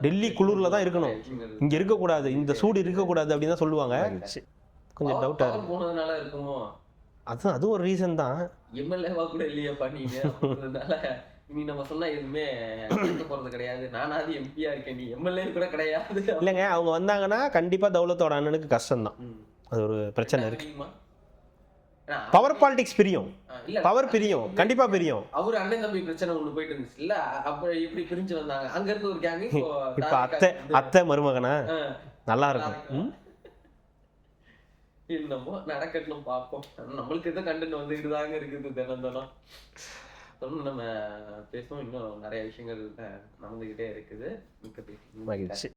Speaker 4: டெல்லி குளூர்ல தான் இருக்கணும், இங்க இருக்க கூடாது, இந்த சூடு இருக்க கூடாது அப்படின்னு தான் சொல்லுவாங்க. கொஞ்சம் டவுட்டா இருக்குமோ, அது ஒரு ரீசன் தான்.
Speaker 2: எம்எல்ஏவா கூட இல்லையா பண்ணீங்க, நீ நம்ம சொன்னா எதுவுமே போறது கிடையாது. நானாவது எம்பியா இருக்கேன், நீ எம்எல்ஏ கூட கிடையாது.
Speaker 4: இல்லைங்க, அவங்க வந்தாங்கன்னா கண்டிப்பா தௌலத்தோட அண்ணனுக்கு கஷ்டம் தான். அது ஒரு பிரச்சனை இருக்கு. பவர் பாலிடிக்ஸ் பிரியும், பவர் பிரியும், கண்டிப்பா பிரியும்.
Speaker 2: அவரு அண்ணன் தம்பி பிரச்சனை ஒண்ணு போயிட்டு இருந்துச்சு இல்ல, அப்ப இப்படி பிரிஞ்சு வந்தாங்க. அங்க இருந்து ஒரு கேங்
Speaker 4: இப்ப அத்தை மருமகனா நல்லா இருக்கும்.
Speaker 2: என்னமோ நடக்கட்டும் பார்ப்போம். நம்மளுக்கு எதுவும் கண்டென்ட் வந்துகிட்டு தாங்க இருக்குது தினம். நம்ம பேசுவோம், இன்னும் நிறைய விஷயங்கள் நடந்துகிட்டே இருக்குது.
Speaker 4: மகிழ்ச்சி.